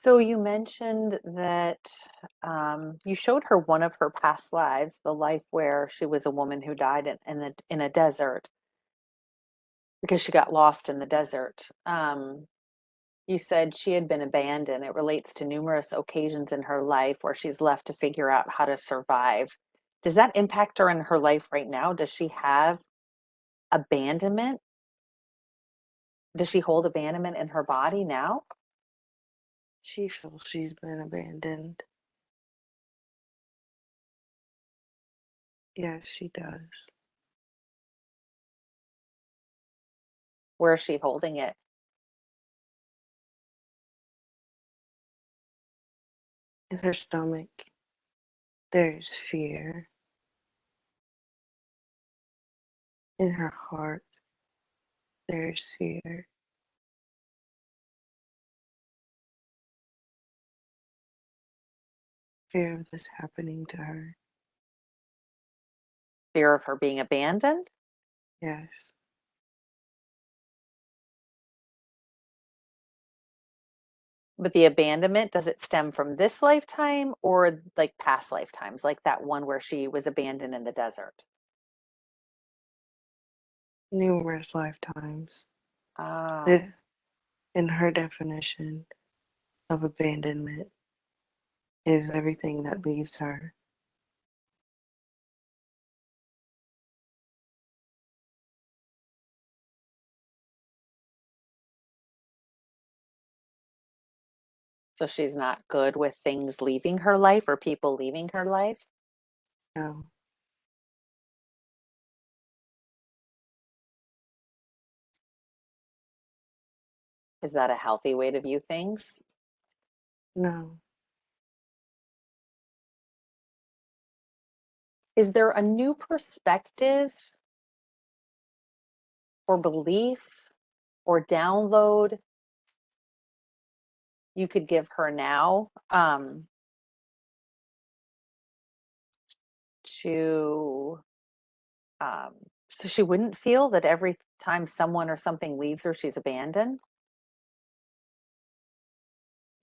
So you mentioned that you showed her one of her past lives, the life where she was a woman who died in a desert because she got lost in the desert. You said she had been abandoned. It relates to numerous occasions in her life where she's left to figure out how to survive. Does that impact her in her life right now? Does she have abandonment? Does she hold abandonment in her body now? She feels she's been abandoned. Yes, she does. Where is she holding it? In her stomach, there's fear. In her heart, there's fear. Fear of this happening to her. Fear of her being abandoned? Yes. But the abandonment, does it stem from this lifetime or like past lifetimes, like that one where she was abandoned in the desert? Numerous lifetimes. Ah, The, in her definition of abandonment is everything that leaves her. so she's not good with things leaving her life or people leaving her life? No, Is that a healthy way to view things? no. Is there a new perspective or belief or download you could give her now to um, so she wouldn't feel that every time someone or something leaves her, she's abandoned?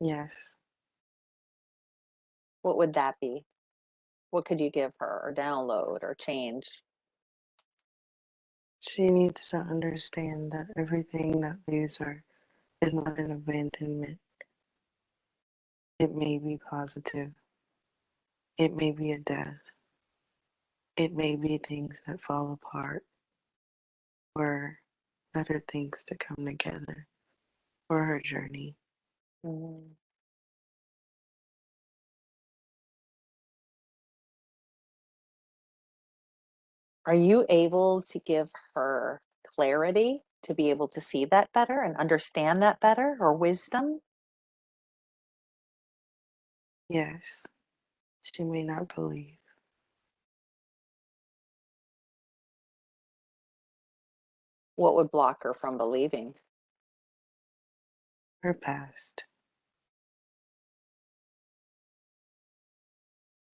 Yes. What would that be? What could you give her or download or change? She needs to understand that everything that leaves her is not an abandonment. It may be positive. It may be a death. It may be things that fall apart for better things to come together for her journey. Mm. Are you able to give her clarity to be able to see that better and understand that better, or wisdom? Yes, she may not believe What would block her from believing? her past.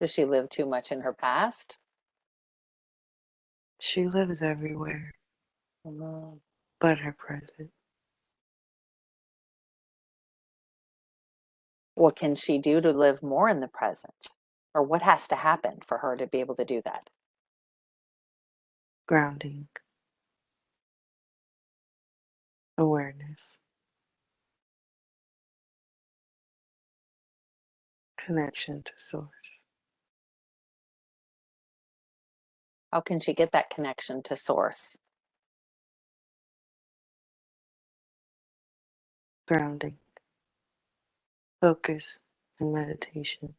Does she live too much in her past? She lives everywhere Mm. but her present. What can she do to live more in the present? Or what has to happen for her to be able to do that? Grounding, awareness, connection to source. How can she get that connection to source? Grounding, focus, and meditation.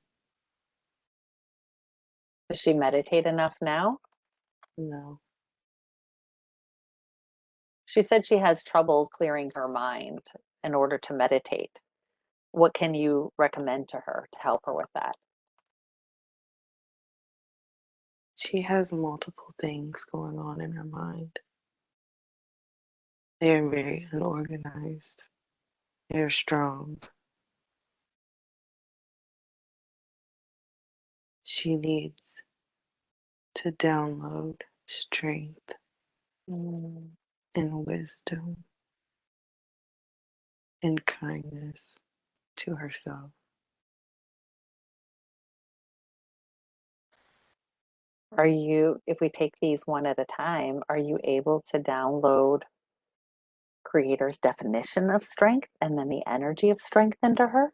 Does she meditate enough now? No, She said she has trouble clearing her mind in order to meditate. What can you recommend to her to help her with that? she has multiple things going on in her mind. They are very unorganized. They are strong. She needs to download strength Mm. and wisdom and kindness. to herself. Are you, if we take these one at a time, are you able to download creator's definition of strength and then the energy of strength into her?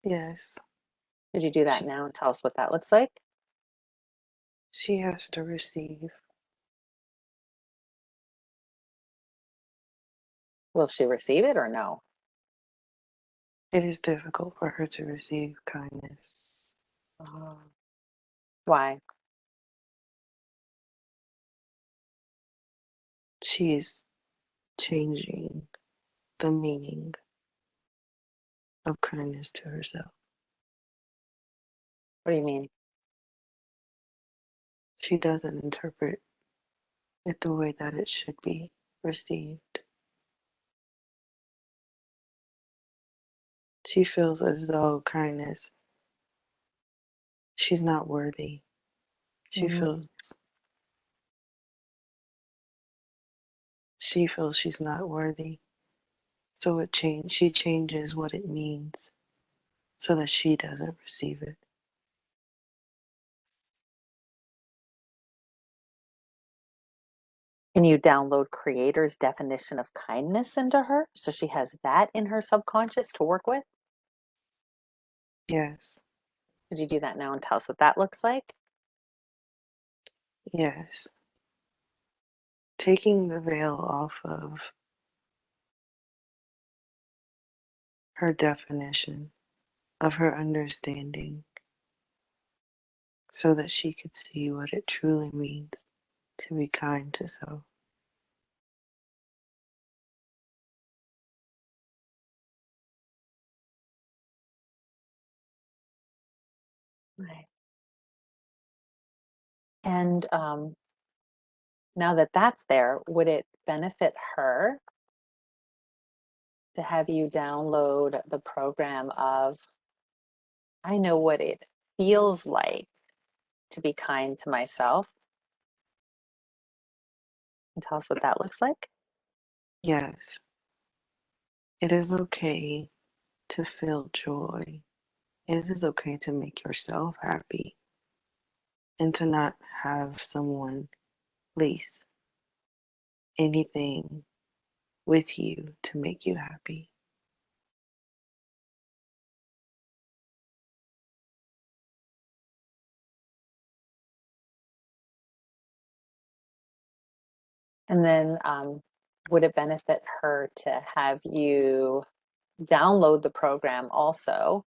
Yes, Could you do that she, now and tell us what that looks like? she has to receive. Will she receive it or no? It is difficult for her to receive kindness. Oh. Why? She is changing the meaning of kindness to herself. What do you mean? She doesn't interpret it the way that it should be received. She feels as though kindness, she's not worthy. She feels Mm. she feels she's not worthy. So she changes what it means so that she doesn't receive it. Can you download creator's definition of kindness into her so she has that in her subconscious to work with? Yes, Could you do that now and tell us what that looks like? yes. Taking the veil off of her definition, of her understanding, so that she could see what it truly means to be kind to self. Nice. And now that that's there, would it benefit her to have you download the program of, I know what it feels like to be kind to myself, and tell us what that looks like? Yes, it is okay to feel joy. It is okay to make yourself happy and to not have someone place anything with you to make you happy. And then would it benefit her to have you download the program also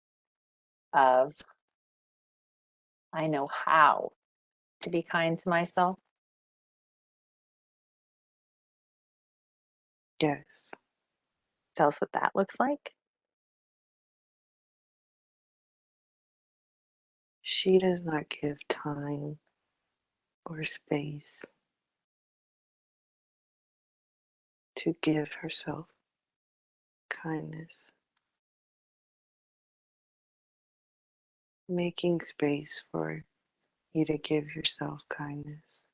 of, I know how to be kind to myself? Yes, Tell us what that looks like. she does not give time or space to give herself kindness. Making space for you to give yourself kindness.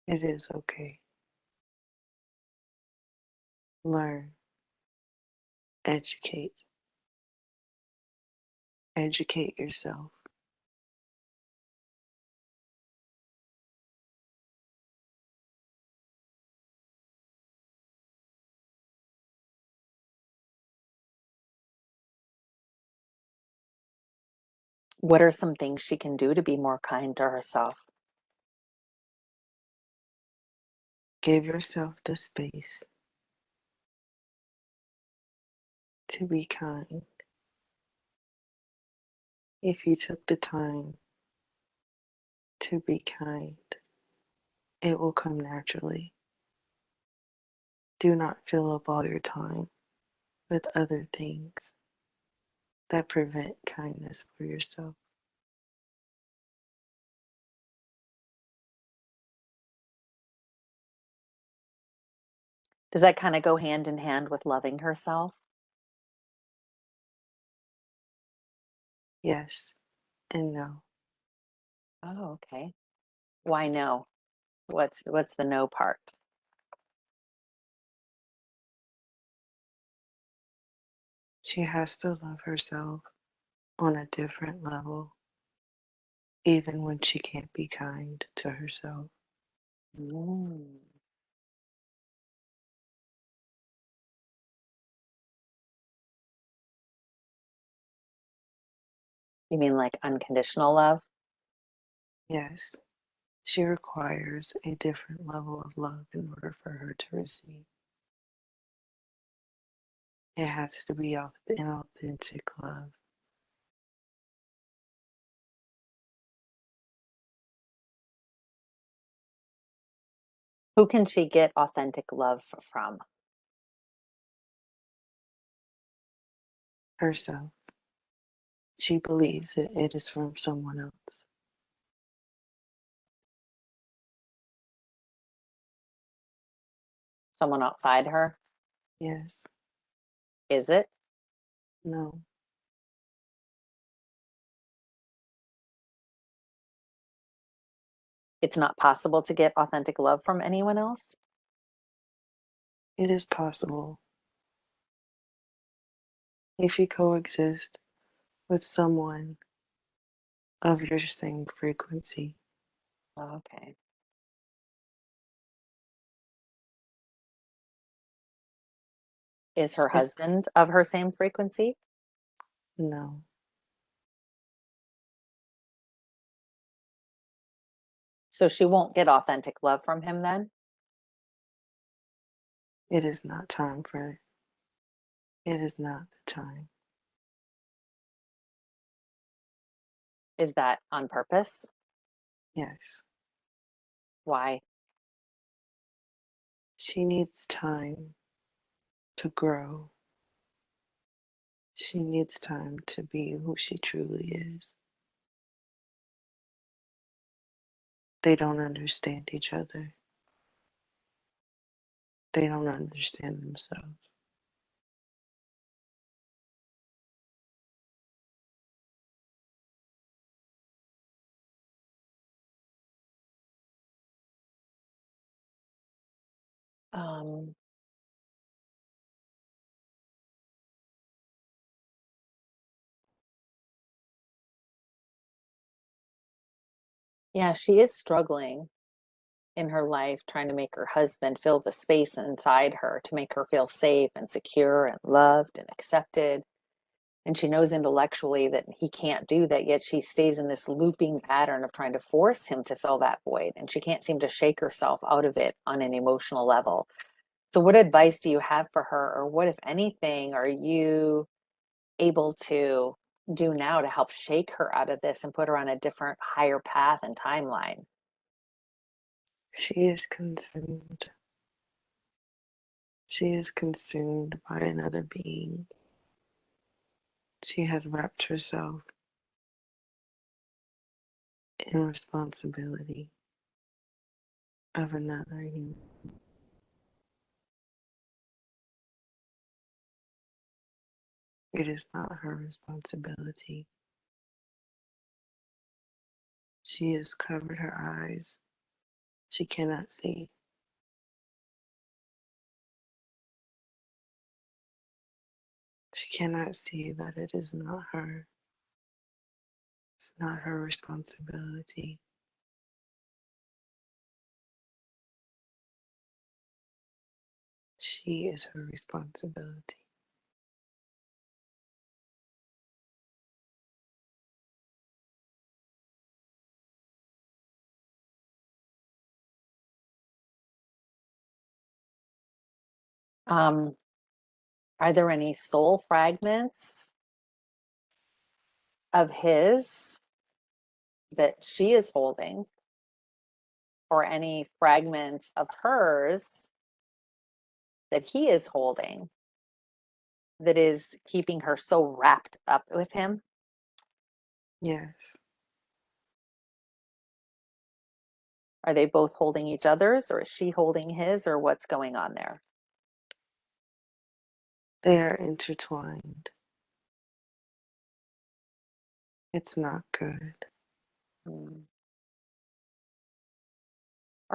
It is okay. Learn, educate, educate yourself. What are some things she can do to be more kind to herself? Give yourself the space to be kind. If you took the time to be kind, it will come naturally. Do not fill up all your time with other things that prevent kindness for yourself. Does that kind of go hand in hand with loving herself? Yes and no. Oh, okay. Why no? What's the no part? She has to love herself on a different level, even when she can't be kind to herself. Mm. You mean like unconditional love? Yes, she requires a different level of love in order for her to receive. It has to be an authentic love. Who can she get authentic love from? Herself. She believes it is from someone else. Someone outside her? Yes. Is it? No. It's not possible to get authentic love from anyone else? It is possible if you coexist with someone of your same frequency. Oh, okay. Is her It's husband of her same frequency? no. So she won't get authentic love from him then? It is not time for it. It is not the time. Is that on purpose? Yes. Why? She needs time to grow. She needs time to be who she truly is. They don't understand each other. They don't understand themselves. Um, yeah, she is struggling in her life trying to make her husband fill the space inside her to make her feel safe and secure and loved and accepted. And she knows intellectually that he can't do that, yet she stays in this looping pattern of trying to force him to fill that void. And she can't seem to shake herself out of it on an emotional level. So, what advice do you have for her, or what, if anything, are you able to do now to help shake her out of this and put her on a different, higher path and timeline? She is consumed. She is consumed by another being. She has wrapped herself in responsibility of another human. It is not her responsibility. She has covered her eyes. She cannot see. She cannot see that it is not her. It's not her responsibility. She is her responsibility. Um, are there any soul fragments of his that she is holding, or any fragments of hers that he is holding that is keeping her so wrapped up with him? Yes, Are they both holding each other's, or is she holding his, or what's going on there? they are intertwined. It's not good. Hmm.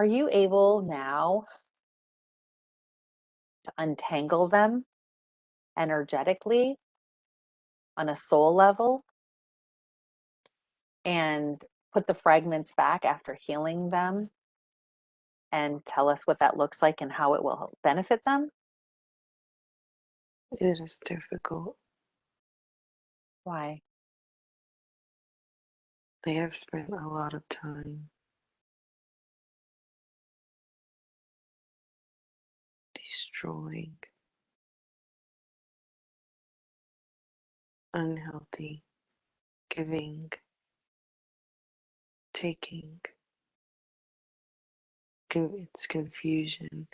Are you able now to untangle them energetically on a soul level and put the fragments back after healing them and tell us what that looks like and how it will benefit them? It is difficult. Why? They have spent a lot of time destroying unhealthy, giving, taking. It's confusion.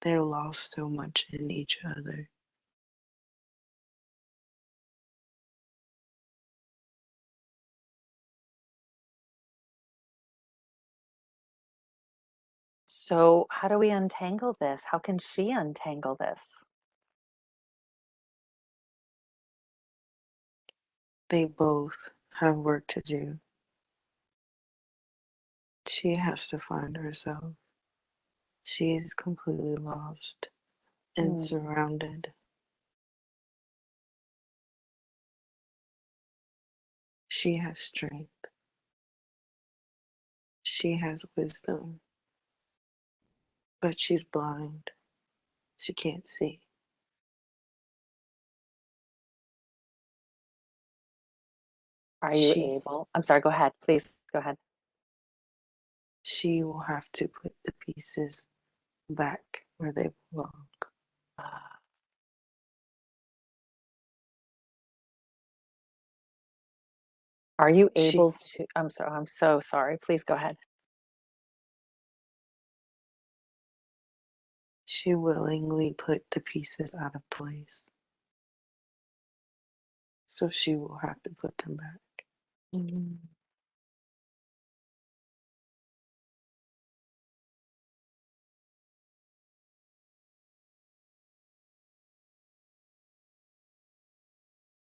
They're lost so much in each other. So, how do we untangle this? How can she untangle this? They both have work to do. She has to find herself. She is completely lost and Mm. surrounded. She has strength. She has wisdom, but she's blind. She can't see. Are you She able? I'm sorry, go ahead. Please go ahead. she will have to put the pieces back where they belong. Are you She able to? I'm so sorry. Please go ahead. she willingly put the pieces out of place, so she will have to put them back. Mhm.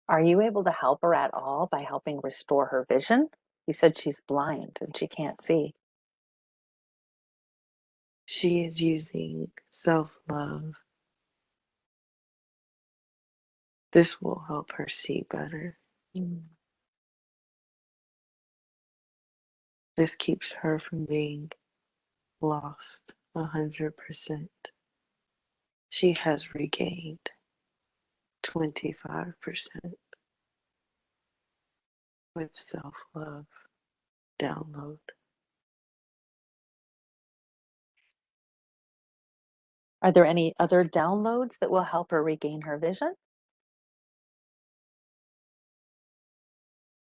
Are you able to help her at all by helping restore her vision? You said she's blind and she can't see. She is using self-love. This will help her see better. Mm. This keeps her from being lost 100%. She has regained 25% with self love download. Are there any other downloads that will help her regain her vision?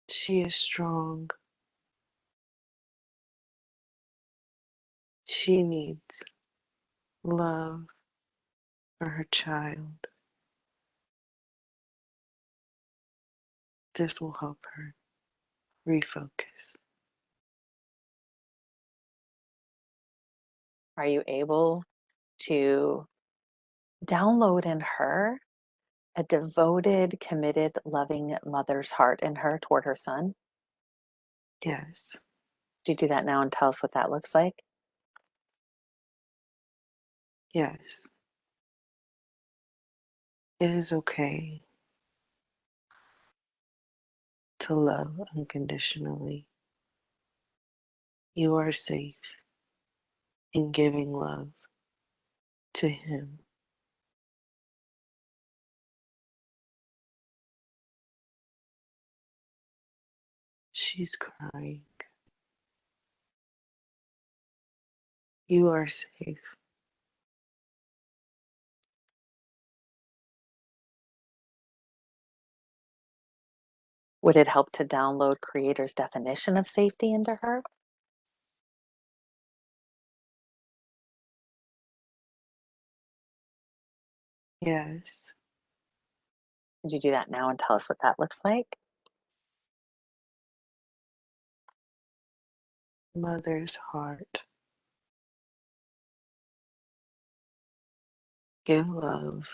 She is strong. She needs love for her child. This will help her refocus. Are you able to download in her a devoted, committed, loving mother's heart in her toward her son? Yes, Do you do that now and tell us what that looks like? yes. It is okay to love unconditionally. You are safe in giving love to him. She's crying. You are safe. Would it help to download creator's definition of safety into her? Yes, Could you do that now and tell us what that looks like? mother's heart. Give love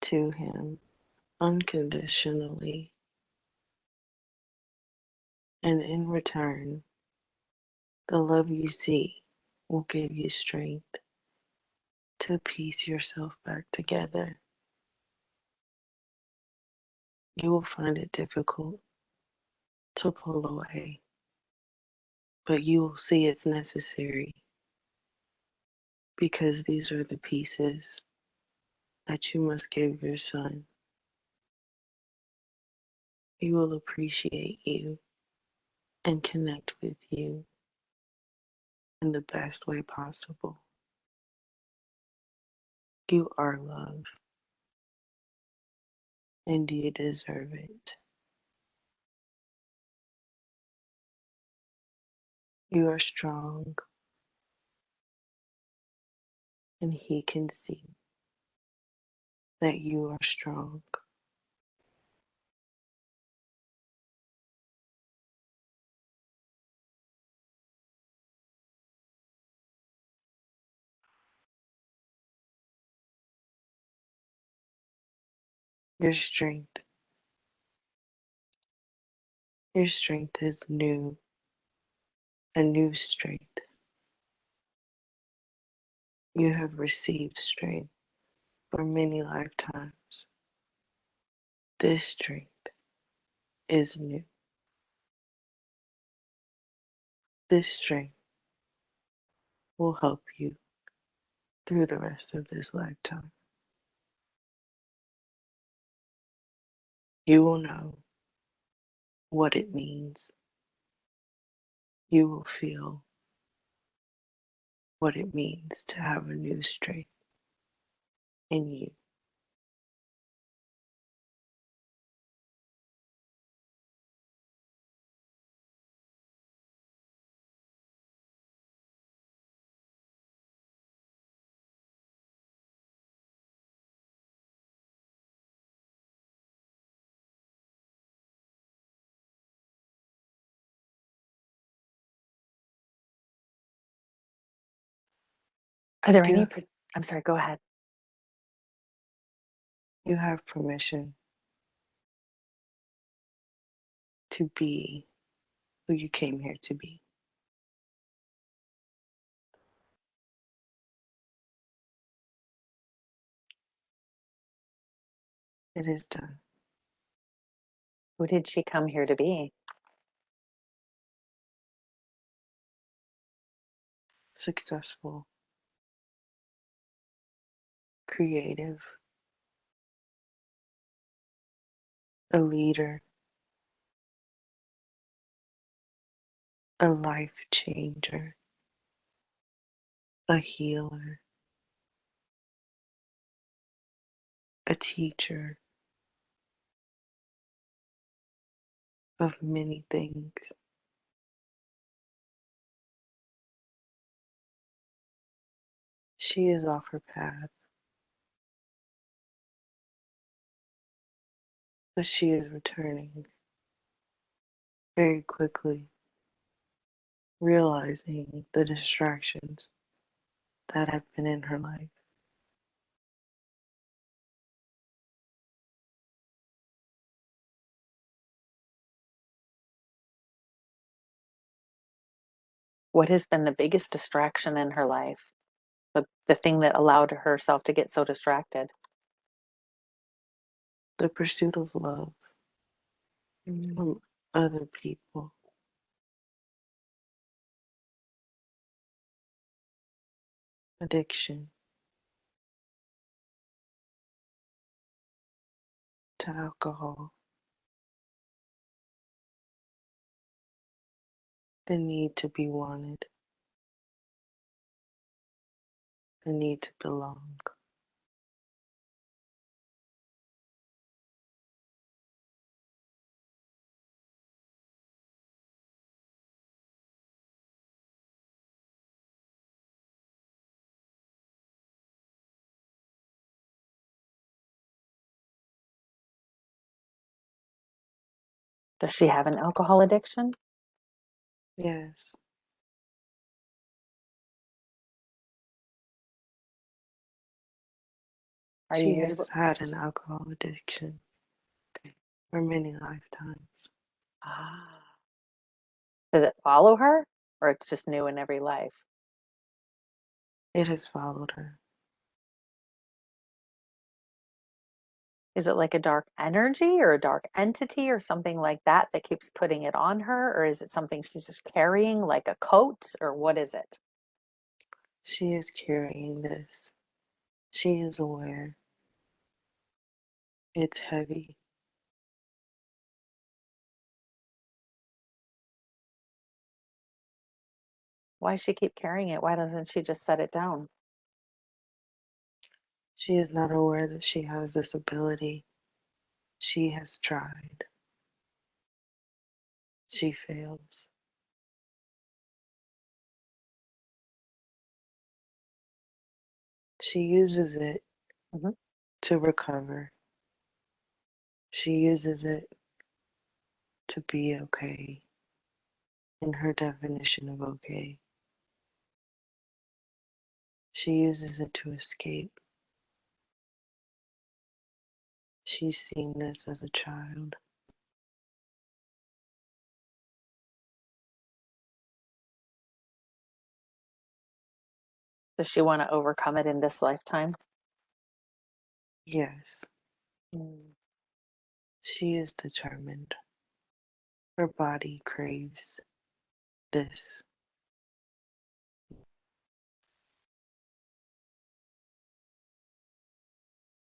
to him unconditionally And in return, the love you see will give you strength to piece yourself back together. You will find it difficult to pull away, but you will see it's necessary because these are the pieces that you must give your son. He will appreciate you and connect with you in the best way possible. You are loved and you deserve it. You are strong and he can see that you are strong. Your strength, your strength is new, a new strength. You have received strength for many lifetimes. This strength is new. This strength will help you through the rest of this lifetime. You will know what it means. You will feel what it means to have a new strength in you. Are there any You, par I'm sorry, go ahead. you have permission to be who you came here to be. It is done. Who did she come here to be? Successful, creative, a leader, a life changer, a healer, a teacher of many things. She is off her path, but she is returning very quickly, realizing the distractions that have been in her life. What has been the biggest distraction in her life? The thing that allowed herself to get so distracted? The pursuit of love Mm. from other people, addiction to alcohol, the need to be wanted, the need to belong. Does she have an alcohol addiction? Yes, Are you she has able had an alcohol addiction Okay. for many lifetimes. Ah. Does it follow her, or it's just new in every life? It has followed her. Is it like a dark energy or a dark entity or something like that that keeps putting it on her? Or is it something she's just carrying like a coat, or what is it? She is carrying this. She is aware. It's heavy. Why does she keep carrying it? Why doesn't she just set it down? She is not aware that she has this ability. She has tried. She fails. She uses it Mhm. to recover. She uses it to be okay in her definition of okay. She uses it to escape. She's seen this as a child. Does she want to overcome it in this lifetime? Yes, Mm. she is determined. Her body craves this.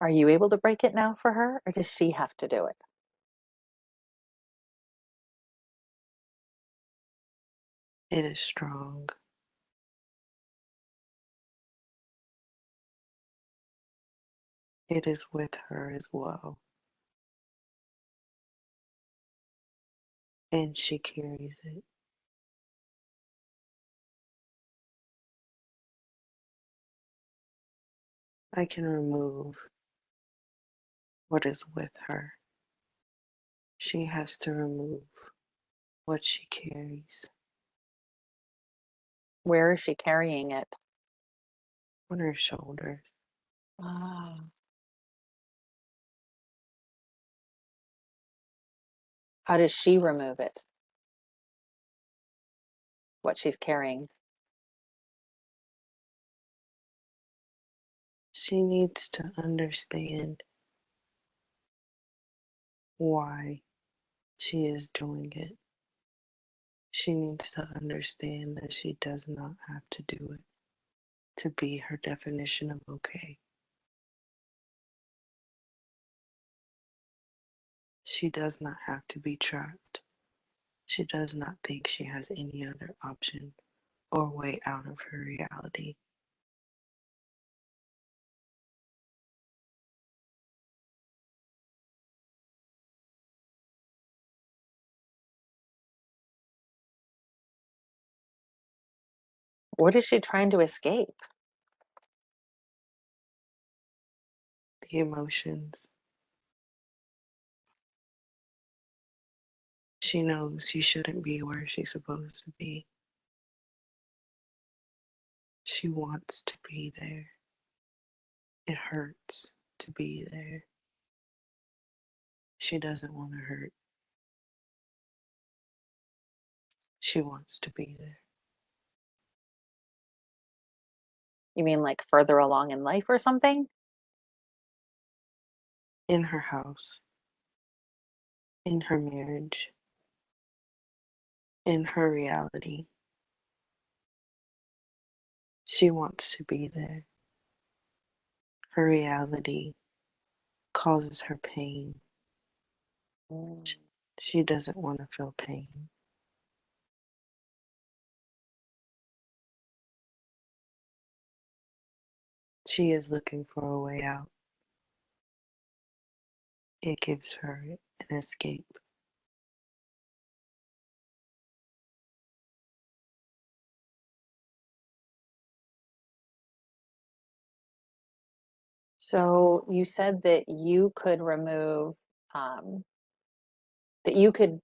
Are you able to break it now for her, or does she have to do it? It is strong. It is with her as well. And she carries it. I can remove what is with her. She has to remove what she carries Where is she carrying it? on her shoulders. Ah. How does she remove it? What she's carrying? She needs to understand why she is doing it. She needs to understand that she does not have to do it to be her definition of okay. She does not have to be trapped. She does not think she has any other option or way out of her reality. What is she trying to escape? The emotions. She knows she shouldn't be where she's supposed to be. She wants to be there. It hurts to be there. She doesn't want to hurt. She wants to be there. You mean like further along in life or something? In her house, in her marriage, in her reality. She wants to be there. Her reality causes her pain. Mm. She doesn't want to feel pain. She is looking for a way out. It gives her an escape. So you said that you could remove, um, that you could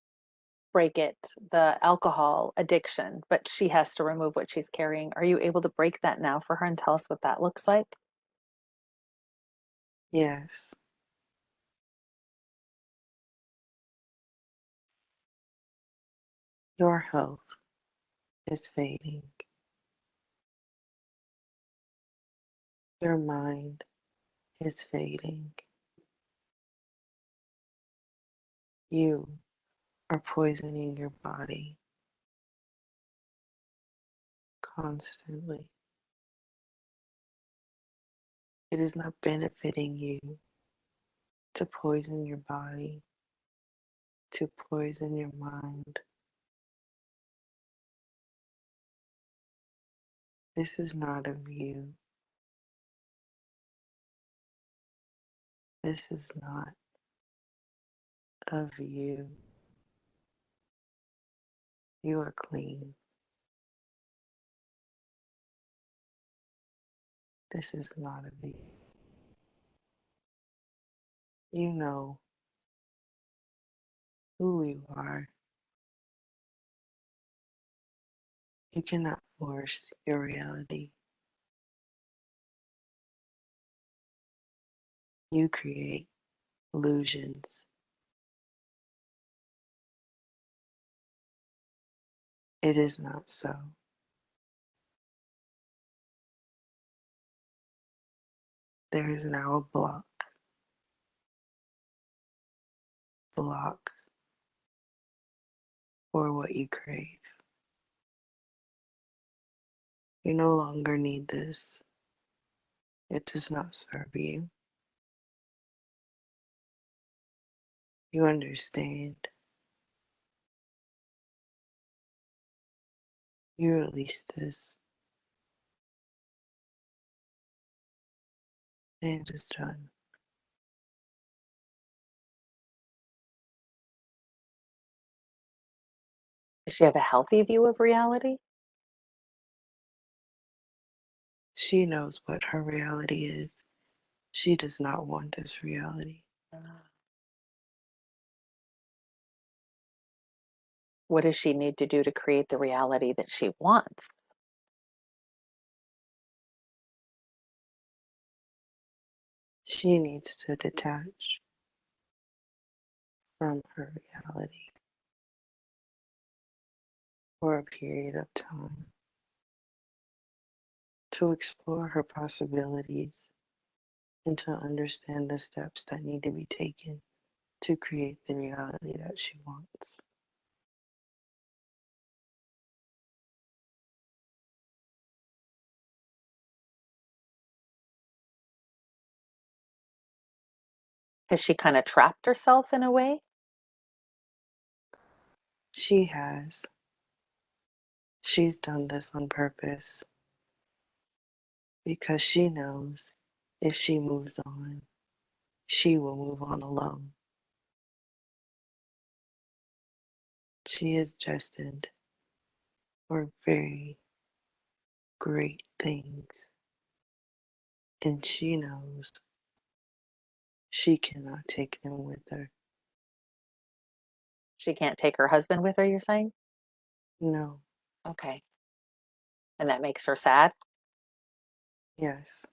break it, the alcohol addiction, but she has to remove what she's carrying. Are you able to break that now for her and tell us what that looks like? Yes, Your health is fading. Your mind is fading. You are poisoning your body constantly. It is not benefiting you to poison your body, to poison your mind. This is not of you. This is not of you. You are clean. This is not of you. You know who you are. You cannot force your reality. You create illusions. It is not so. There is now a block for what you crave. You no longer need this. It does not serve you. You understand. You release this, and it is done. Does she have a healthy view of reality? She knows what her reality is. She does not want this reality. What does she need to do to create the reality that she wants? She needs to detach from her reality for a period of time to explore her possibilities and to understand the steps that need to be taken to create the reality that she wants. Has she kind of trapped herself in a way? She has. She's done this on purpose because she knows if she moves on, she will move on alone. She is destined for very great things, and she knows she cannot take them with her. She can't take her husband with her, you're saying? No, Okay. And that makes her sad? yes,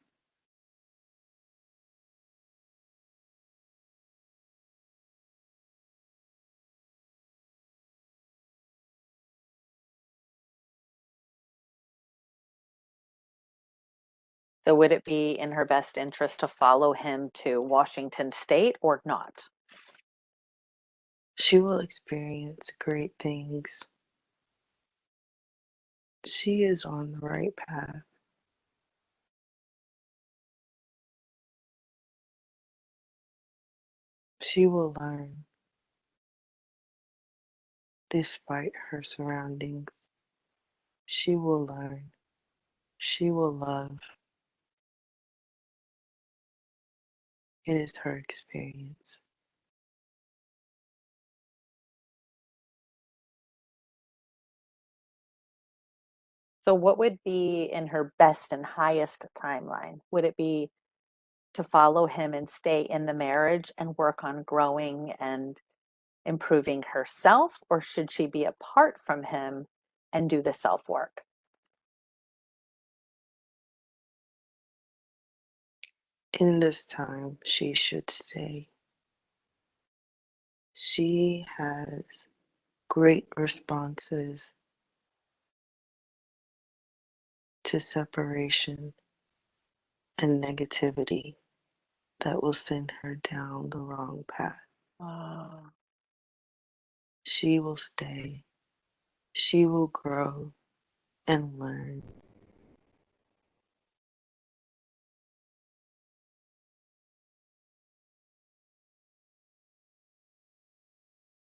So would it be in her best interest to follow him to Washington State or not? she will experience great things. She is on the right path. She will learn despite her surroundings. She will learn. She will love. It is her experience. So what would be in her best and highest timeline? Would it be to follow him and stay in the marriage and work on growing and improving herself, or should she be apart from him and do the self work? In this time, she should stay. She has great responses to separation and negativity that will send her down the wrong path. Oh, She will stay, she will grow and learn.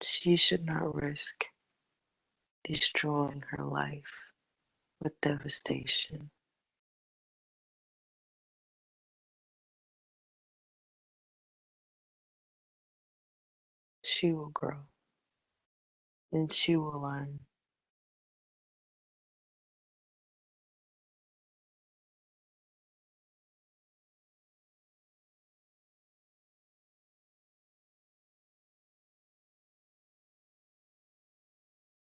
She should not risk destroying her life with devastation. She will grow and she will learn.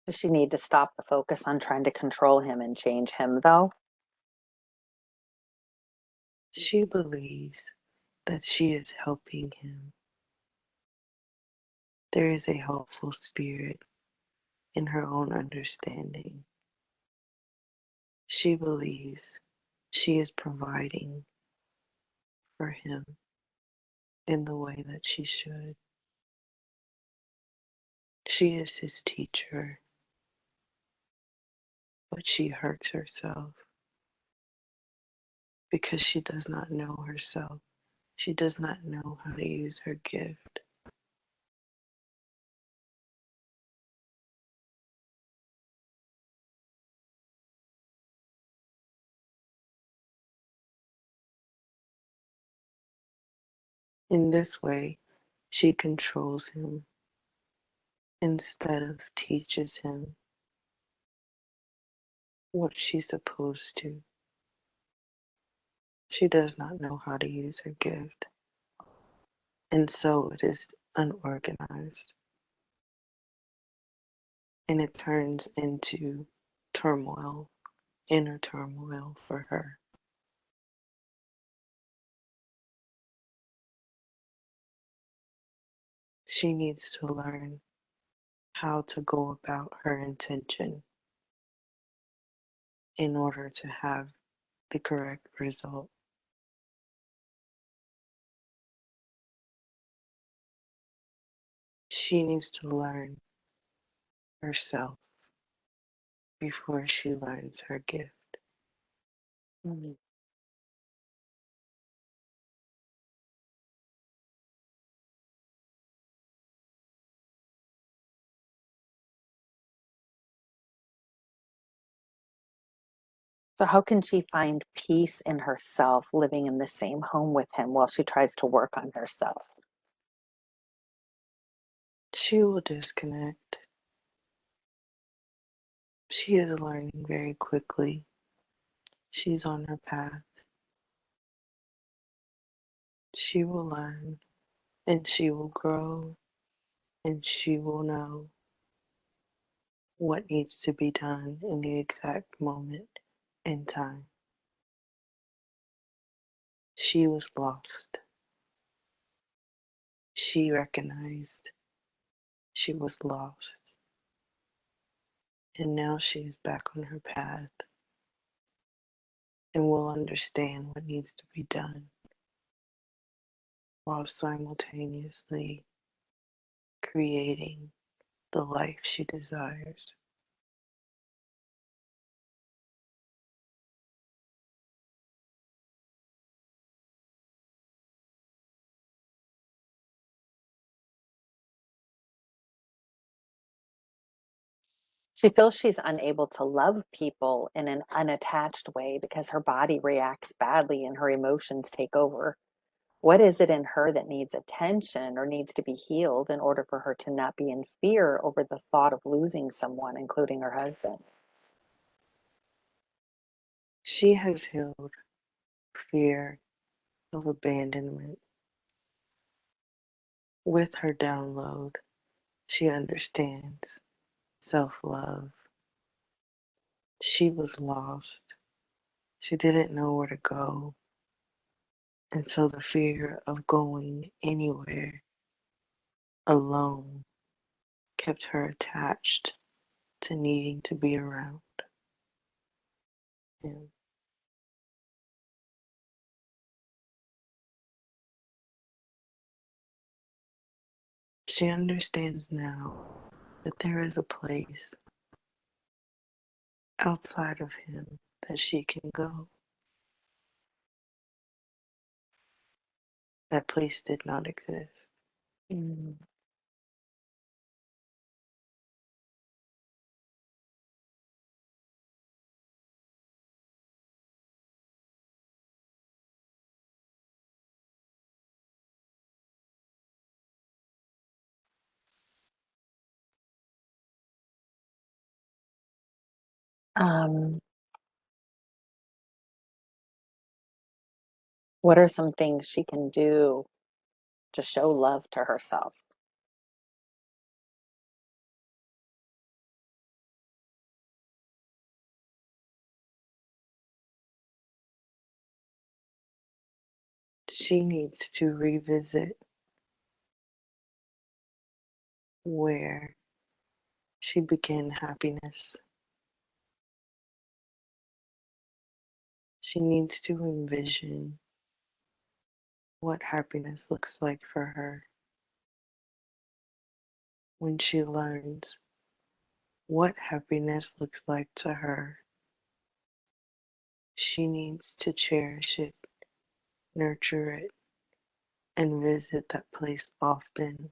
does she need to stop the focus on trying to control him and change him, though? She believes that she is helping him. There is a helpful spirit in her own understanding. She believes she is providing for him in the way that she should. She is his teacher, but she hurts herself because she does not know herself. She does not know how to use her gift. In this way, she controls him instead of teaches him what she's supposed to. She does not know how to use her gift, and so it is unorganized, and it turns into turmoil, inner turmoil for her. She needs to learn how to go about her intention in order to have the correct result. She needs to learn herself before she learns her gift. Mhm. So, how can she find peace in herself living in the same home with him while she tries to work on herself? She will disconnect. She is learning very quickly. She's on her path. She will learn and she will grow and she will know what needs to be done in the exact moment in time. She was lost. She recognized she was lost. And now she is back on her path and will understand what needs to be done while simultaneously creating the life she desires. She feels she's unable to love people in an unattached way because her body reacts badly and her emotions take over. What is it in her that needs attention or needs to be healed in order for her to not be in fear over the thought of losing someone, including her husband? She has healed fear of abandonment. With her download, she understands self love. She was lost. She didn't know where to go. And so the fear of going anywhere alone kept her attached to needing to be around him. She understands now that there is a place outside of him that she can go. That place did not exist. Mm. Um, what are some things she can do to show love to herself? She needs to revisit where she began happiness. She needs to envision what happiness looks like for her when she learns what happiness looks like to her. She needs to cherish it, nurture it, and visit that place often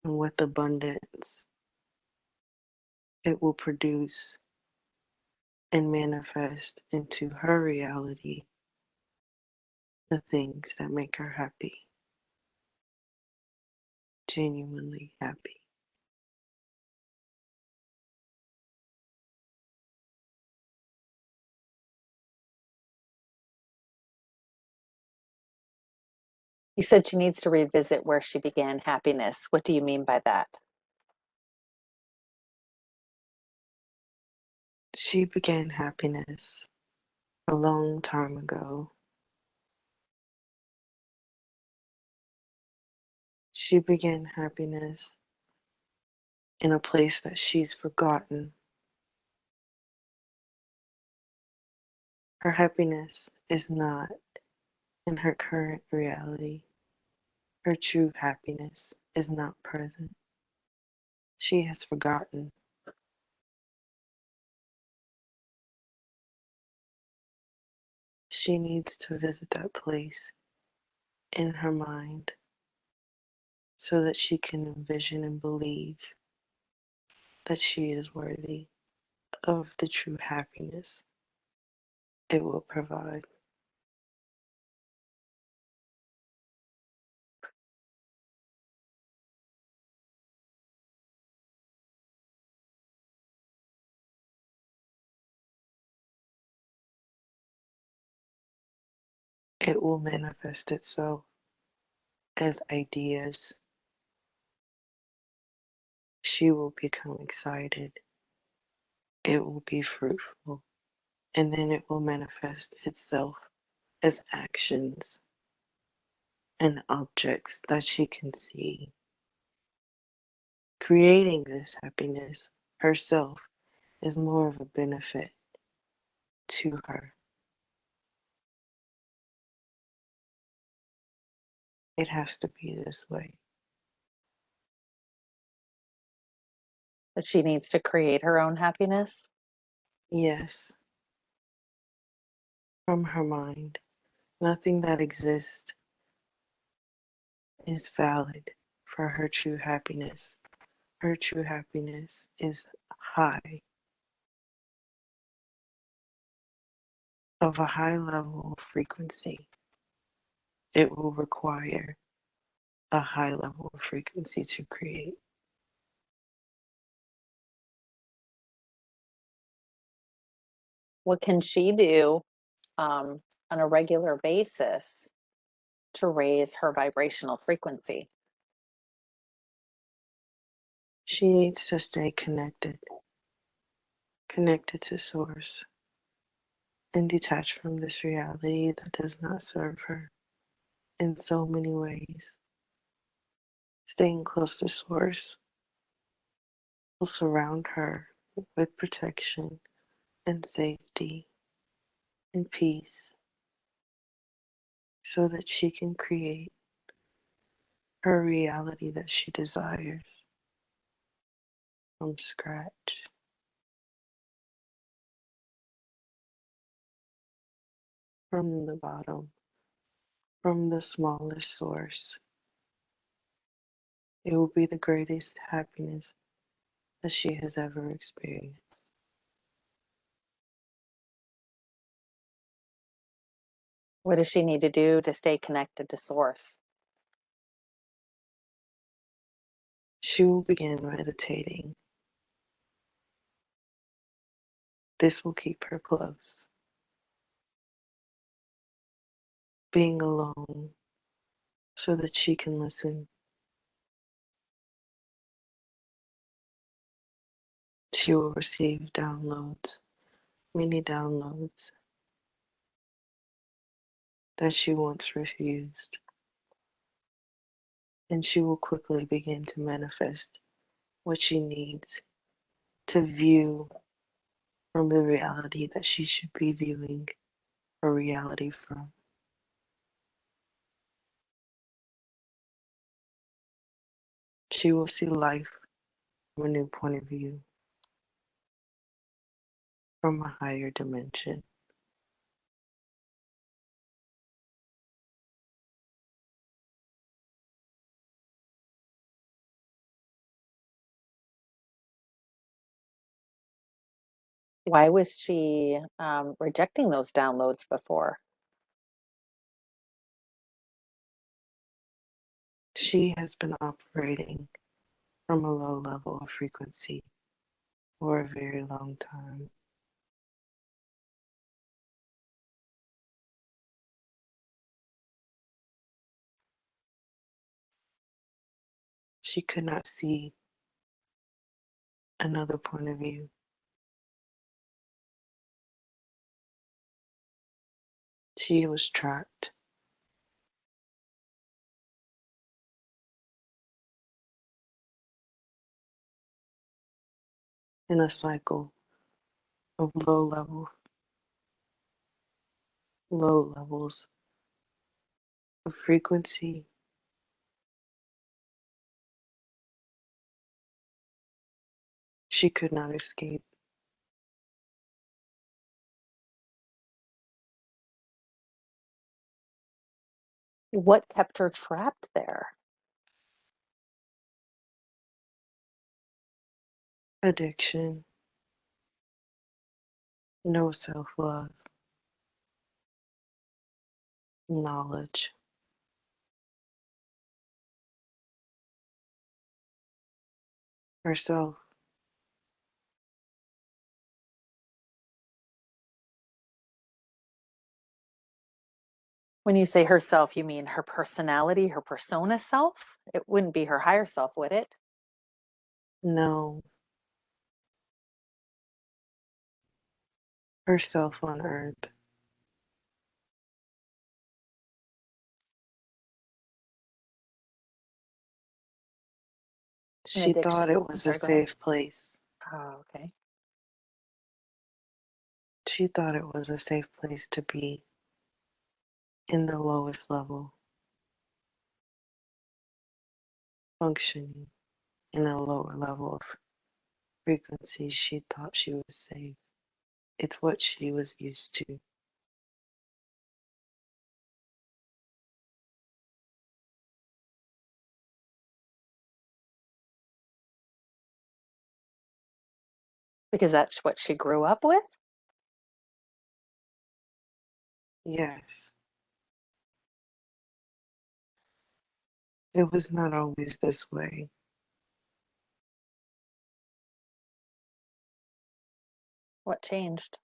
and with abundance. It will produce and manifest into her reality the things that make her happy, genuinely happy. You said she needs to revisit where she began happiness. What do you mean by that? She began happiness a long time ago. She began happiness in a place that she's forgotten. Her happiness is not in her current reality. Her true happiness is not present. She has forgotten. She needs to visit that place in her mind so that she can envision and believe that she is worthy of the true happiness it will provide. It will manifest itself as ideas. She will become excited. It will be fruitful. And then it will manifest itself as actions and objects that she can see. Creating this happiness herself is more of a benefit to her. It has to be this way. That she needs to create her own happiness? Yes, from her mind. Nothing that exists is valid for her true happiness. Her true happiness is high, of a high level of frequency. It will require a high level of frequency to create. What can she do on a regular basis to raise her vibrational frequency? She needs to stay connected, connected to Source, and detached from this reality that does not serve her in so many ways. Staying close to Source will surround her with protection and safety and peace so that she can create her reality that she desires from scratch, from the bottom, from the smallest source. It will be the greatest happiness that she has ever experienced. What does she need to do to stay connected to source? She will begin meditating. This will keep her close. Being alone so that she can listen. She will receive downloads, many downloads that she once refused. And she will quickly begin to manifest what she needs to view from the reality that she should be viewing her reality from. She will see life from a new point of view, from a higher dimension. Why was she rejecting those downloads before? She has been operating from a low level of frequency for a very long time. She could not see another point of view. She was trapped in a cycle of low levels of frequency. She could not escape. What kept her trapped there? Addiction, no self love, knowledge, herself. When you say herself, you mean her personality, her persona self? It wouldn't be her higher self, would it? No, herself on earth. An She thought addiction. it I'm was a sorry, go ahead. safe place. Oh, okay. She thought it was a safe place to be in the lowest level, functioning in a lower level of frequency. She thought she was safe. It's what she was used to. Because that's what she grew up with? Yes, it was not always this way. What changed?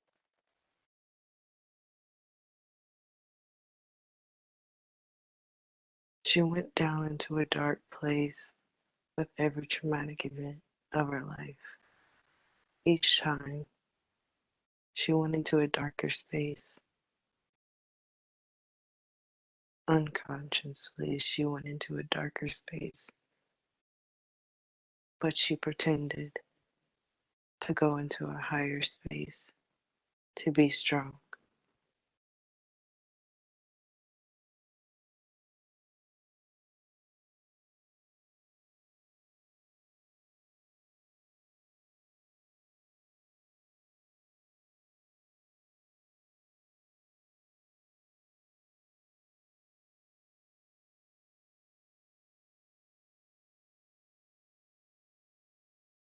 She went down into a dark place with every traumatic event of her life. Each time she went into a darker space, unconsciously, she went into a darker space but she pretended to go into a higher space to be strong.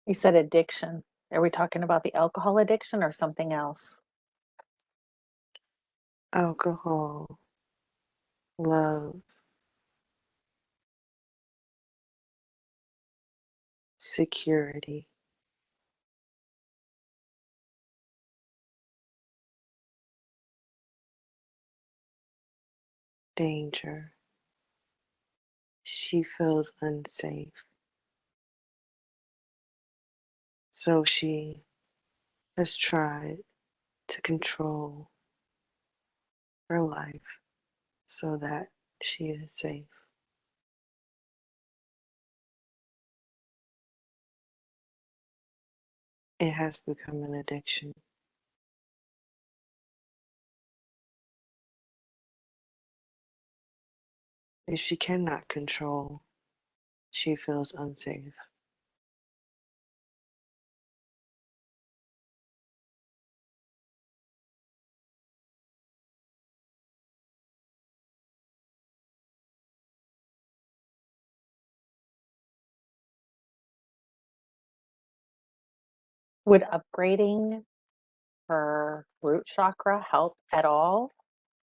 You said addiction. Are we talking about the alcohol addiction or something else? Alcohol, love, security, danger. She feels unsafe. So she has tried to control her life so that she is safe. It has become an addiction. If she cannot control, she feels unsafe. Would upgrading her root chakra help at all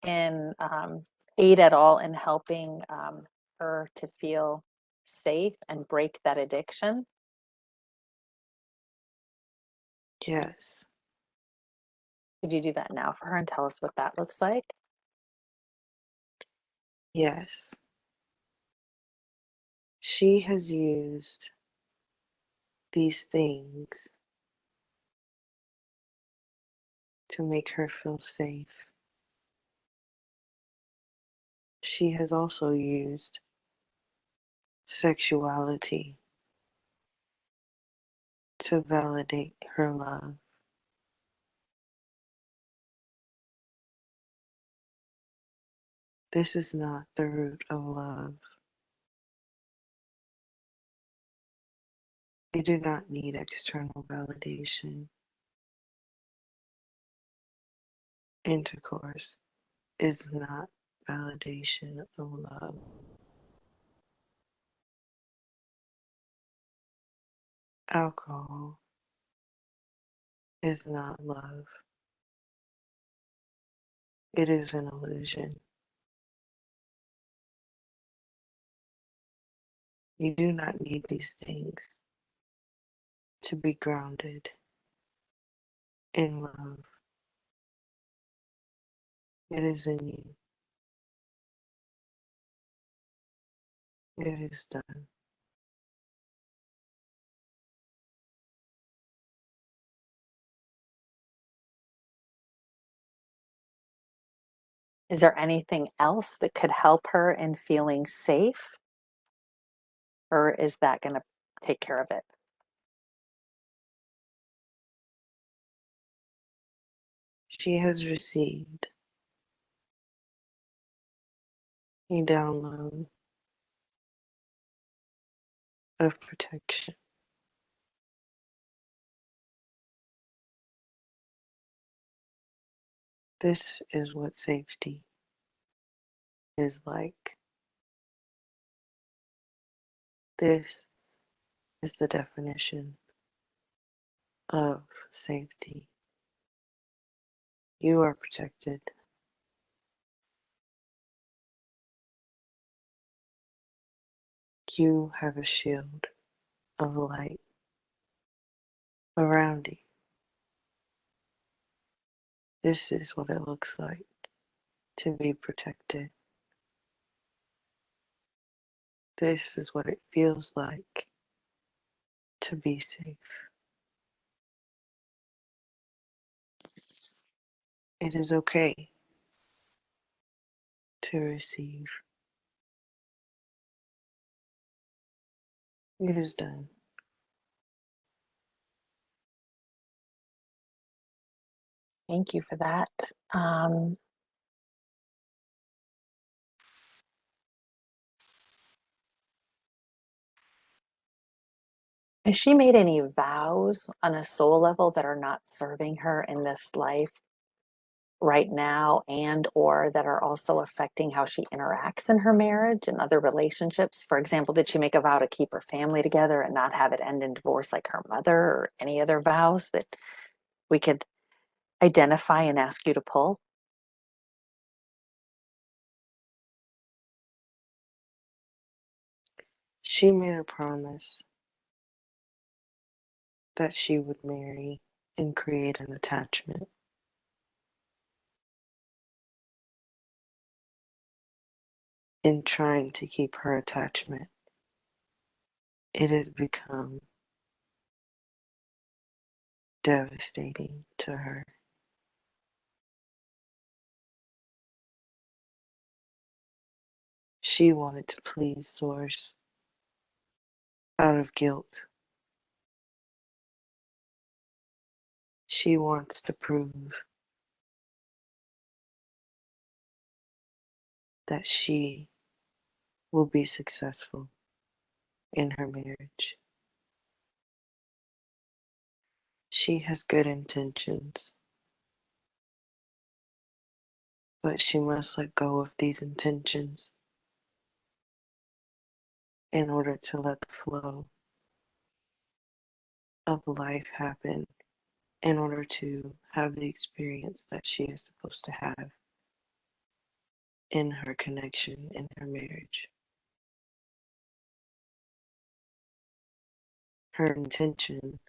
in aid at all in helping her to feel safe and break that addiction? Yes, Could you do that now for her and tell us what that looks like? yes. She has used these things to make her feel safe. She has also used sexuality to validate her love. This is not the root of love. You do not need external validation. Intercourse is not validation of love. Alcohol is not love. It is an illusion. You do not need these things to be grounded in love. It is in you. It is done. Is there anything else that could help her in feeling safe, or is that going to take care of it? She has received a download of protection. This is what safety is like. This is the definition of safety. You are protected. You have a shield of light around you. This is what it looks like to be protected. This is what it feels like to be safe. It is okay to receive. It is done. Thank you for that. Um, has she made any vows on a soul level that are not serving her in this life right now and or that are also affecting how she interacts in her marriage and other relationships? For example, did she make a vow to keep her family together and not have it end in divorce like her mother, or any other vows that we could identify and ask you to pull? She made a promise that she would marry and create an attachment. In trying to keep her attachment, it has become devastating to her. She wanted to please Source out of guilt. She wants to prove that she will be successful in her marriage. She has good intentions, but she must let go of these intentions in order to let the flow of life happen, in order to have the experience that she is supposed to have in her connection, in her marriage. Her intention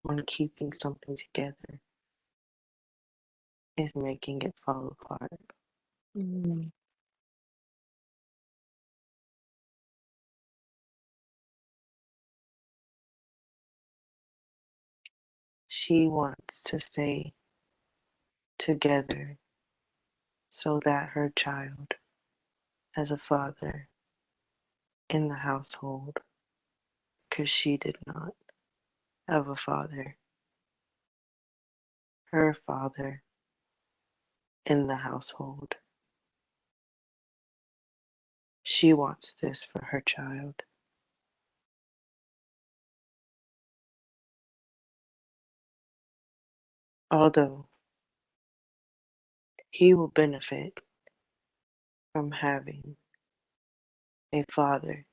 on keeping something together is making it fall apart. Mm. She wants to stay together so that her child has a father in the household, because she did not have a father. Her father in the household. She wants this for her child. Although he will benefit from having a father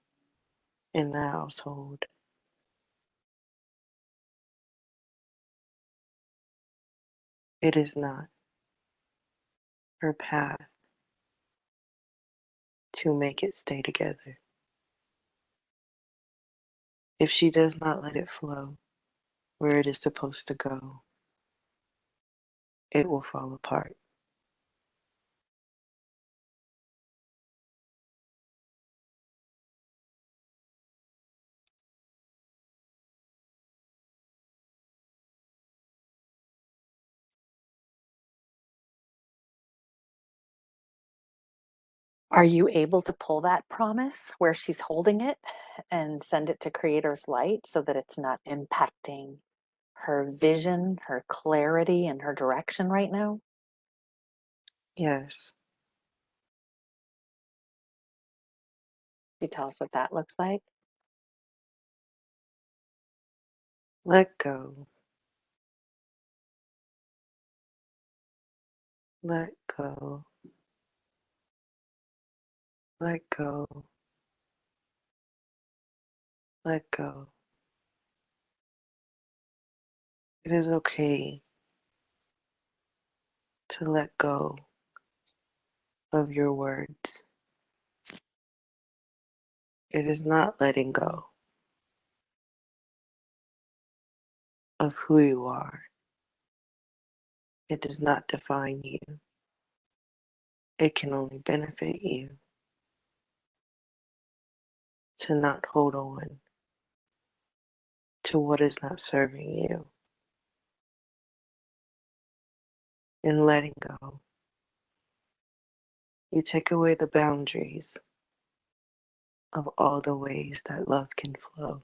in the household, it is not her path to make it stay together. If she does not let it flow where it is supposed to go, it will fall apart. Are you able to pull that promise where she's holding it and send it to Creator's Light so that it's not impacting her vision, her clarity, and her direction right now? Yes, Can you tell us what that looks like? let go, let go, let go, let go. It is okay to let go of your words. It is not letting go of who you are. It does not define you. It can only benefit you to not hold on to what is not serving you. In letting go, you take away the boundaries of all the ways that love can flow.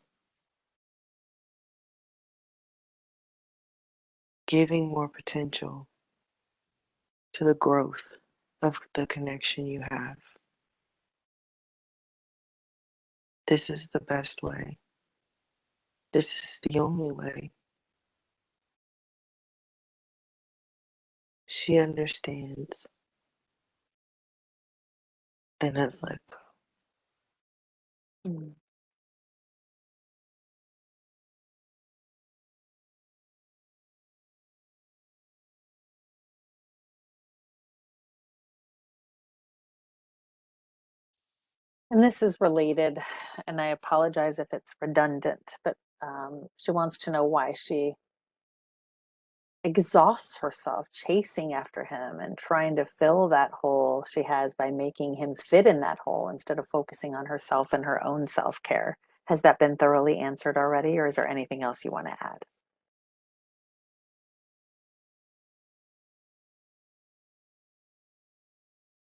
giving more potential to the growth of the connection you have. This is the best way. This is the only way. She understands and has let go. Mm. And this is related, and I apologize if it's redundant, but she wants to know why she exhausts herself chasing after him and trying to fill that hole she has by making him fit in that hole instead of focusing on herself and her own self care. Has that been thoroughly answered already, or is there anything else you want to add?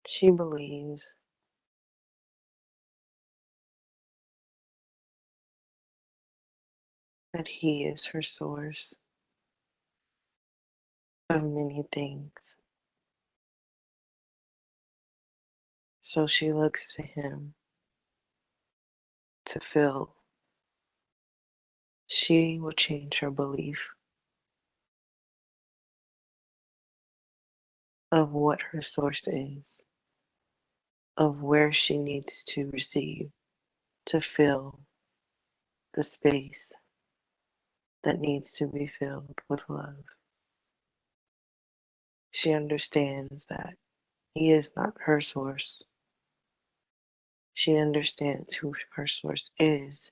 She believes that he is her source of many things. So she looks to him to fill. She will change her belief of what her source is, of where she needs to receive to fill the space that needs to be filled with love. She understands that he is not her source. She understands who her source is.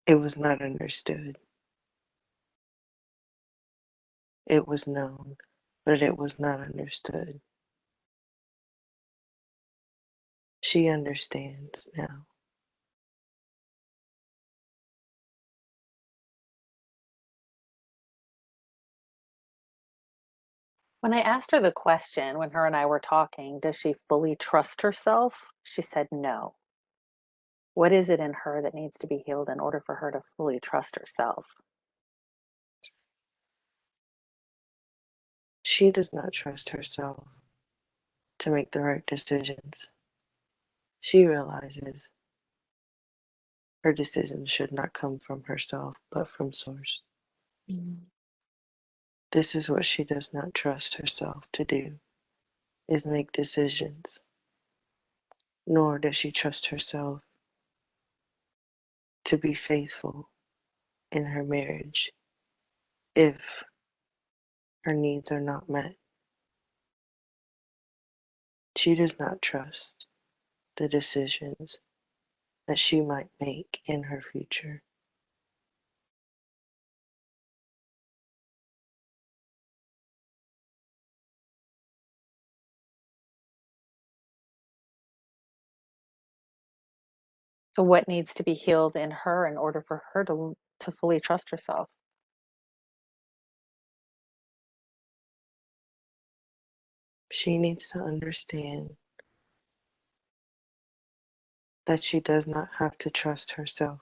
It was not understood. It was known, but it was not understood. She understands now. When I asked her the question, when her and I were talking, does she fully trust herself? She said no. What is it in her that needs to be healed in order for her to fully trust herself? She does not trust herself to make the right decisions. She realizes her decisions should not come from herself, but from Source. Mm. This is what she does not trust herself to do, is make decisions. Nor does she trust herself to be faithful in her marriage if her needs are not met. She does not trust the decisions that she might make in her future. So what needs to be healed in her in order for her to fully trust herself? She needs to understand that she does not have to trust herself.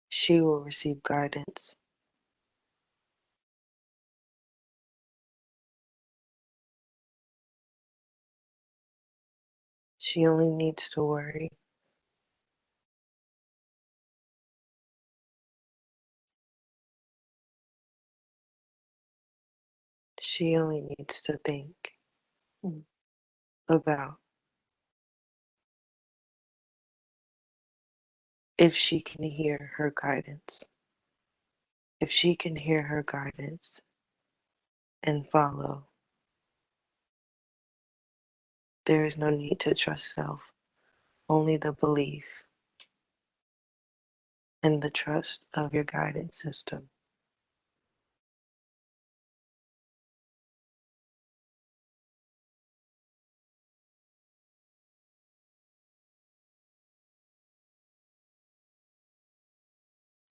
She will receive guidance. She only needs to worry. She only needs to think Mm. about if she can hear her guidance. If she can hear her guidance and follow, there is no need to trust self, only the belief and the trust of your guidance system.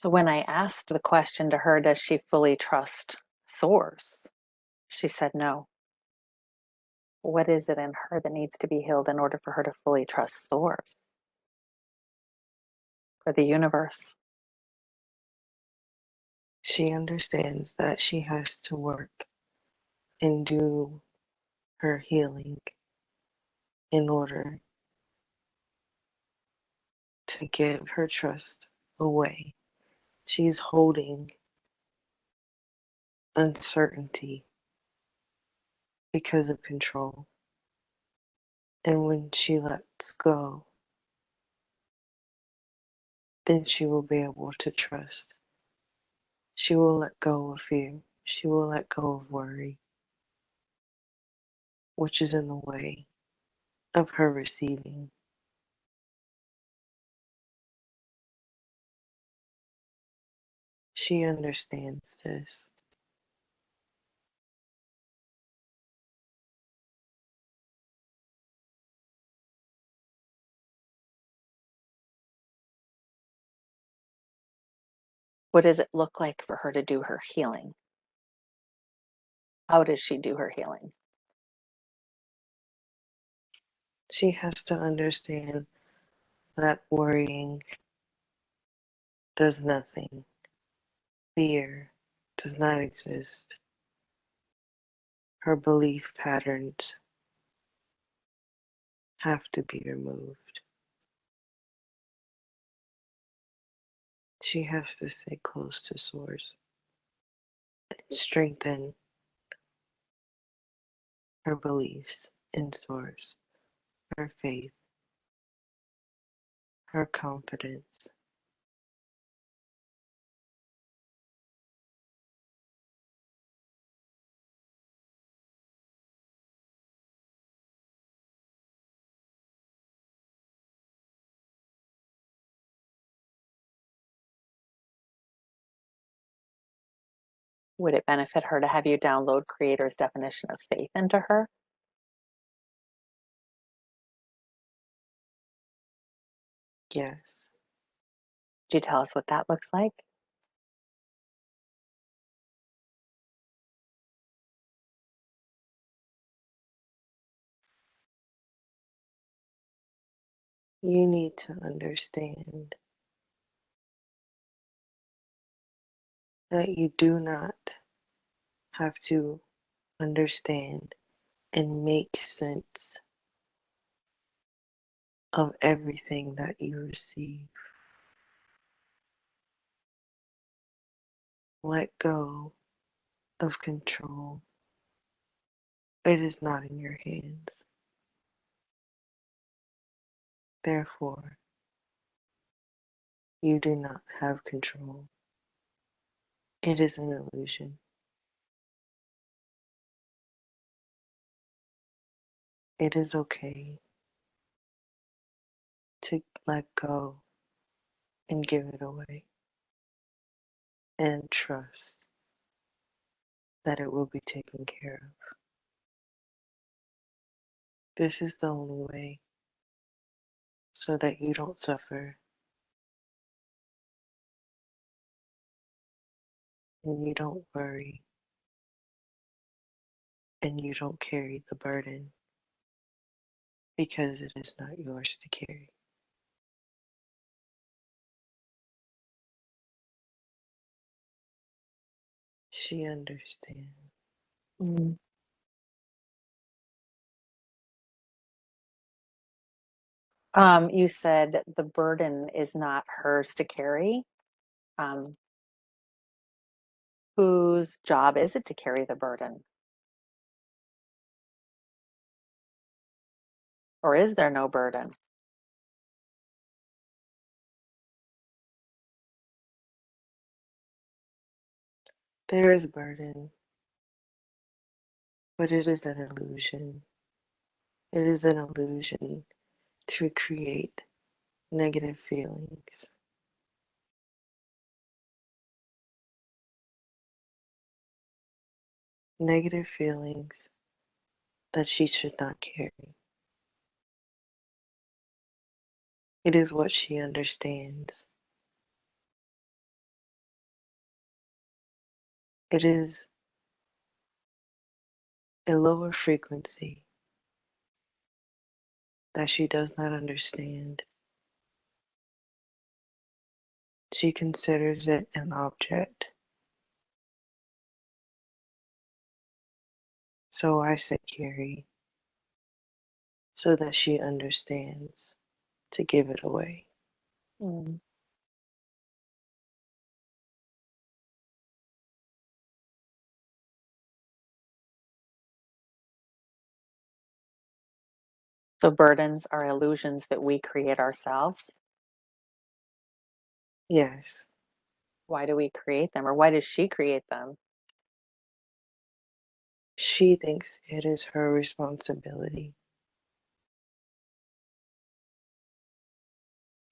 So when I asked the question to her, does she fully trust Source? She said no. What is it in her that needs to be healed in order for her to fully trust Source? for the universe. She understands that she has to work and do her healing in order to give her trust away. She's holding uncertainty because of control. And when she lets go, then she will be able to trust. She will let go of fear. She will let go of worry, which is in the way of her receiving. She understands this. What does it look like for her to do her healing? How does she do her healing? She has to understand that worrying does nothing. Fear does not exist. Her belief patterns have to be removed. She has to stay close to Source and strengthen her beliefs in Source, her faith, her confidence. Would it benefit her to have you download Creator's definition of faith into her? Yes, Could you tell us what that looks like? you need to understand that you do not have to understand and make sense of everything that you receive. Let go of control. It is not in your hands. Therefore, you do not have control. It is an illusion. It is okay to let go and give it away and trust that it will be taken care of. This is the only way so that you don't suffer and you don't worry and you don't carry the burden because it is not yours to carry. She understands. Mm. You said the burden is not hers to carry. Um, whose job is it to carry the burden? Or is there no burden? There is burden, but it is an illusion. It is an illusion to create negative feelings. Negative feelings that she should not carry. It is what she understands. It is a lower frequency that she does not understand. She considers it an object. So I say carry so that she understands to give it away. Mm. So burdens are illusions that we create ourselves. Yes, Why do we create them, or why does she create them? she thinks it is her responsibility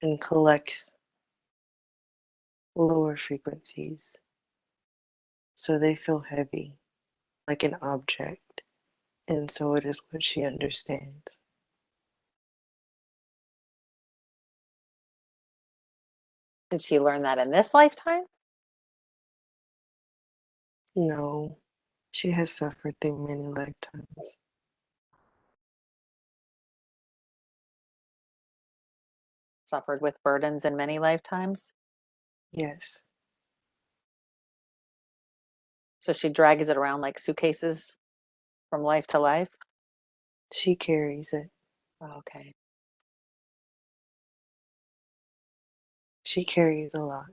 and collects lower frequencies so they feel heavy like an object. And so it is what she understands. Did she learn that in this lifetime? No, she has suffered through many lifetimes. Suffered with burdens in many lifetimes? Yes, So she drags it around like suitcases from life to life? she carries it. Oh, okay. She carries a lot.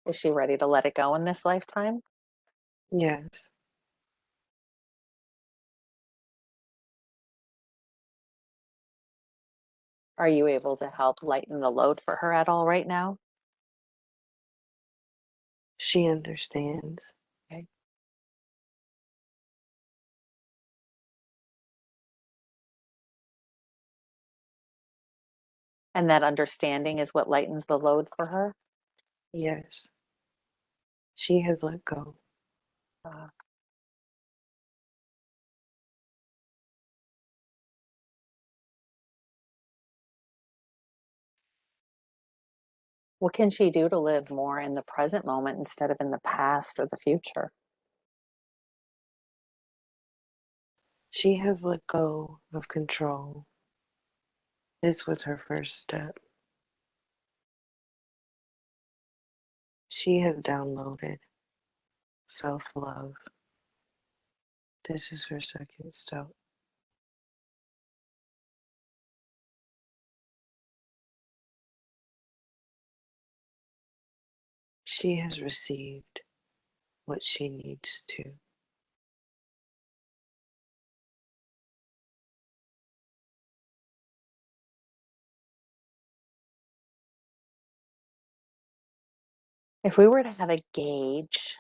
Is she ready to let it go in this lifetime? Yes, Are you able to help lighten the load for her at all right now? she understands. Okay. And that understanding is what lightens the load for her? Yes, she has let go. Uh, what can she do to live more in the present moment instead of in the past or the future? She has let go of control. This was her first step. She has downloaded self love. This is her second step. She has received what she needs to. If we were to have a gauge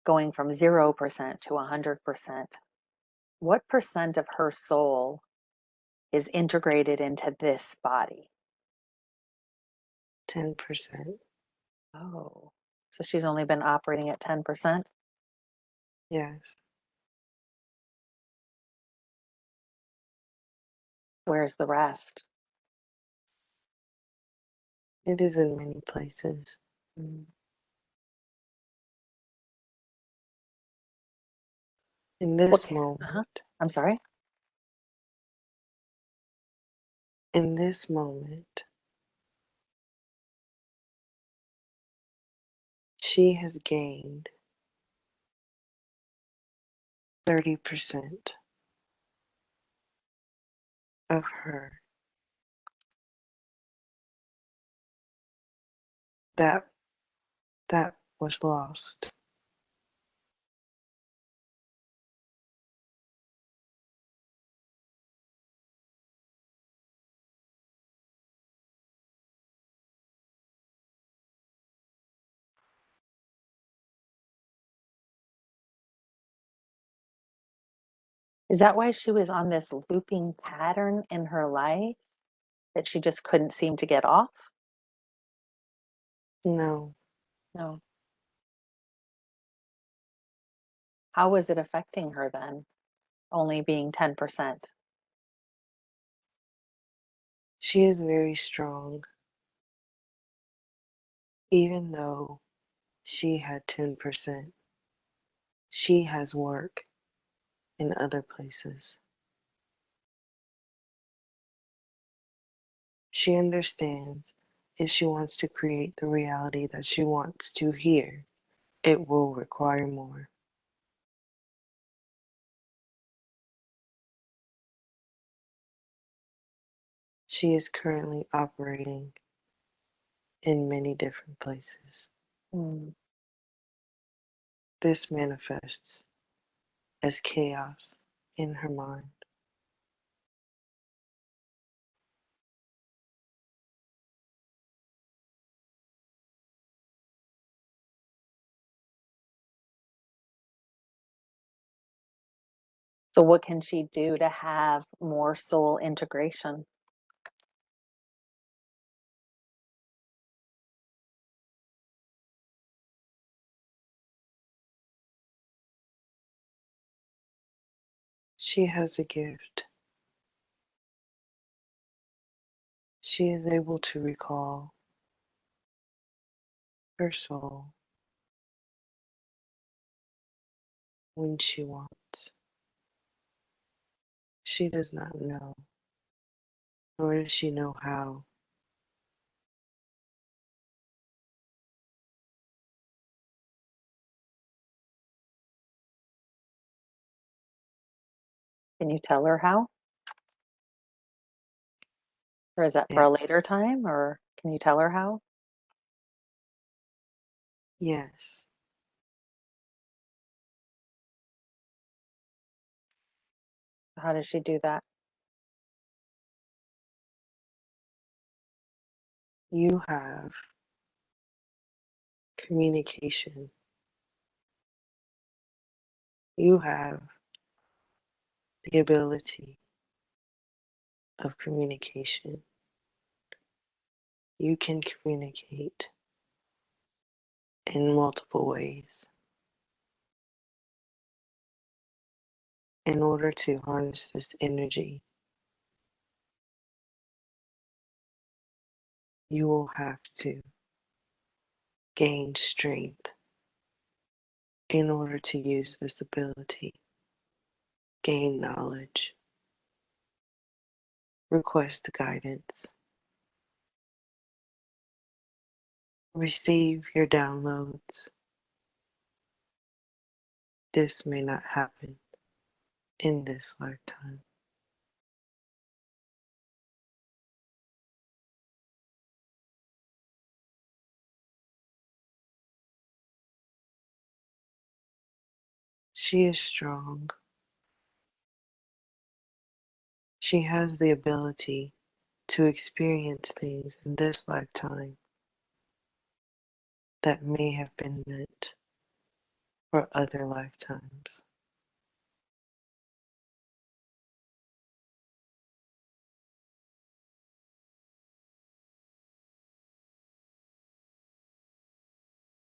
going from 0% to 100%, what percent of her soul is integrated into this body? 10%. Oh, so she's only been operating at 10%? Yes, Where's the rest? it is in many places. Mm. In What this uh-huh. moment, I'm sorry? in this moment, she has gained 30% of her that that was lost. Is that why she was on this looping pattern in her life that she just couldn't seem to get off? No, No. How was it affecting her then, only being 10%? she is very strong, even though she had 10%. She has work in other places. She understands if she wants to create the reality that she wants to here, it will require more. She is currently operating in many different places. Mm. This manifests as chaos in her mind. So what can she do to have more soul integration? She has a gift. She is able to recall her soul when she wants. She does not know, nor does she know how. Can you tell her how? Or is that for a later Yes, time, or can you tell her how? yes, How does she do that? you have communication. You have the ability of communication. You can communicate in multiple ways. In order to harness this energy, you will have to gain strength in order to use this ability, gain knowledge, request guidance, receive your downloads. This may not happen in this lifetime. She is strong. She has the ability to experience things in this lifetime that may have been meant for other lifetimes.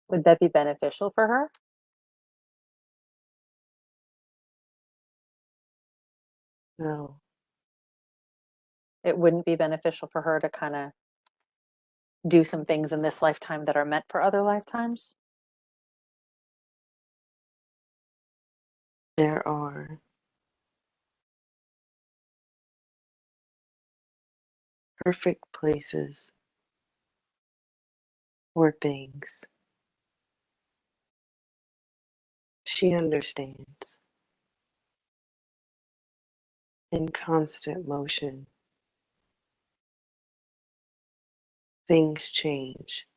Would that be beneficial for her? No, It wouldn't be beneficial for her to kind of do some things in this lifetime that are meant for other lifetimes? there are perfect places for things. She understands in constant motion, things change.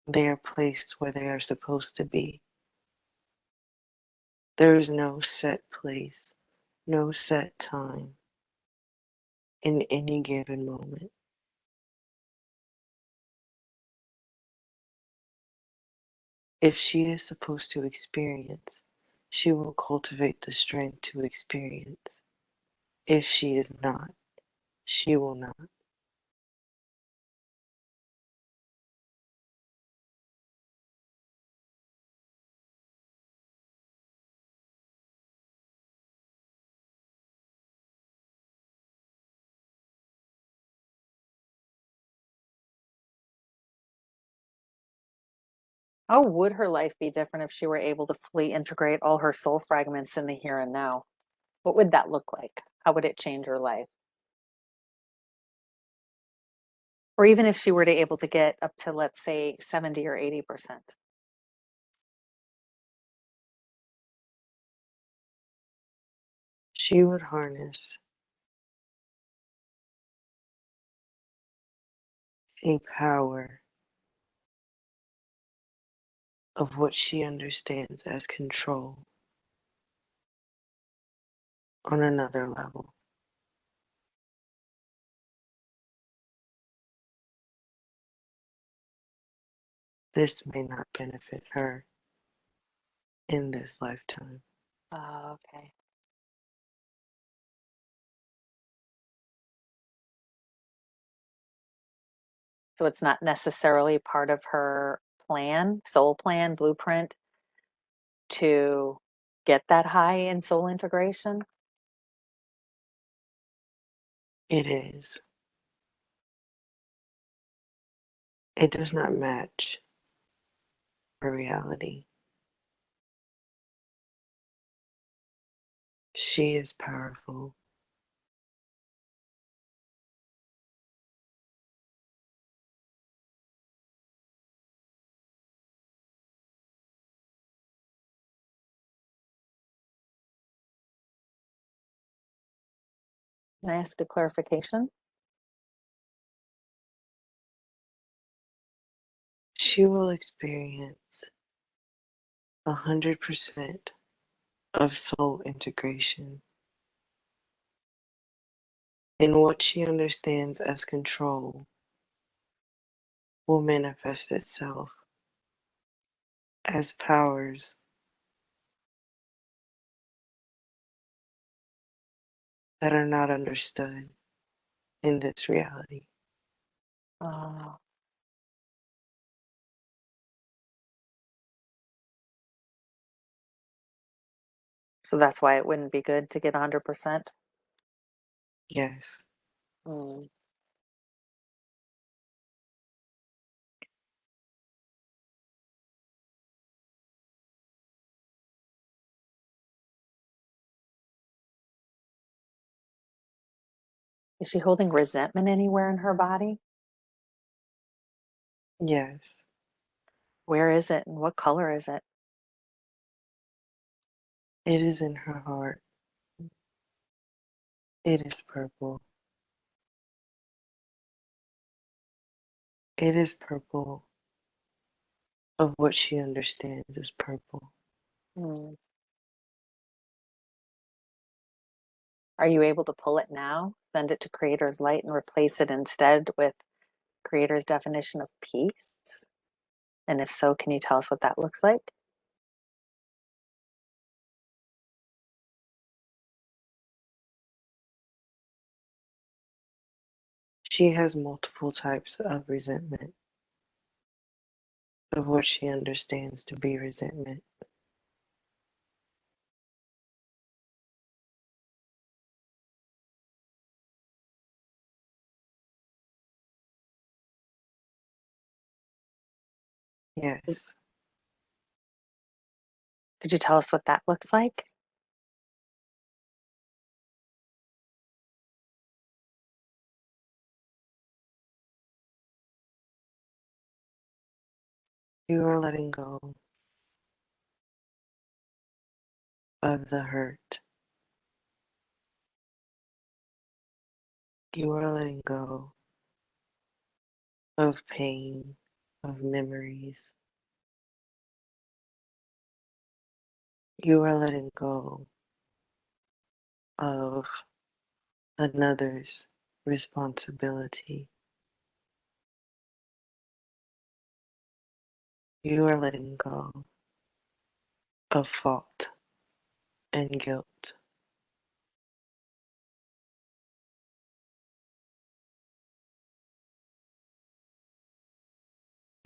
They are placed where they are supposed to be. There is no set place, no set time in any given moment. If she is supposed to experience, she will cultivate the strength to experience. If she is not, she will not. How would her life be different if she were able to fully integrate all her soul fragments in the here and now? What would that look like? How would it change her life? Or even if she were to able to get up to, let's say, 70 or 80%. She would harness a power of what she understands as control on another level. This may not benefit her in this lifetime. Oh, okay. So it's not necessarily part of her plan, soul plan, blueprint to get that high in soul integration? It is. It does not match her reality. She is powerful. Can I ask a clarification? She will experience 100% of soul integration in what she understands as control will manifest itself as powers that are not understood in this reality. Oh, so that's why it wouldn't be good to get 100%? Yes, Mm. Is she holding resentment anywhere in her body? yes, Where is it and what color is it? it is in her heart. It is purple. It is purple of what she understands as purple. Mm. Are you able to pull it now, send it to Creator's light, and replace it instead with Creator's definition of peace? And if so, can you tell us what that looks like? She has multiple types of resentment, of what she understands to be resentment. Yes, Could you tell us what that looks like? you are letting go of the hurt. You are letting go of pain, of memories. You are letting go of another's responsibility. You are letting go of fault and guilt.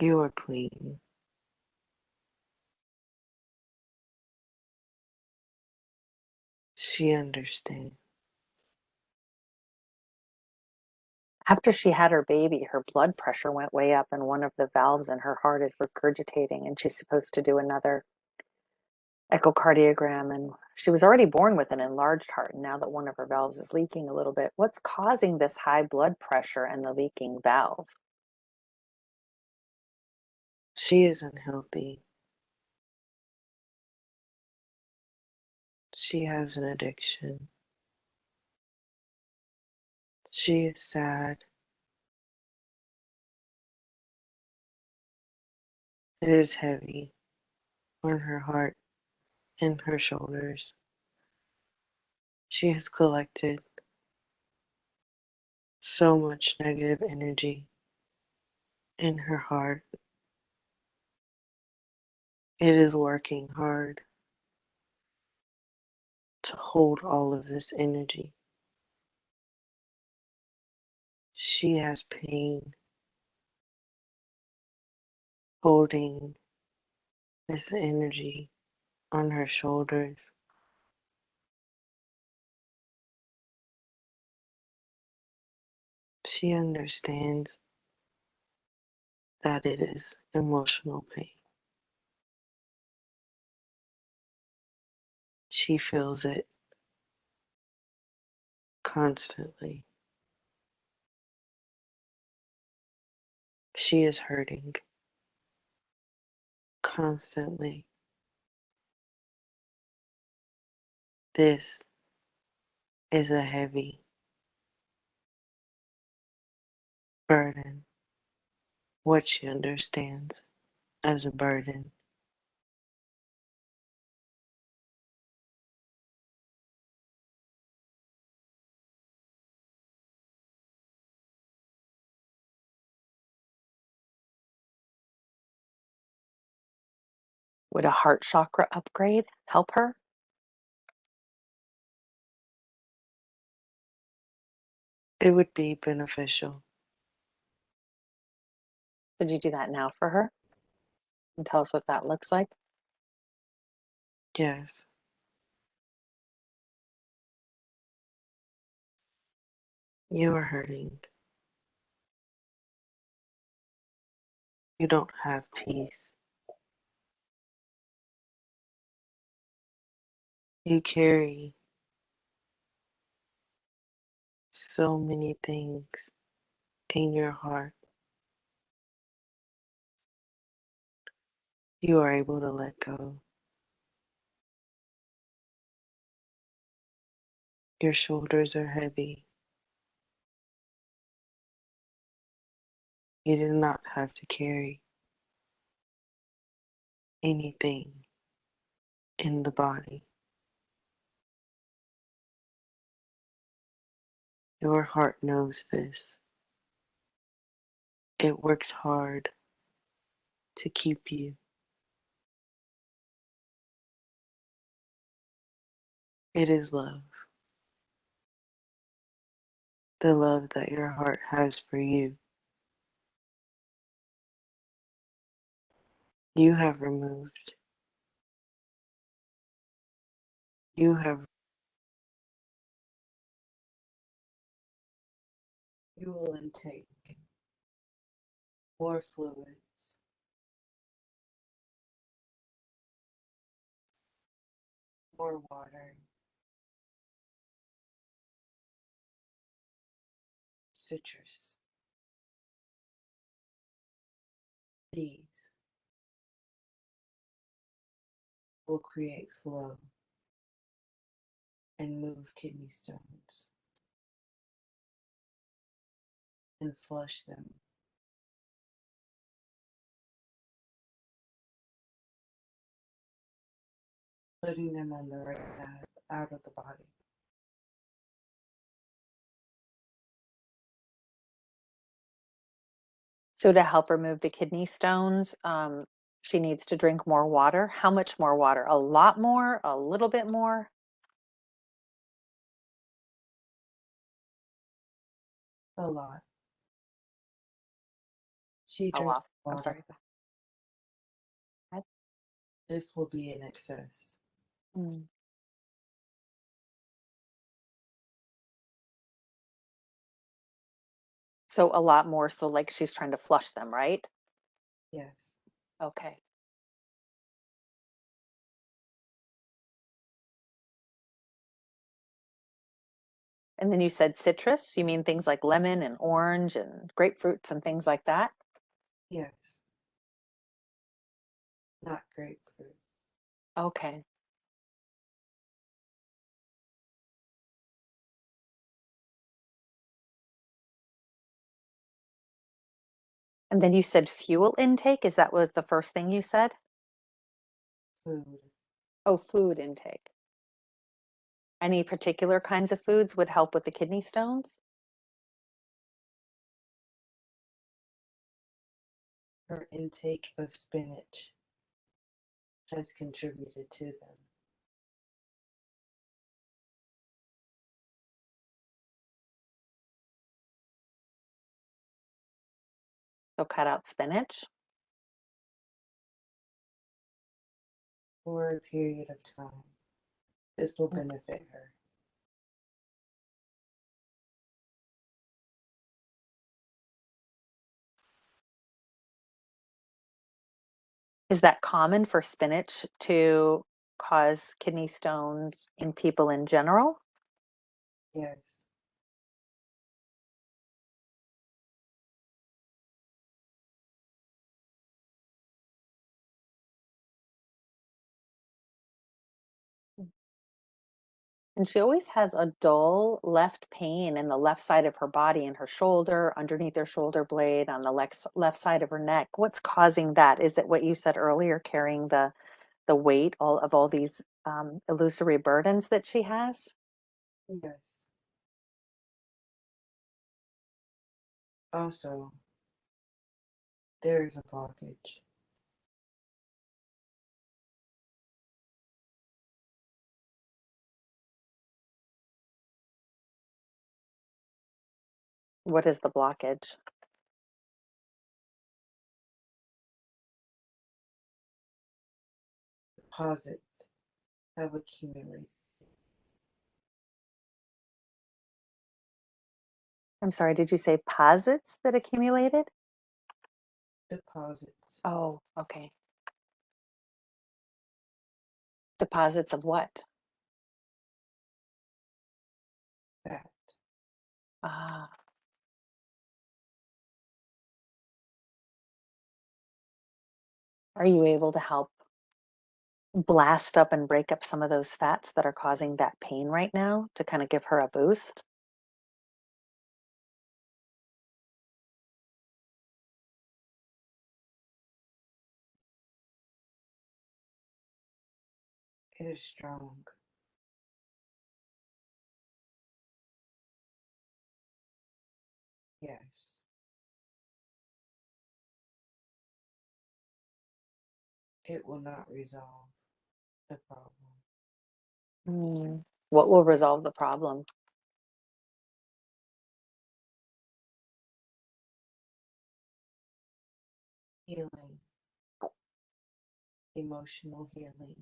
You are clean. She understands. After she had her baby, her blood pressure went way up, and one of the valves in her heart is regurgitating, and she's supposed to do another echocardiogram. And she was already born with an enlarged heart. And now that one of her valves is leaking a little bit, what's causing this high blood pressure and the leaking valve? She is unhealthy. She has an addiction. She is sad. It is heavy on her heart and her shoulders. She has collected so much negative energy in her heart. It is working hard to hold all of this energy. She has pain holding this energy on her shoulders. She understands that it is emotional pain. She feels it constantly. She is hurting constantly. This is a heavy burden, what she understands as a burden. Would a heart chakra upgrade help her? It would be beneficial. Could you do that now for her and tell us what that looks like? Yes, you are hurting. You don't have peace. You carry so many things in your heart. You are able to let go. Your shoulders are heavy. You do not have to carry anything in the body. Your heart knows this. It works hard to keep you. It is love. The love that your heart has for you. You have removed. You have. You will intake more fluids, more water, citrus. These will create flow and move kidney stones and flush them, putting them on the right path out of the body. So to help remove the kidney stones, she needs to drink more water. How much more water? A lot more? A little bit more? A lot. She How drinks often? I'm water. sorry. Go ahead. This will be in excess. Mm. So a lot more so like she's trying to flush them, right? Yes. Okay. And then you said citrus? You mean things like lemon and orange and grapefruits and things like that? Yes. Not grapefruit. Okay. And then you said fuel intake? Is that was the first thing you said? Food. Oh, food intake. Any particular kinds of foods would help with the kidney stones? Her intake of spinach has contributed to them. So cut out spinach. For a period of time. This will Okay. benefit her. Is that common for spinach to cause kidney stones in people in general? Yes. And she always has a dull left pain in the left side of her body, in her shoulder, underneath her shoulder blade, on the left side of her neck. What's causing that? Is it what you said earlier, carrying the weight all these illusory burdens that she has? Yes. Also, there is a blockage. What is the blockage? Deposits have accumulated. I'm sorry, did you say posits that accumulated? Deposits. Oh, okay. Deposits of what? Fat. Ah, are you able to help blast up and break up some of those fats that are causing that pain right now to kind of give her a boost? It is strong. Yes. It will not resolve the problem. Mm. What will resolve the problem? Healing. Emotional healing.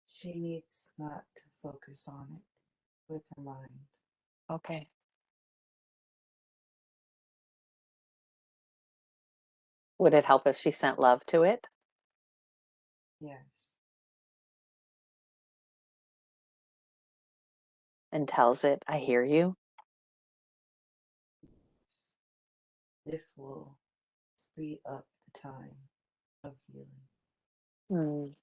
She needs not to focus on it with her mind. Okay. Would it help if she sent love to it Yes. and tells it, I hear you? This will speed up the time of healing. Mm.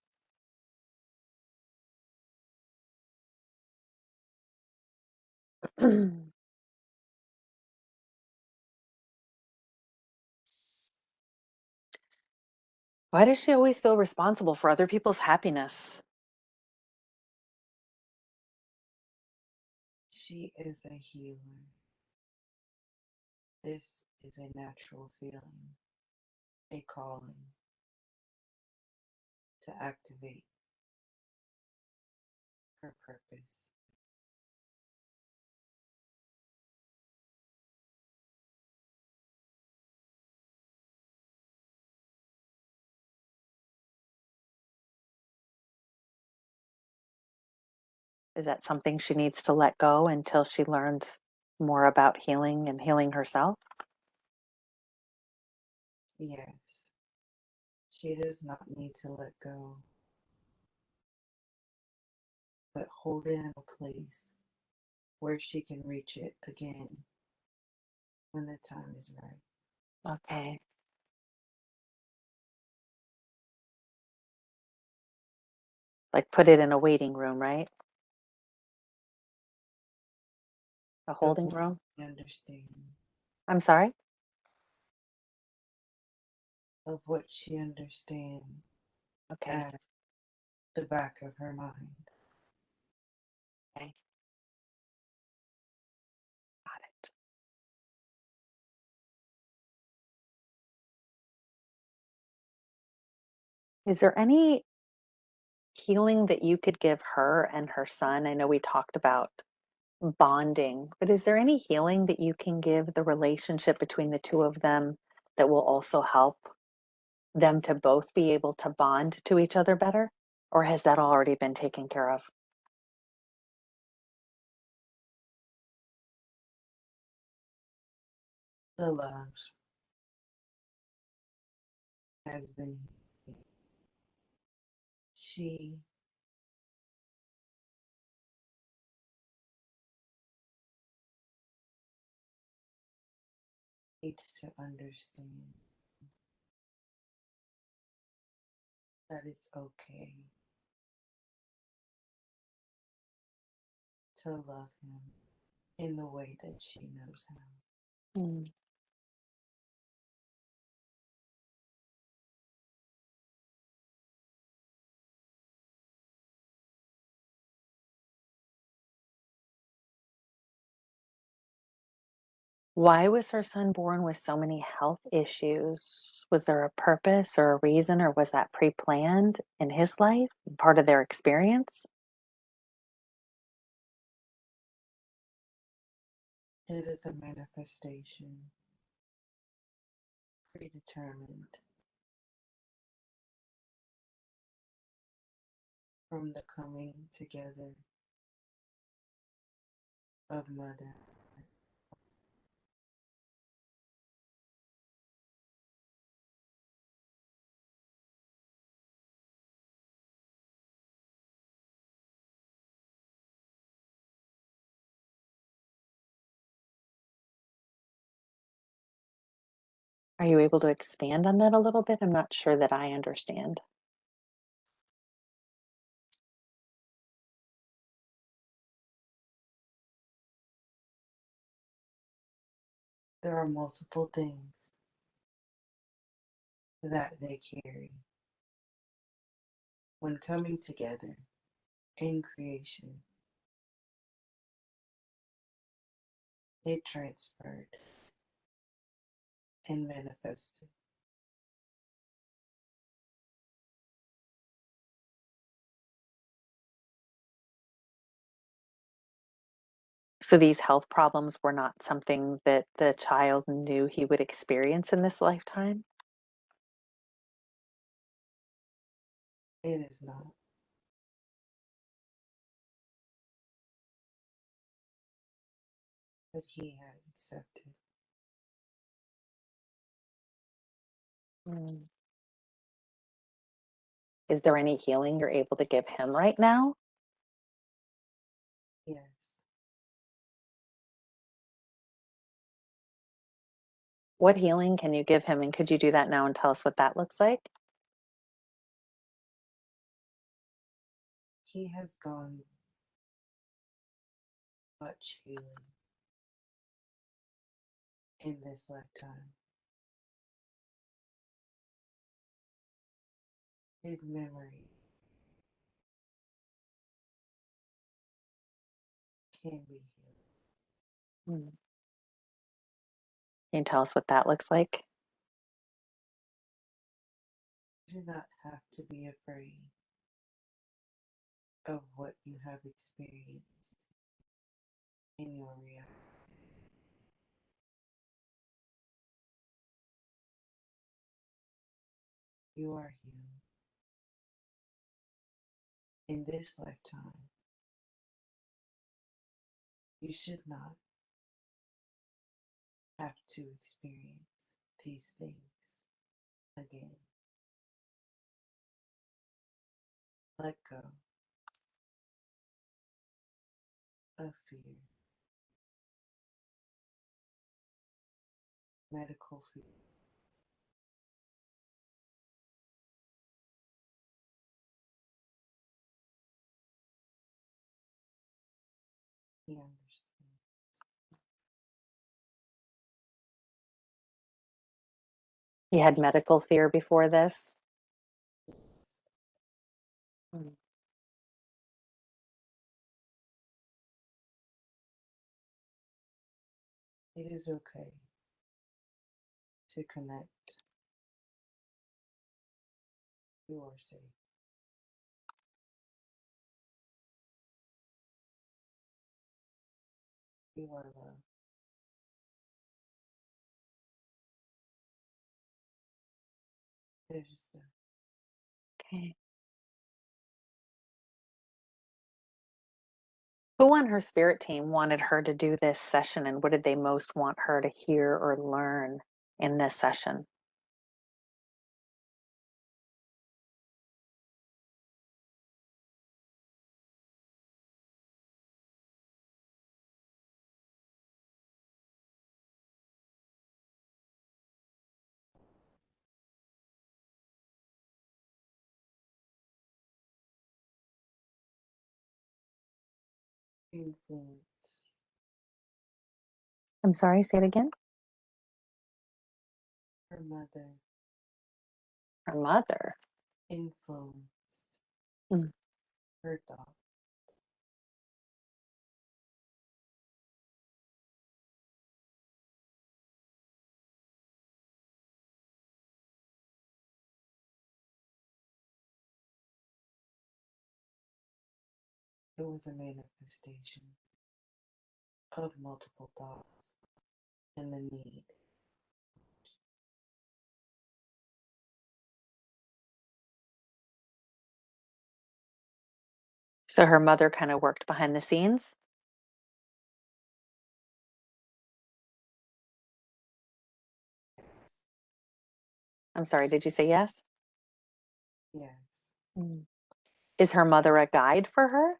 Why does she always feel responsible for other people's happiness? She is a healer. This is a natural feeling, a calling to activate her purpose. Is that something she needs to let go until she learns more about healing and healing herself? Yes, she does not need to let go, but hold it in a place where she can reach it again when the time is right. Okay. Like put it in a waiting room, right? A Of holding what room? she understands, I'm sorry? of what she understands Okay. at the back of her mind. Okay. Got it. Is there any healing that you could give her and her son? I know we talked about bonding, but is there any healing that you can give the relationship between the two of them that will also help them to both be able to bond to each other better? Or has that already been taken care of? The love has been, she needs to understand that it's okay to love him in the way that she knows how. Mm. Why was her son born with so many health issues? Was there a purpose or a reason, or was that pre planned in his life, part of their experience? It is a manifestation, predetermined from the coming together of mother. Are you able to expand on that a little bit? I'm not sure that I understand. There are multiple things that they carry when coming together in creation. It transferred and manifested. So these health problems were not something that the child knew he would experience in this lifetime? It is not, but he has accepted. Mm. Is there any healing you're able to give him right now? Yes, What healing can you give him? And could you do that now and tell us what that looks like? he has gone much healing in this lifetime. His memory can be healed. Mm. Can you tell us what that looks like? You do not have to be afraid of what you have experienced in your reality. You are healed in this lifetime. You should not have to experience these things again. Let go of fear, medical fear. He understands. You had medical fear before this? Mm. It is okay to connect. You are safe. You are loved. There's the Okay. Who on her spirit team wanted her to do this session, and what did they most want her to hear or learn in this session? influence. I'm sorry, say it again. Her mother Her mother. influenced Mm. her thought. It was a manifestation of multiple thoughts and the need. So her mother kind of worked behind the scenes. I'm sorry, did you say yes? Yes, Mm. Is her mother a guide for her?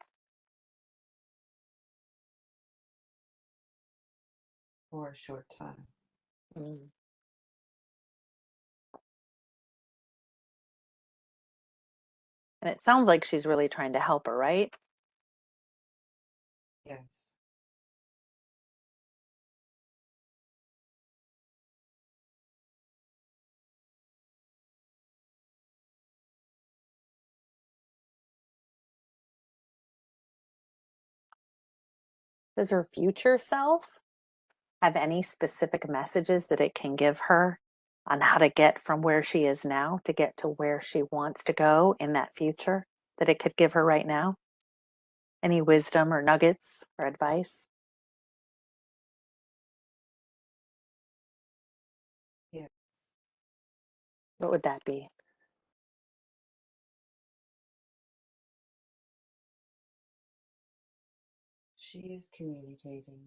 for a short time. Mm. And it sounds like she's really trying to help her, right? Yes, Does her future self have any specific messages that it can give her on how to get from where she is now to get to where she wants to go in that future that it could give her right now? Any wisdom or nuggets or advice? yes. What would that be? She is communicating.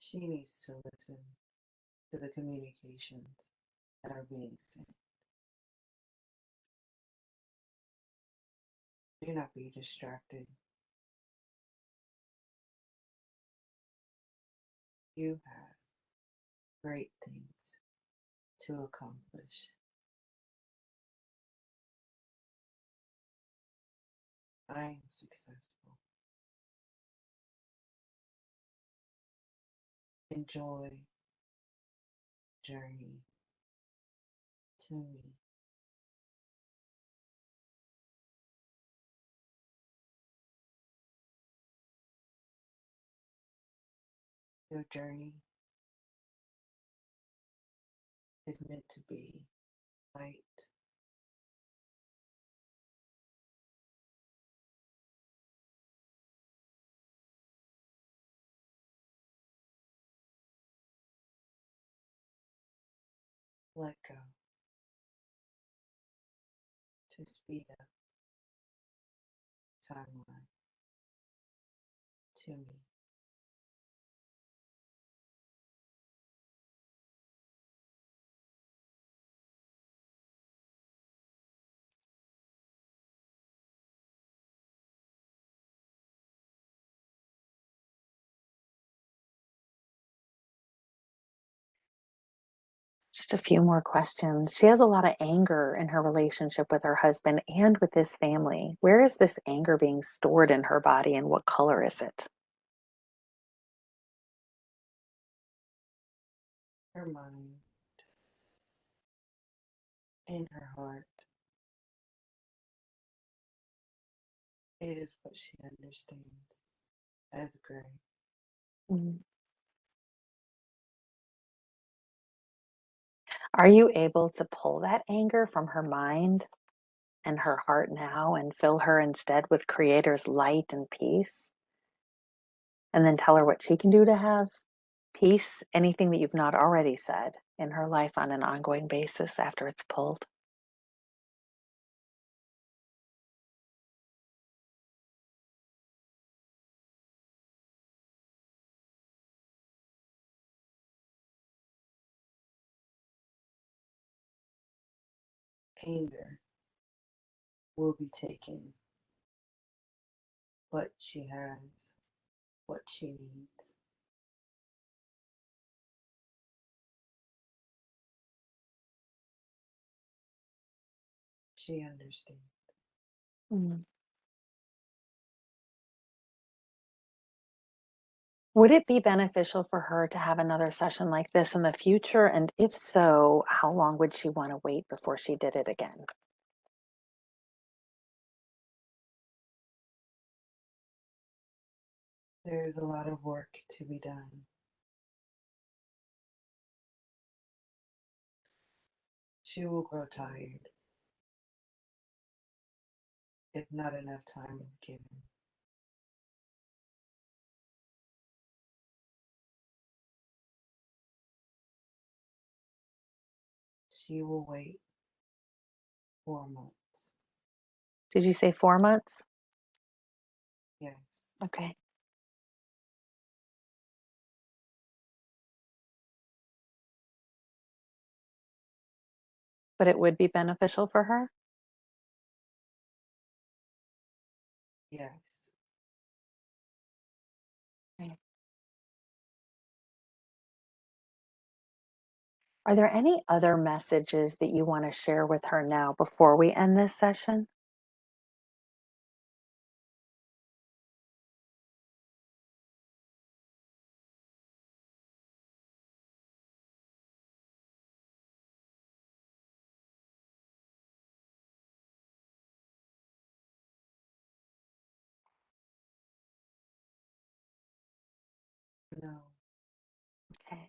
She needs to listen to the communications that are being sent. Do not be distracted. You have great things to accomplish. I am successful. Enjoy the journey to me. Your journey is meant to be light. Let go to speed up. timeline to me. Just a few more questions. She has a lot of anger in her relationship with her husband and with his family. Where is this anger being stored in her body and what color is it? Her mind and her heart. It is what she understands as gray. Mm. Are you able to pull that anger from her mind and her heart now and fill her instead with Creator's light and peace? And then tell her what she can do to have peace, anything that you've not already said in her life on an ongoing basis after it's pulled. Anger will be taken, what she has, what she needs. She understands. Mm. Would it be beneficial for her to have another session like this in the future? And if so, how long would she want to wait before she did it again? There is a lot of work to be done. She will grow tired if not enough time is given. She will wait 4 months. Did you say 4 months? Yes, Okay. But it would be beneficial for her? yes. Okay. Are there any other messages that you want to share with her now before we end this session? No. Okay.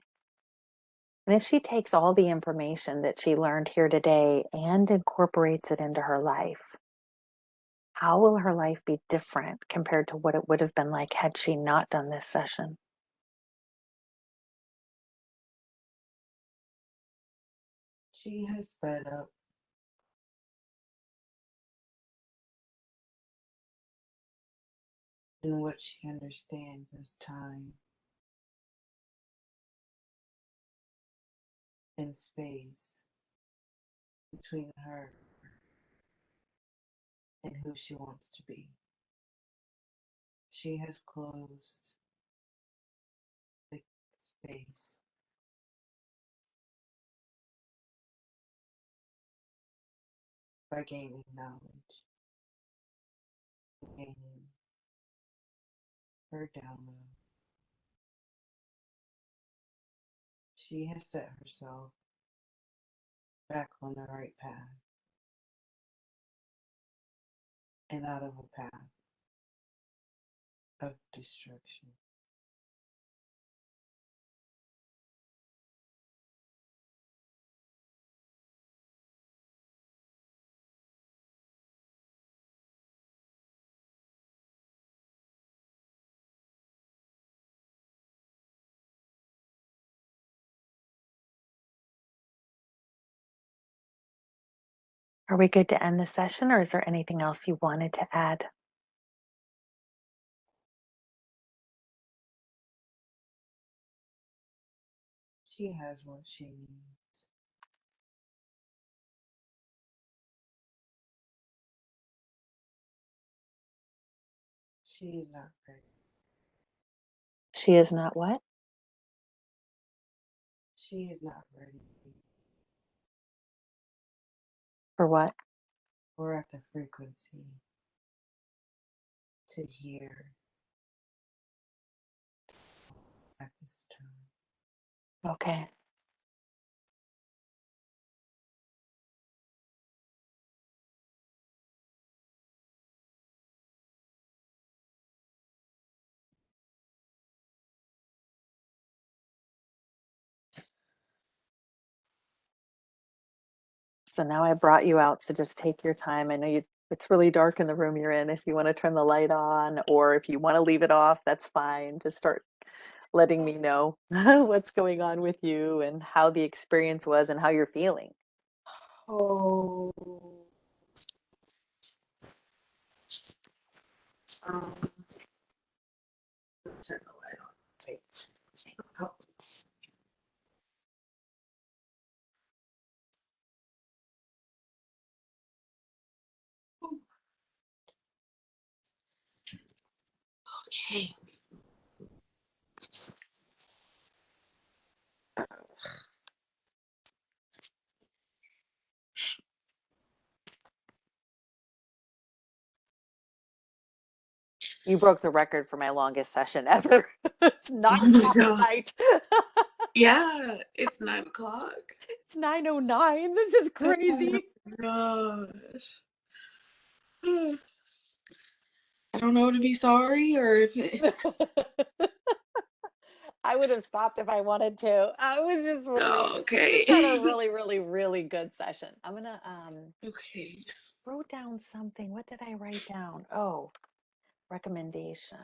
And if she takes all the information that she learned here today and incorporates it into her life, how will her life be different compared to what it would have been like had she not done this session? She has sped up in what she understands as time and space between her and who she wants to be. She has closed the space by gaining knowledge, gaining her download. She has set herself back on the right path and out of a path of destruction. Are we good to end the session, or is there anything else you wanted to add? She has what she needs. She is not ready. She is not what? She is not ready. For what? We're at the frequency to hear at this time. Okay. So now I brought you out, so just take your time. I know it's really dark in the room you're in. If you want to turn the light on or if you want to leave it off, that's fine. Just start letting me know what's going on with you and how the experience was and how you're feeling. Oh, um, turn the light on. Wait. Oh, okay. You broke the record for my longest session ever. It's Oh 9 my o'clock at god. night. Yeah, it's 9 o'clock. It's 9:09. This is Oh my crazy. gosh. I don't know to be sorry or if it. I would have stopped if I wanted to. I was just really Oh, we just had a okay. really, really, really good session. I'm gonna Okay. wrote down something. What did I write down? Oh, recommendation.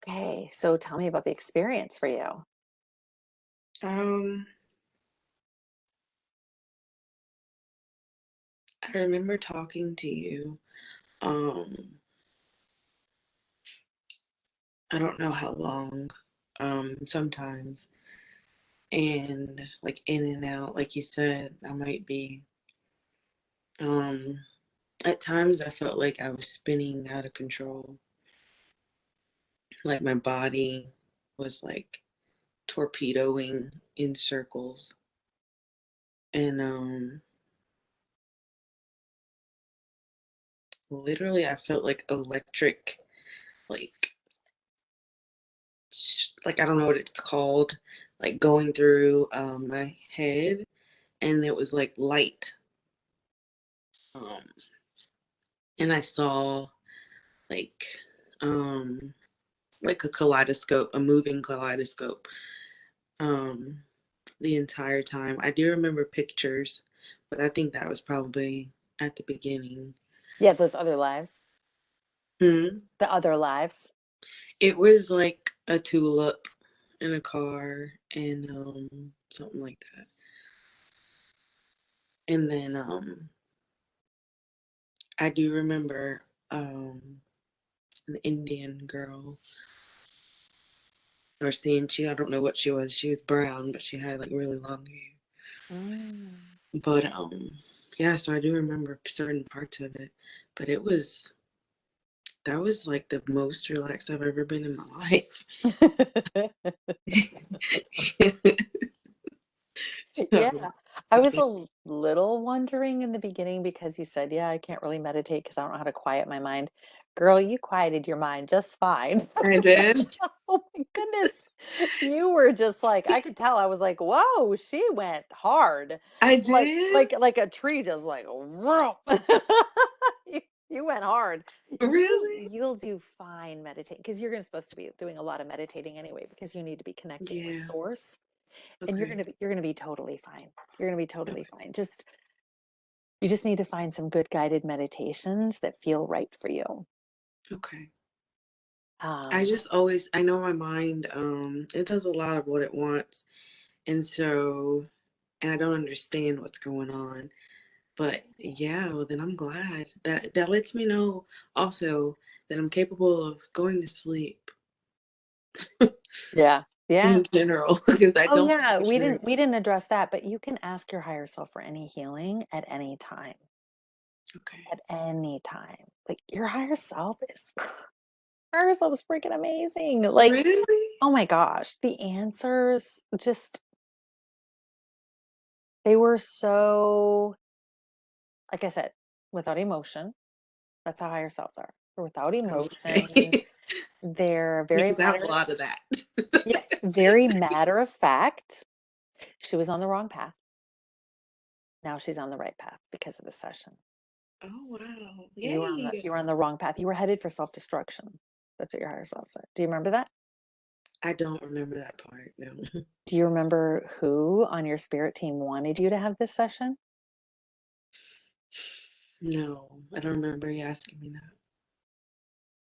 Okay, so tell me about the experience for you. Um, I remember talking to you. Um, I don't know how long. Sometimes and like in and out, like you said, I might be. Um, at times I felt like I was spinning out of control. Like my body was like torpedoing in circles. And literally I felt like electric, like like I don't know what it's called, like going through my head, and it was like light. Um, and I saw like um like a kaleidoscope, a moving kaleidoscope, um, the entire time. I do remember pictures, but I think that was probably at the beginning. Yeah, those other lives. Hmm. The other lives. It was like a tulip in a car and something like that. And then I do remember an Indian girl or seeing I don't know what she was. She was brown, but she had like really long hair. Mm. But yeah, so I do remember certain parts of it. But that was like the most relaxed I've ever been in my life. Yeah, So I was a little wondering in the beginning because you said, "Yeah, I can't really meditate because I don't know how to quiet my mind." Girl, you quieted your mind just fine. I did. Oh my goodness. You were just like I could tell. I was like, "Whoa, she went hard." I Like did? like a tree just like, "Vroom." You went hard. Really? You'll do fine meditating because you're gonna supposed to be doing a lot of meditating anyway because you need to be connecting with Yeah. source. And Okay. you're gonna be totally fine. You're gonna be totally Okay. fine. Just You just need to find some good guided meditations that feel right for you. Okay. I Um, just always I know my mind, it does a lot of what it wants, and so and I don't understand what's going on. But yeah, well then I'm glad that that lets me know also that I'm capable of going to sleep yeah. Yeah. in general because I Oh don't yeah, sleep very we didn't address that, but you can ask your higher self for any healing at any time. okay. At any time. Like your higher self is higher self is freaking amazing. Like, Really? oh my gosh, the answers just they were so like I said, without emotion. That's how higher selves are. They're without emotion. Okay. They're very Because I have a matter lot of that. yeah, very matter of fact. She was on the wrong path. Now she's on the right path because of the session. Oh wow. You Yay. were on the wrong path. You were headed for self-destruction. That's what your higher self said. Do you remember that? I don't remember that part, no. Do you remember who on your spirit team wanted you to have this session? No, I don't remember you asking me that.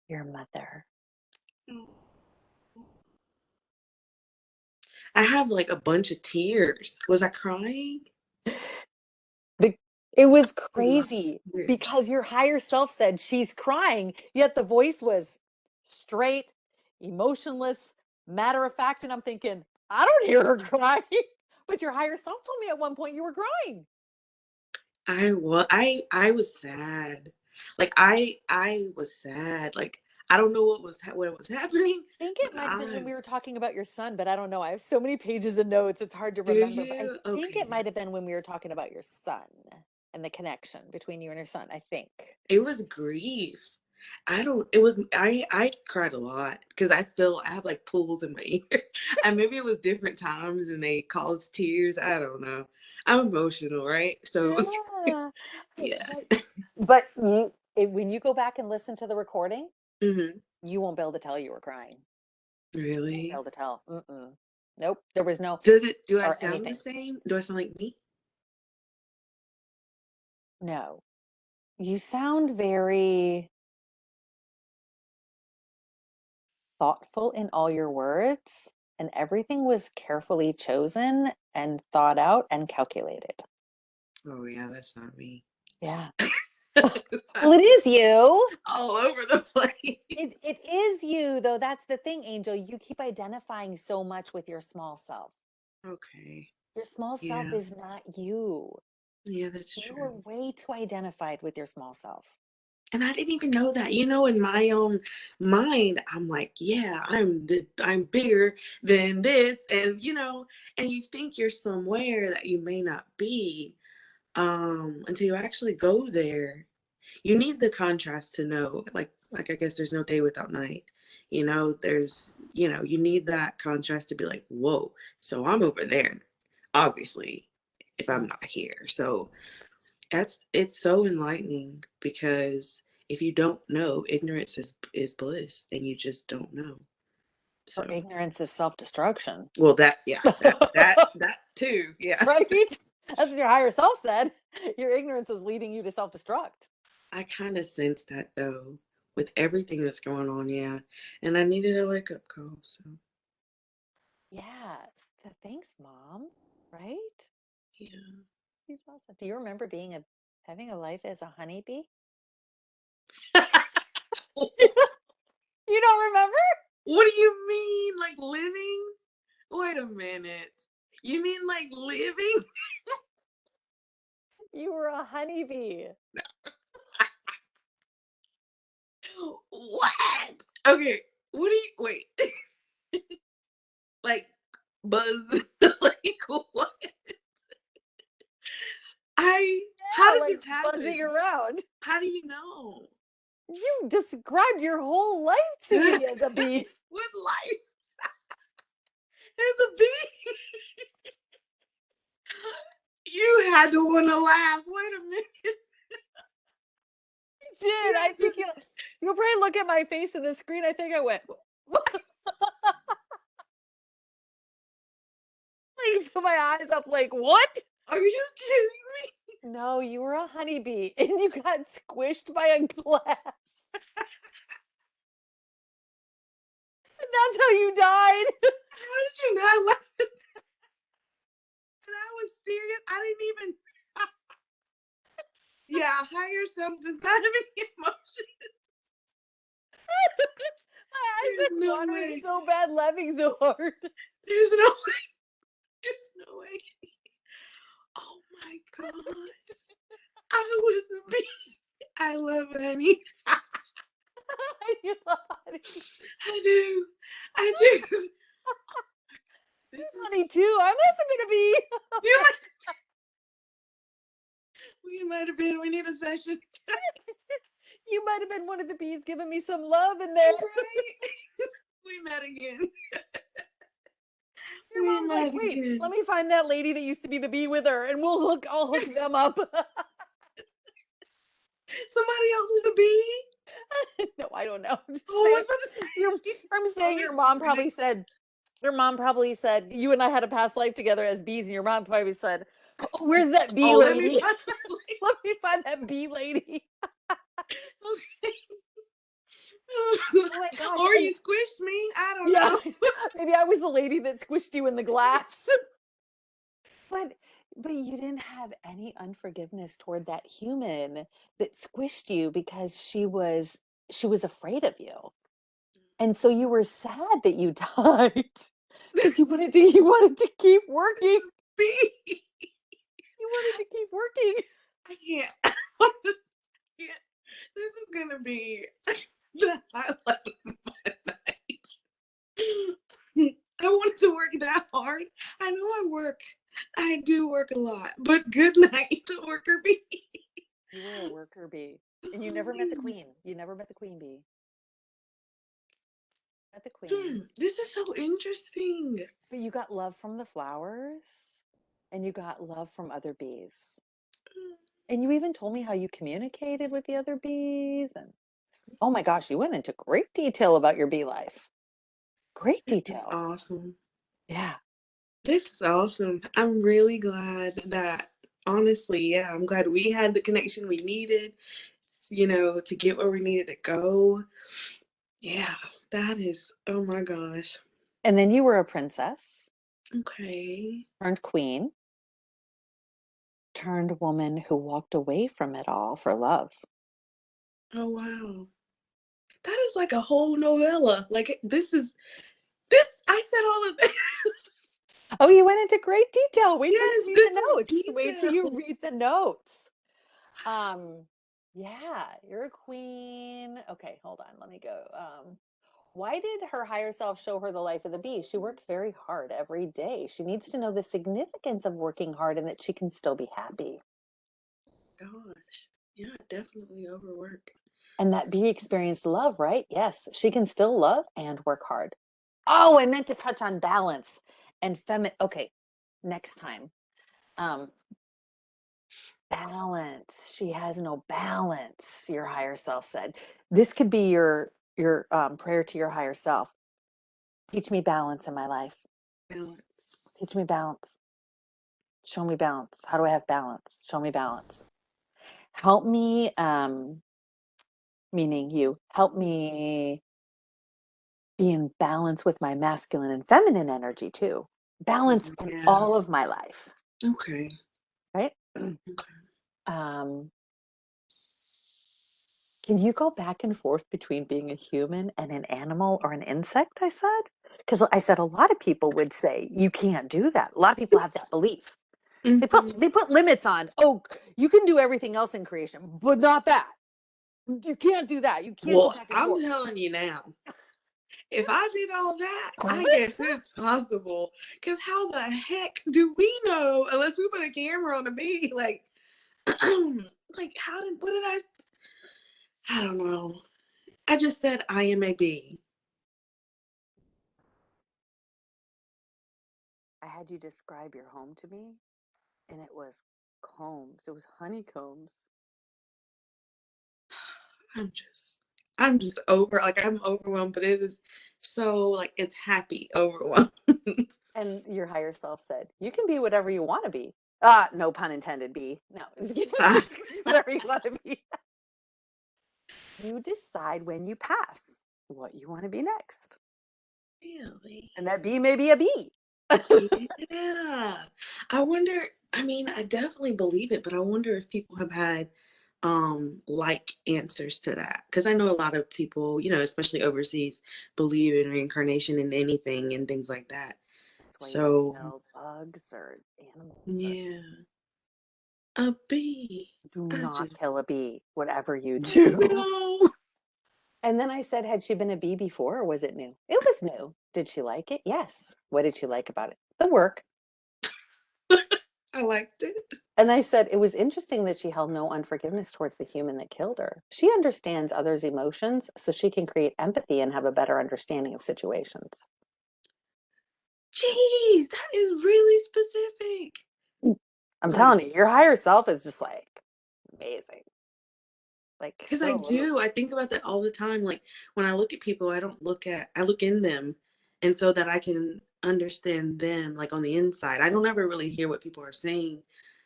Your mother. Oh. I have like a bunch of tears. Was I crying? The it was A lot of crazy tears. because your higher self said she's crying, yet the voice was straight, emotionless, matter of fact, and I'm thinking, I don't hear her crying. But your higher self told me at one point you were crying. I was sad. Like I was sad. Like I don't know what was happening, I think but it might have been when I we were talking about your son, but I don't know. I have so many pages of notes, it's hard to do remember. But I you? think it Okay. might have been when we were talking about your son and the connection between you and your son, I think. It was grief. I don't it was I cried a lot because I feel I have like pools in my ear. And maybe it was different times and they caused tears. I don't know. I'm emotional, right? So Yeah. yeah. But when you go back and listen to the recording, Hmm. you won't be able to tell you were crying. You won't be Really? able to tell. Mm-mm. Nope. There was no Do I or sound the anything. same? Do I sound like me? No. You sound very thoughtful in all your words, and everything was carefully chosen and thought out and calculated. Oh yeah, that's not me. Yeah. It's Well, it is you. all over the place. It is you, though. That's the thing, Angel. You keep identifying so much with your small self. Okay. Your small self Yeah. is not you. Yeah, that's You are true. way too identified with your small self. And I didn't even know that. In my own mind, I'm like, yeah, I'm bigger than this, and and you think you're somewhere that you may not be, until you actually go there. You need the contrast to know, like I guess there's no day without night. You need that contrast to be like, whoa, so I'm over there, obviously, if I'm Mhm. not here. So it's so enlightening because if you don't know, ignorance is bliss, and you just don't know. Or So, ignorance is self-destruction. well, that yeah, that too, yeah. Right? That's what your higher self said. Your ignorance is leading you to self-destruct. I kind of sense that though with everything that's going on, yeah, and I needed a wake up call. So Yes. Thanks, Mom. Right? yeah. He's awesome. Do you remember having a life as a honeybee? You don't remember? What do you mean, like living? Wait a minute. You mean like living? You were a honeybee. What? Okay. What do you wait? Like buzz? Like what? I How Yeah, did like this buzzing happen? around. How do you know? You described your whole life to me as a bee. What life as a bee? You had to want to laugh. Wait a minute. Did. You I had to. think you'll probably look at my face in the screen. I think I went like put my eyes up like what? Are you kidding me? No, you were a honeybee and you got squished by a glass. And that's how you died. How did you not laugh? And I was serious. I didn't even. Yeah, higher self does not have any emotion. My eyes There's are no watering way. so bad laughing so hard. There's no way. There's no way. Oh my god. I was a bee. I love honey. You love honey. I do. I do. This is. Honey too. I must have been a bee. You we might have been. We need a session. You might have been one of the bees giving me some love in there. Right? We met again. Your We mom's like, met wait, let again. me find that lady that used to be the bee with her, and I'll hook them up. Somebody else is a bee? No, I don't know. I'm just Oh, I saying. was about to Your, say. I'm Oh, saying this your is mom probably ridiculous. said. Your mom probably said you and I had a past life together as bees, and your mom probably said, oh, "Where's that bee Oh, let me lady? find that lady. Let me find that bee lady." Okay. Oh my gosh! Or And you squished me. I don't yeah, know. maybe I was the lady that squished you in the glass. But but you didn't have any unforgiveness toward that human that squished you because she was afraid of you. And so you were sad that you died because you wanted to keep working. Bee. You wanted to keep working. I can't. I can't. This is gonna be the highlight of my night. I wanted to work that hard. I know I work. I do work a lot, but good night, worker bee. You were a worker bee. And you never met the queen. You never met the queen bee. Met the queen. This is so interesting. But you got love from the flowers and you got love from other bees. And you even told me how you communicated with the other bees. And oh my gosh, you went into great detail about your bee life. Great This is detail. awesome. Yeah. This is awesome. I'm really glad that, honestly, yeah, I'm glad we had the connection we needed, to get where we needed to go. Yeah, that is, oh my gosh. And then you were a princess, Okay. turned queen, turned woman who walked away from it all for love. Oh, wow. That is like a whole novella. Like, this, I said all of this. Oh, you went into great detail. Wait till you Yes, read this the is notes. Wait till you detailed. read the notes. Yeah, you're a queen. Okay, hold on. Let me go. Why did her higher self show her the life of the bee? She works very hard every day. She needs to know the significance of working hard and that she can still be happy. Gosh. Yeah, definitely overwork. And that bee experienced love, right? Yes, she can still love and work hard. Oh, I meant to touch on balance and feminine. Okay, next time. Um, balance. She has no balance, your higher self said. This could be your prayer to your higher self. Teach me balance in my life. Balance. Teach me balance. Show me balance. How do I have balance? Show me balance. Help me, meaning you, help me be in balance with my masculine and feminine energy too. Balance in Yeah. all of my life, Okay. right? Okay. um, can you go back and forth between being a human and an animal or an insect? I said, because I said a lot of people would say you can't do that. A lot of people have that belief. They put Mhm. they put limits on. Oh, you can do everything else in creation, but not that. You can't do that. You can't go Well, back and I'm forth. telling you now, if I did all that, I guess it's possible. Because how the heck do we know unless we put a camera on the bee? Like, like what did I don't know. I just said I am a bee. I had you describe your home to me, and it was combs. It was honeycombs. I'm just like I'm overwhelmed, but it is so like it's happy overwhelmed. And your higher self said, you can be whatever you want to be. No pun intended, B. No, just kidding. Ah, Whatever you want to be. You decide when you pass what you want to be next. really? And that B may be a B. Yeah. I wonder, I mean, I definitely believe it, but I wonder if people have had like answers to that. Because I know a lot of people, especially overseas, believe in reincarnation in anything and things like that. That's why you don't So, kill bugs or animals or yeah, a bee. do I not just, kill a bee, whatever you do. no. And then I said, had she been a bee before or was it new? It was new. Did she like it? Yes. What did she like about it? The work. I liked it. And I said, it was interesting that she held no unforgiveness towards the human that killed her. She understands others' emotions, so she can create empathy and have a better understanding of situations. Jeez, that is really specific. I'm Like, telling you, your higher self is just like amazing. Like because so. I think about that all the time. Like when I look at people, I look in them, and so that I can understand them, like on the inside. I don't ever really hear what people are saying.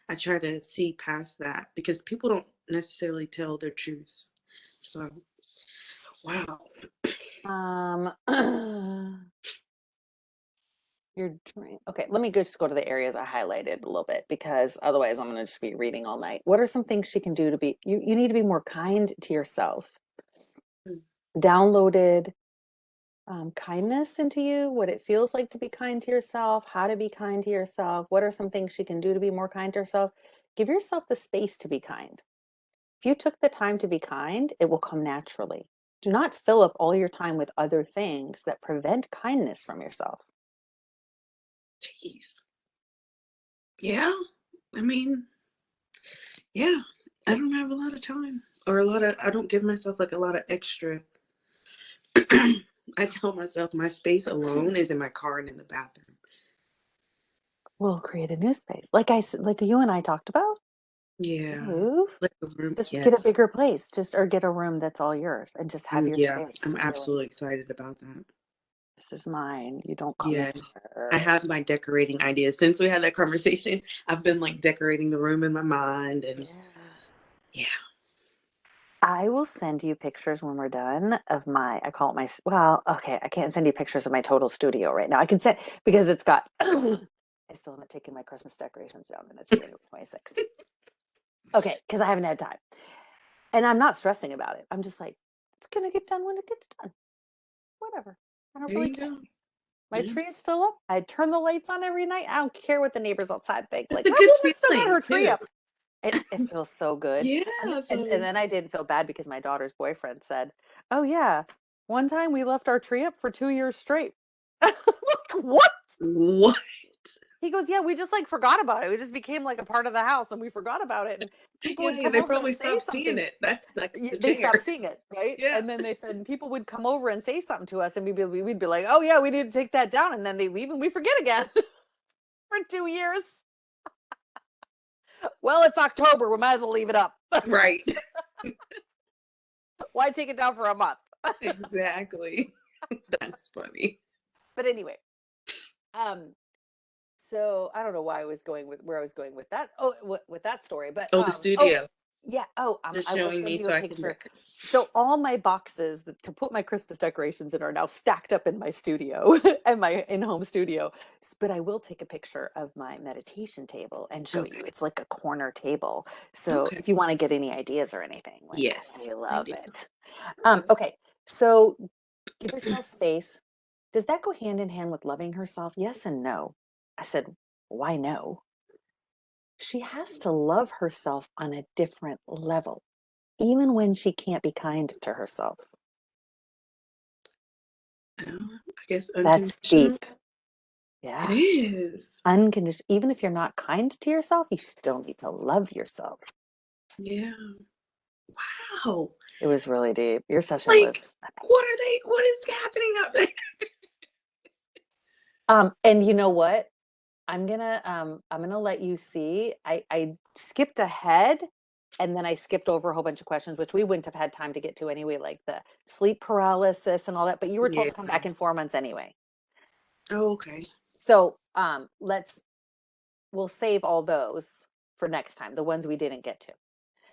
I try to see past that because people don't necessarily tell their truths. So, wow. Um, your dream. Okay, let me just go to the areas I highlighted a little bit because otherwise I'm going to just be reading all night. What are some things she can do to be? You need to be more kind to yourself. Mm. Downloaded kindness into you, what it feels like to be kind to yourself, how to be kind to yourself. What are some things she can do to be more kind to herself? Give yourself the space to be kind. If you took the time to be kind, it will come naturally. Do not fill up all your time with other things that prevent kindness from yourself. Jeez. Yeah. I mean, yeah. I don't have a lot of time or I don't give myself like a lot of extra. I tell myself my space alone is in my car and in the bathroom. We'll create a new space. Like you and I talked about, Yeah. move. Like a room. Just get a Yes. bigger place, just or get a room that's all yours and just have your Yeah. space. I'm Really, absolutely excited about that. this is mine. You don't come in Yes. I here. have my decorating ideas. Since we had that conversation, I've been like decorating the room in my mind and Yeah. yeah. I will send you pictures when we're done of I call it well, okay, I can't send you pictures of my total studio right now. I can send, because it's got, I still haven't taken my Christmas decorations down and it's January 26th. Okay, because I haven't had time. And I'm not stressing about it. I'm just like, it's going to get done when it gets done. Whatever. I don't There really you care. go. My Yeah. tree is still up. I turn the lights on every night. I don't care what the neighbors outside think. It's Like, a that good woman still got feeling her tree too. up. It feels so good. And, Yeah. and So then I didn't feel bad because my daughter's boyfriend said, "Oh yeah, one time we left our tree up for 2 years straight." I'm like, what? what? He goes, "Yeah, we just like forgot about it. It just became like a part of the house, and we forgot about it. And people would Yeah, come they over and probably say stopped seeing something. it. That's like the They chair. stopped seeing it, right? Yeah. And then they said people would come over and say something to us, and we'd be like, "Oh yeah, we need to take that down." And then they leave, and we forget again for 2 years. Well, it's October. We might as well leave it up. Right. Why take it down for a month? Exactly. That's funny. But anyway, um, so I don't know why I was going with where I was going with that. Oh, with that story, but Oh, the studio. yeah. Just I will showing send me you a so I can picture. decorate. So all my boxes to put my Christmas decorations in are now stacked up in my studio and my in-home studio. But I will take a picture of my meditation table and show you. Okay. It's like a corner table. So Okay. if you want to get any ideas or anything, like Yes, I I love do. it. Okay. So give yourself space. Does that go hand in hand with loving herself? Yes and no. I said, why no? She has to love herself on a different level, even when she can't be kind to herself. I guess That's unconditional. deep. It Yeah. is. Unconditional. Even if you're not kind to yourself, you still need to love yourself. Yeah. Wow. It was really deep. Your session was Like, amazing. what is happening up there? And you know what? I'm gonna let you see. I skipped ahead and then I skipped over a whole bunch of questions, which we wouldn't have had time to get to anyway, like the sleep paralysis and all that. But you were told Yeah. to come back in 4 months anyway. Oh, okay. So let's we'll save all those for next time, the ones we didn't get to.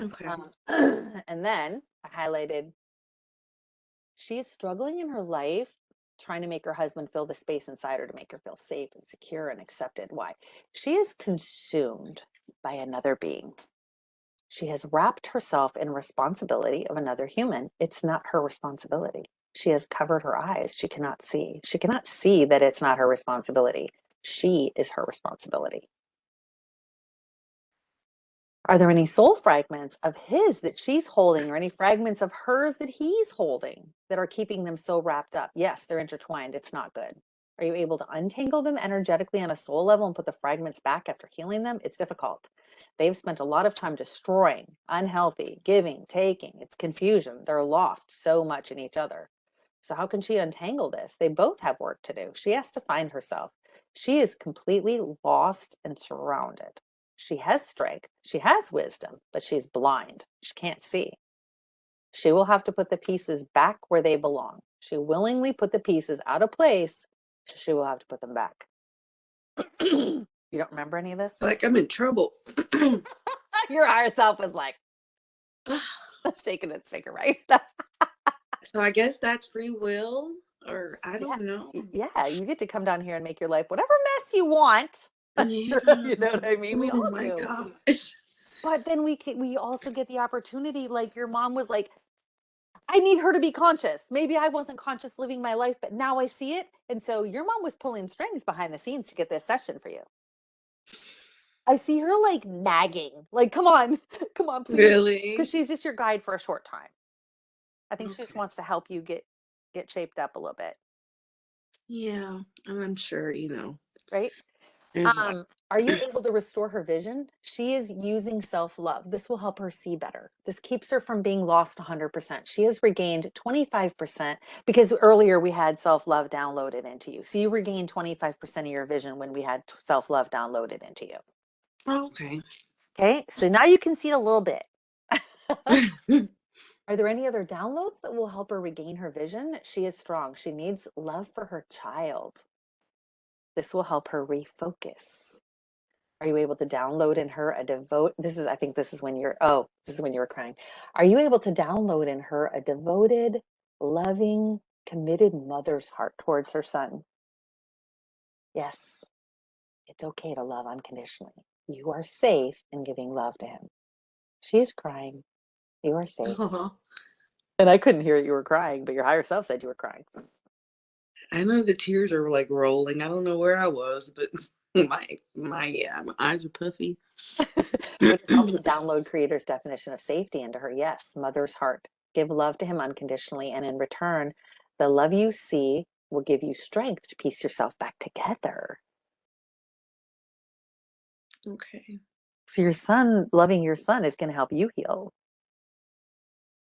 Okay. And then I highlighted, she is struggling in her life trying to make her husband fill the space inside her to make her feel safe and secure and accepted. Why? She is consumed by another being. She has wrapped herself in responsibility of another human. It's not her responsibility. She has covered her eyes. She cannot see. She cannot see that it's not her responsibility. She is her responsibility. Are there any soul fragments of his that she's holding or any fragments of hers that he's holding that are keeping them so wrapped up? Yes, they're intertwined. It's not good. Are you able to untangle them energetically on a soul level and put the fragments back after healing them? It's difficult. They've spent a lot of time destroying, unhealthy, giving, taking. It's confusion. They're lost so much in each other. So, how can she untangle this? They both have work to do. She has to find herself. She is completely lost and surrounded. She has strength, she has wisdom, but she's blind. She can't see. She will have to put the pieces back where they belong. She willingly put the pieces out of place. So she will have to put them back. You don't remember any of this? Like I'm in trouble. Your higher self was like shaking its finger, right? So I guess that's free will, or I Yeah. don't know. Yeah, you get to come down here and make your life whatever mess you want. Yeah. You know what I mean? We Oh all my do. gosh. But then we also get the opportunity, like your mom was like, I need her to be conscious. Maybe I wasn't conscious living my life, but now I see it. And so your mom was pulling strings behind the scenes to get this session for you. I see her like nagging, like, come on, come on, please. Because Really? she's just your guide for a short time. I think she just Okay. wants to help you get shaped up a little bit, Yeah. And I'm sure, right? there's a lot. Are you able to restore her vision? She is using self-love. This will help her see better. This keeps her from being lost 100%. She has regained 25% because earlier we had self-love downloaded into you. So you regained 25% of your vision when we had self-love downloaded into you. Okay. Okay, so now you can see a little bit. Are there any other downloads that will help her regain her vision? She is strong. She needs love for her child. This will help her refocus. Are you able to download in her a devote? I think this is when this is when you were crying. Are you able to download in her a devoted, loving, committed mother's heart towards her son? Yes, it's okay to love unconditionally. You are safe in giving love to him. She is crying. You are safe. Oh, And I couldn't hear you were crying, but your higher self said you were crying. I know the tears are like rolling. I don't know where I was, but my eyes are puffy. Would it help to download creator's definition of safety into her? Yes, mother's heart. Give love to him unconditionally, and in return, the love you see will give you strength to piece yourself back together. Okay. So your son, loving your son is going to help you heal.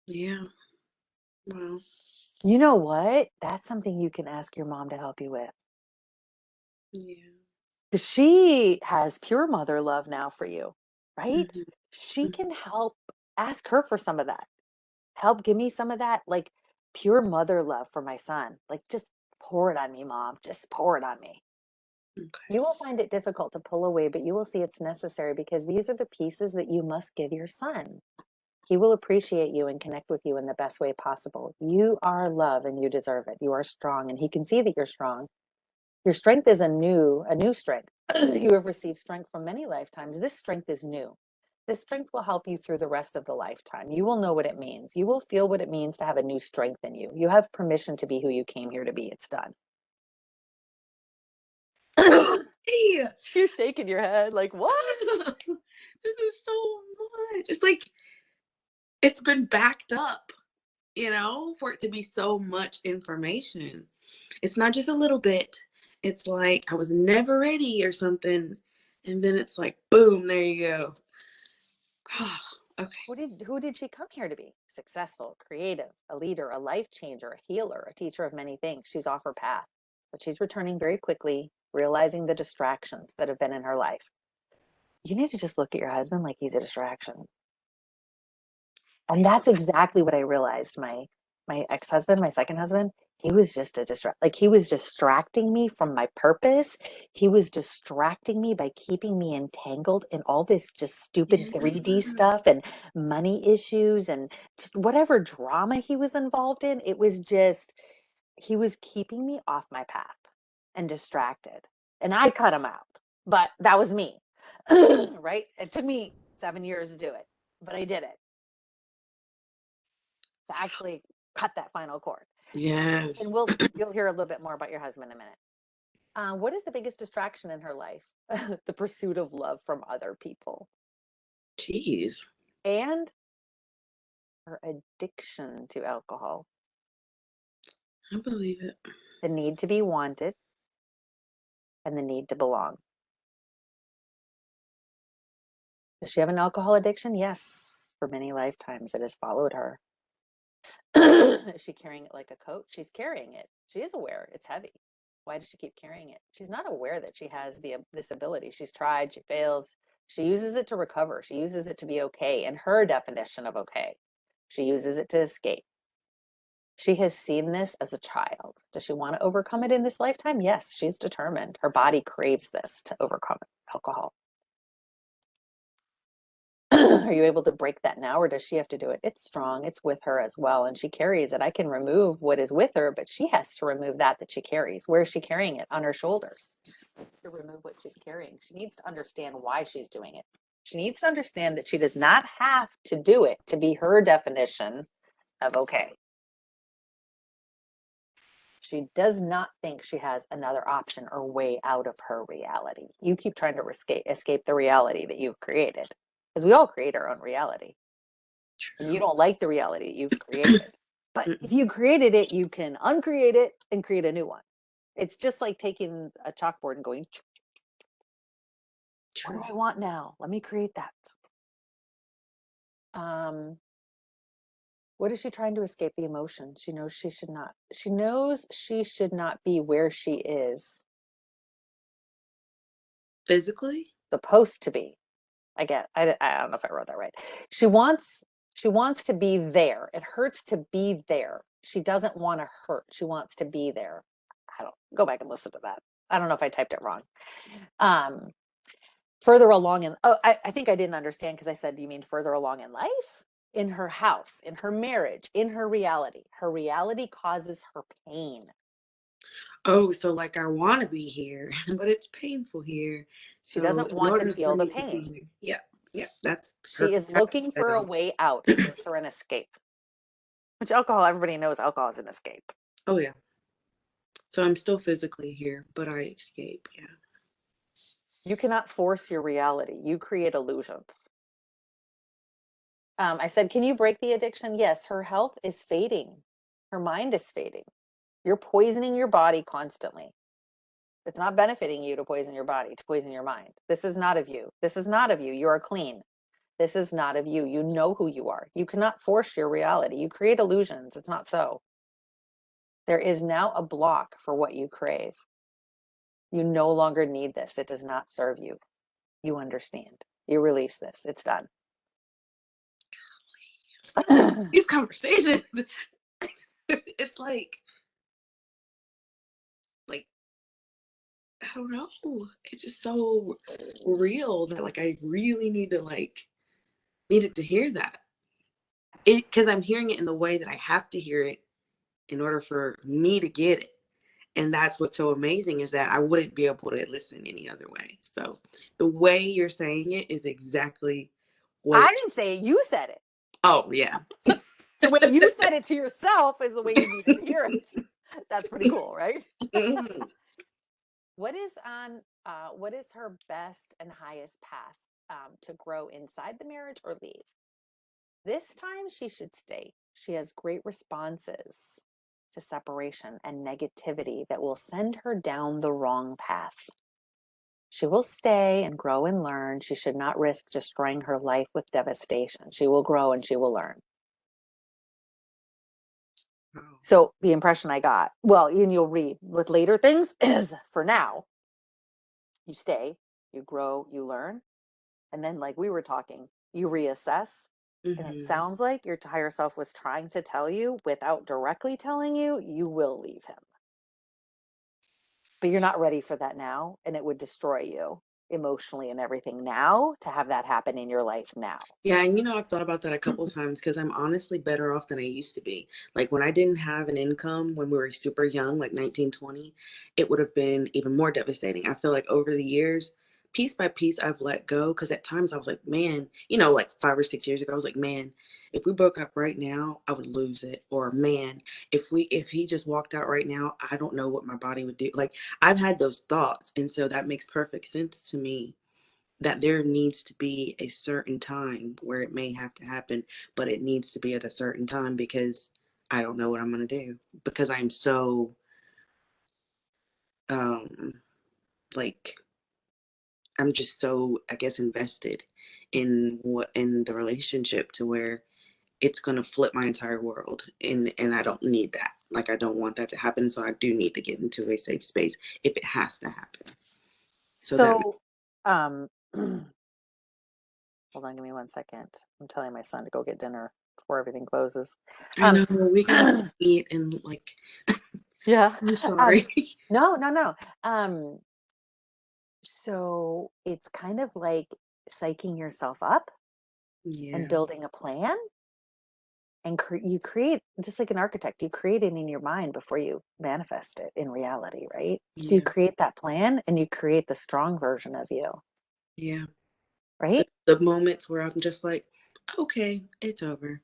Yeah. Well, You know what? That's something you can ask your mom to help you with. yeah. 'Cause she has pure mother love now for you, right? Hmm. She Hmm. can help ask her for some of that. Help give me some of that, like pure mother love for my son. Like, just pour it on me, mom. Just pour it on me. Okay. You will find it difficult to pull away, but you will see it's necessary because these are the pieces that you must give your son. He will appreciate you and connect with you in the best way possible. You are love and you deserve it. You are strong and he can see that you're strong. Your strength is a new strength. You have received strength from many lifetimes. This strength is new. This strength will help you through the rest of the lifetime. You will know what it means. You will feel what it means to have a new strength in you. You have permission to be who you came here to be. It's done. Hey, You're shaking your head like, what? this is so much. It's like it's been backed up, for it to be so much information. It's not just a little bit. It's like I was never ready or something. And then it's like, boom, there you go. Okay. Who did she come here to be? Successful, creative, a leader, a life changer, a healer, a teacher of many things. She's off her path, but she's returning very quickly, realizing the distractions that have been in her life. You need to just look at your husband like he's a distraction. And that's exactly what I realized. My ex-husband, my second husband, He was just a like he was distracting me from my purpose. He was distracting me by keeping me entangled in all this just stupid Yeah. 3D stuff and money issues and just whatever drama he was involved in. It was just he was keeping me off my path and distracted. And I cut him out. But that was me. Right? It took me 7 years to do it, but I did it. To actually cut that final cord. Yes. And you'll hear a little bit more about your husband in a minute. What is the biggest distraction in her life? The pursuit of love from other people Jeez. and her addiction to alcohol, I believe it. the need to be wanted, and the need to belong. Does she have an alcohol addiction? Yes. For many lifetimes, it has followed her. Is she carrying it like a coat? She's carrying it. She is aware it's heavy. Why does she keep carrying it? She's not aware that she has this ability. She's tried, she fails. She uses it to recover. She uses it to be okay in her definition of okay. She uses it to escape. She has seen this as a child. Does she want to overcome it in this lifetime? Yes, she's determined. Her body craves this to overcome alcohol. Are you able to break that now, or does she have to do it? It's strong. It's with her as well, and she carries it. I can remove what is with her, but she has to remove that she carries. Where is she carrying it? On her shoulders. To remove what she's carrying, she needs to understand why she's doing it. She needs to understand that she does not have to do it to be her definition of okay. She does not think she has another option or way out of her reality. You keep trying to escape the reality that you've created, because we all create our own reality. And you True. don't like the reality you've created. But if Mm-mm. you created it, you can uncreate it and create a new one. It's just like taking a chalkboard and going, what do True. I want now? Let me create that. Um, what is she trying to escape? The emotion. She knows she should not. She knows she should not be where she is Physically? supposed to be. I don't know if I wrote that right. She wants she wants to be there. It hurts to be there. She doesn't want to hurt. She wants to be there. I don't go back and listen to that. I don't know if I typed it wrong. Um, Further along in I think I didn't understand because I said, you mean further along in life? In her house, in her marriage, in her reality. Her reality causes her pain. Oh, so like I want to be here, but it's painful here. She So doesn't in want to order for feel the me to be pain. here, yeah, yeah, that's She perfect. is That's looking for a better. way out. She looks for an escape. Which alcohol, everybody knows alcohol is an escape. Oh yeah. So I'm still physically here, but I escape. Yeah. You cannot force your reality. You create illusions. I said, can you break the addiction? Yes, her health is fading. Her mind is fading. You're poisoning your body constantly. It's not benefiting you to poison your body, to poison your mind. This is not of you. This is not of you. You are clean. This is not of you. You know who you are. You cannot force your reality. You create illusions. It's not so. There is now a block for what you crave. You no longer need this. It does not serve you. You understand. You release this. It's done. These conversations, it's like I don't know. It's just so real that like I really needed to hear that. It because I'm hearing it in the way that I have to hear it in order for me to get it. And that's what's so amazing is that I wouldn't be able to listen any other way. So the way you're saying it is exactly what I it. didn't say it. You said it. Oh yeah. The way you said it to yourself is the way you needed to hear it. That's pretty cool, right? Mhm. What is her best and highest path to grow inside the marriage or leave? This time she should stay. She has great responses to separation and negativity that will send her down the wrong path. She will stay and grow and learn. She should not risk destroying her life with devastation. She will grow and she will learn. Oh, So the impression I got, well, and you'll read with later things, is for now, you stay, you grow, you learn. And then, like we were talking, you reassess and it Mhm. sounds like your higher self was trying to tell you without directly telling you, you will leave him. But you're not ready for that now, and it would destroy you emotionally and everything now to have that happen in your life now. Yeah, and I've thought about that a couple times because I'm honestly better off than I used to be. Like when I didn't have an income when we were super young, like 19, 20, it would have been even more devastating. I feel like over the years, piece by piece, I've let go because at times I was like, man, like 5 or 6 years ago, I was like, man, if we broke up right now, I would lose it. Or man, if he just walked out right now, I don't know what my body would do. Like I've had those thoughts, and so that makes perfect sense to me that there needs to be a certain time where it may have to happen, but it needs to be at a certain time because I don't know what I'm going to do because I'm so um like I'm just so I guess invested in the relationship to where it's going to flip my entire world and I don't need that. Like I don't want that to happen, so I do need to get into a safe space if it has to happen. So that So, hold on, give me 1 second. I'm telling my son to go get dinner before everything closes. I Um, know we got to eat and like yeah. I'm Um, sorry. no, no, no. Um, so it's kind of like psyching yourself up and Yeah. building a plan, and you create, just like an architect, you create it in your mind before you manifest it in reality, right? So you Yeah. create that plan and you create the strong version of you, Yeah. The, right? the moments where I'm just like, okay, it's over.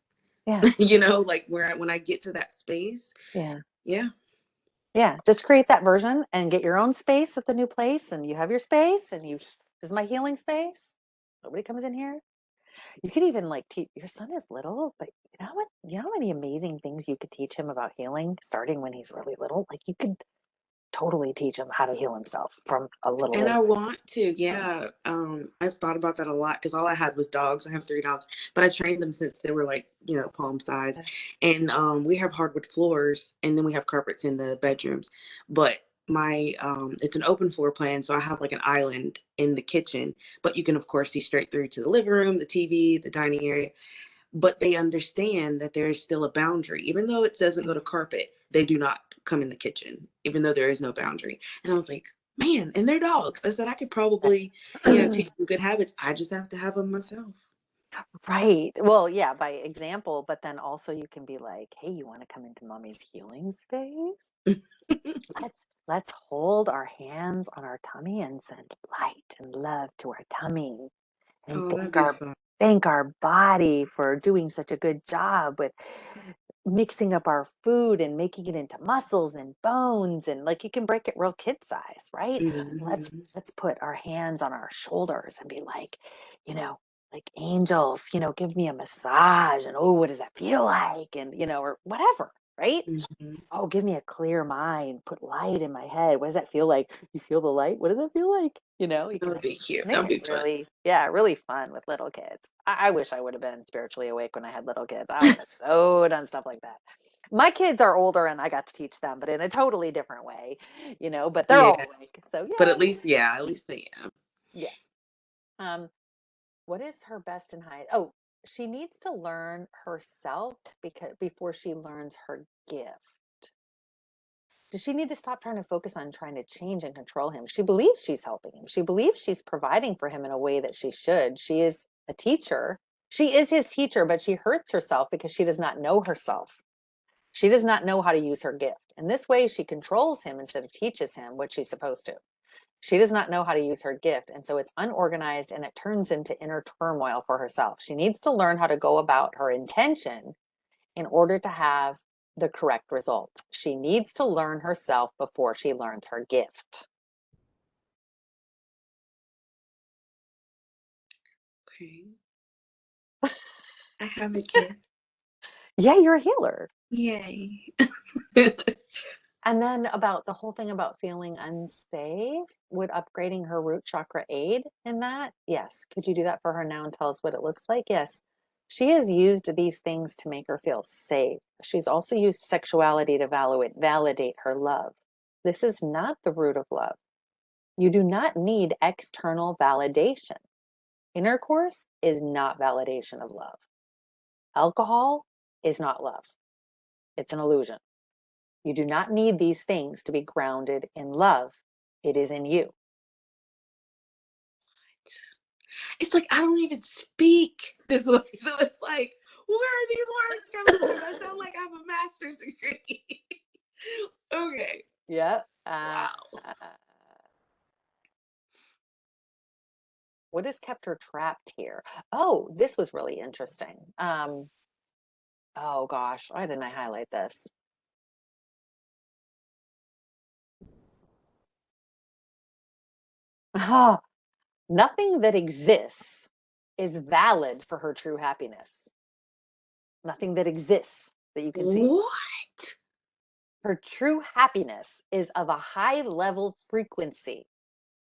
Yeah. Like when I get to that space, Yeah. yeah, Yeah, just create that version and get your own space at the new place, and you have your space, and this is my healing space. Nobody comes in here. You could even like teach your son is little, but you know how many amazing things you could teach him about healing starting when he's really little? Like you could totally teach him how to heal himself from a little and I infant. want to, yeah. I've thought about that a lot because all I had was dogs. I have 3 dogs, but I trained them since they were like, palm size. And we have hardwood floors, and then we have carpets in the bedrooms. But my it's an open floor plan, so I have like an island in the kitchen, but you can of course see straight through to the living room, the TV, the dining area. But they understand that there is still a boundary. Even though it doesn't go to carpet, they do not come in the kitchen, even though there is no boundary. And I was like, man, and they're dogs. I said, I could probably, teach them good habits. I just have to have them myself. Right. Well, yeah, by example, but then also you can be like, "Hey, you want to come into mommy's healing space? Let's hold our hands on our tummy and send light and love to our tummy and Oh, that'd be fun. thank our body for doing such a good job with mixing up our food and making it into muscles and bones, and like you can break it real kid size, right? let's Hmm. let's put our hands on our shoulders and be like, you know like angels, give me a massage, and oh, what does that feel like, and or whatever, right? Hmm. Oh, give me a clear mind, put light in my head. What does that feel like? You feel the light? What does that feel like? You That can would be cute. make That would it be fun. really, yeah, really fun with little kids. I wish I would have been spiritually awake when I had little kids. I would have so done stuff like that. My kids are older and I got to teach them, but in a totally different way, but they're Yeah. all awake. So But at yay. least, yeah, at least they am. Yeah. Um, what is her best and highest? Oh, she needs to learn herself because before she learns her gift. Does she need to stop trying to focus on trying to change and control him? She believes she's helping him. She believes she's providing for him in a way that she should. She is a teacher. She is his teacher, but she hurts herself because she does not know herself. She does not know how to use her gift. In this way, she controls him instead of teaches him what she's supposed to. She does not know how to use her gift. And so it's unorganized and it turns into inner turmoil for herself. She needs to learn how to go about her intention in order to have the correct result. She needs to learn herself before she learns her gift. Okay. I have a gift. Yeah, you're a healer. Yay. And then about the whole thing about feeling unsafe, would upgrading her root chakra aid in that? Yes. Could you do that for her now and tell us what it looks like? Yes. She has used these things to make her feel safe. She's also used sexuality to validate her love. This is not the root of love. You do not need external validation. Intercourse is not validation of love. Alcohol is not love. It's an illusion. You do not need these things to be grounded in love. It is in you. It's like I don't even speak this way. So it's like, where are these words coming from? I sound like I have a master's degree. Okay. Yep. Wow. What has kept her trapped here? Oh, this was really interesting. Oh gosh, why didn't I highlight this? Ah, nothing that exists is valid for her true happiness. Nothing that exists that you can see. What? Her true happiness is of a high level frequency.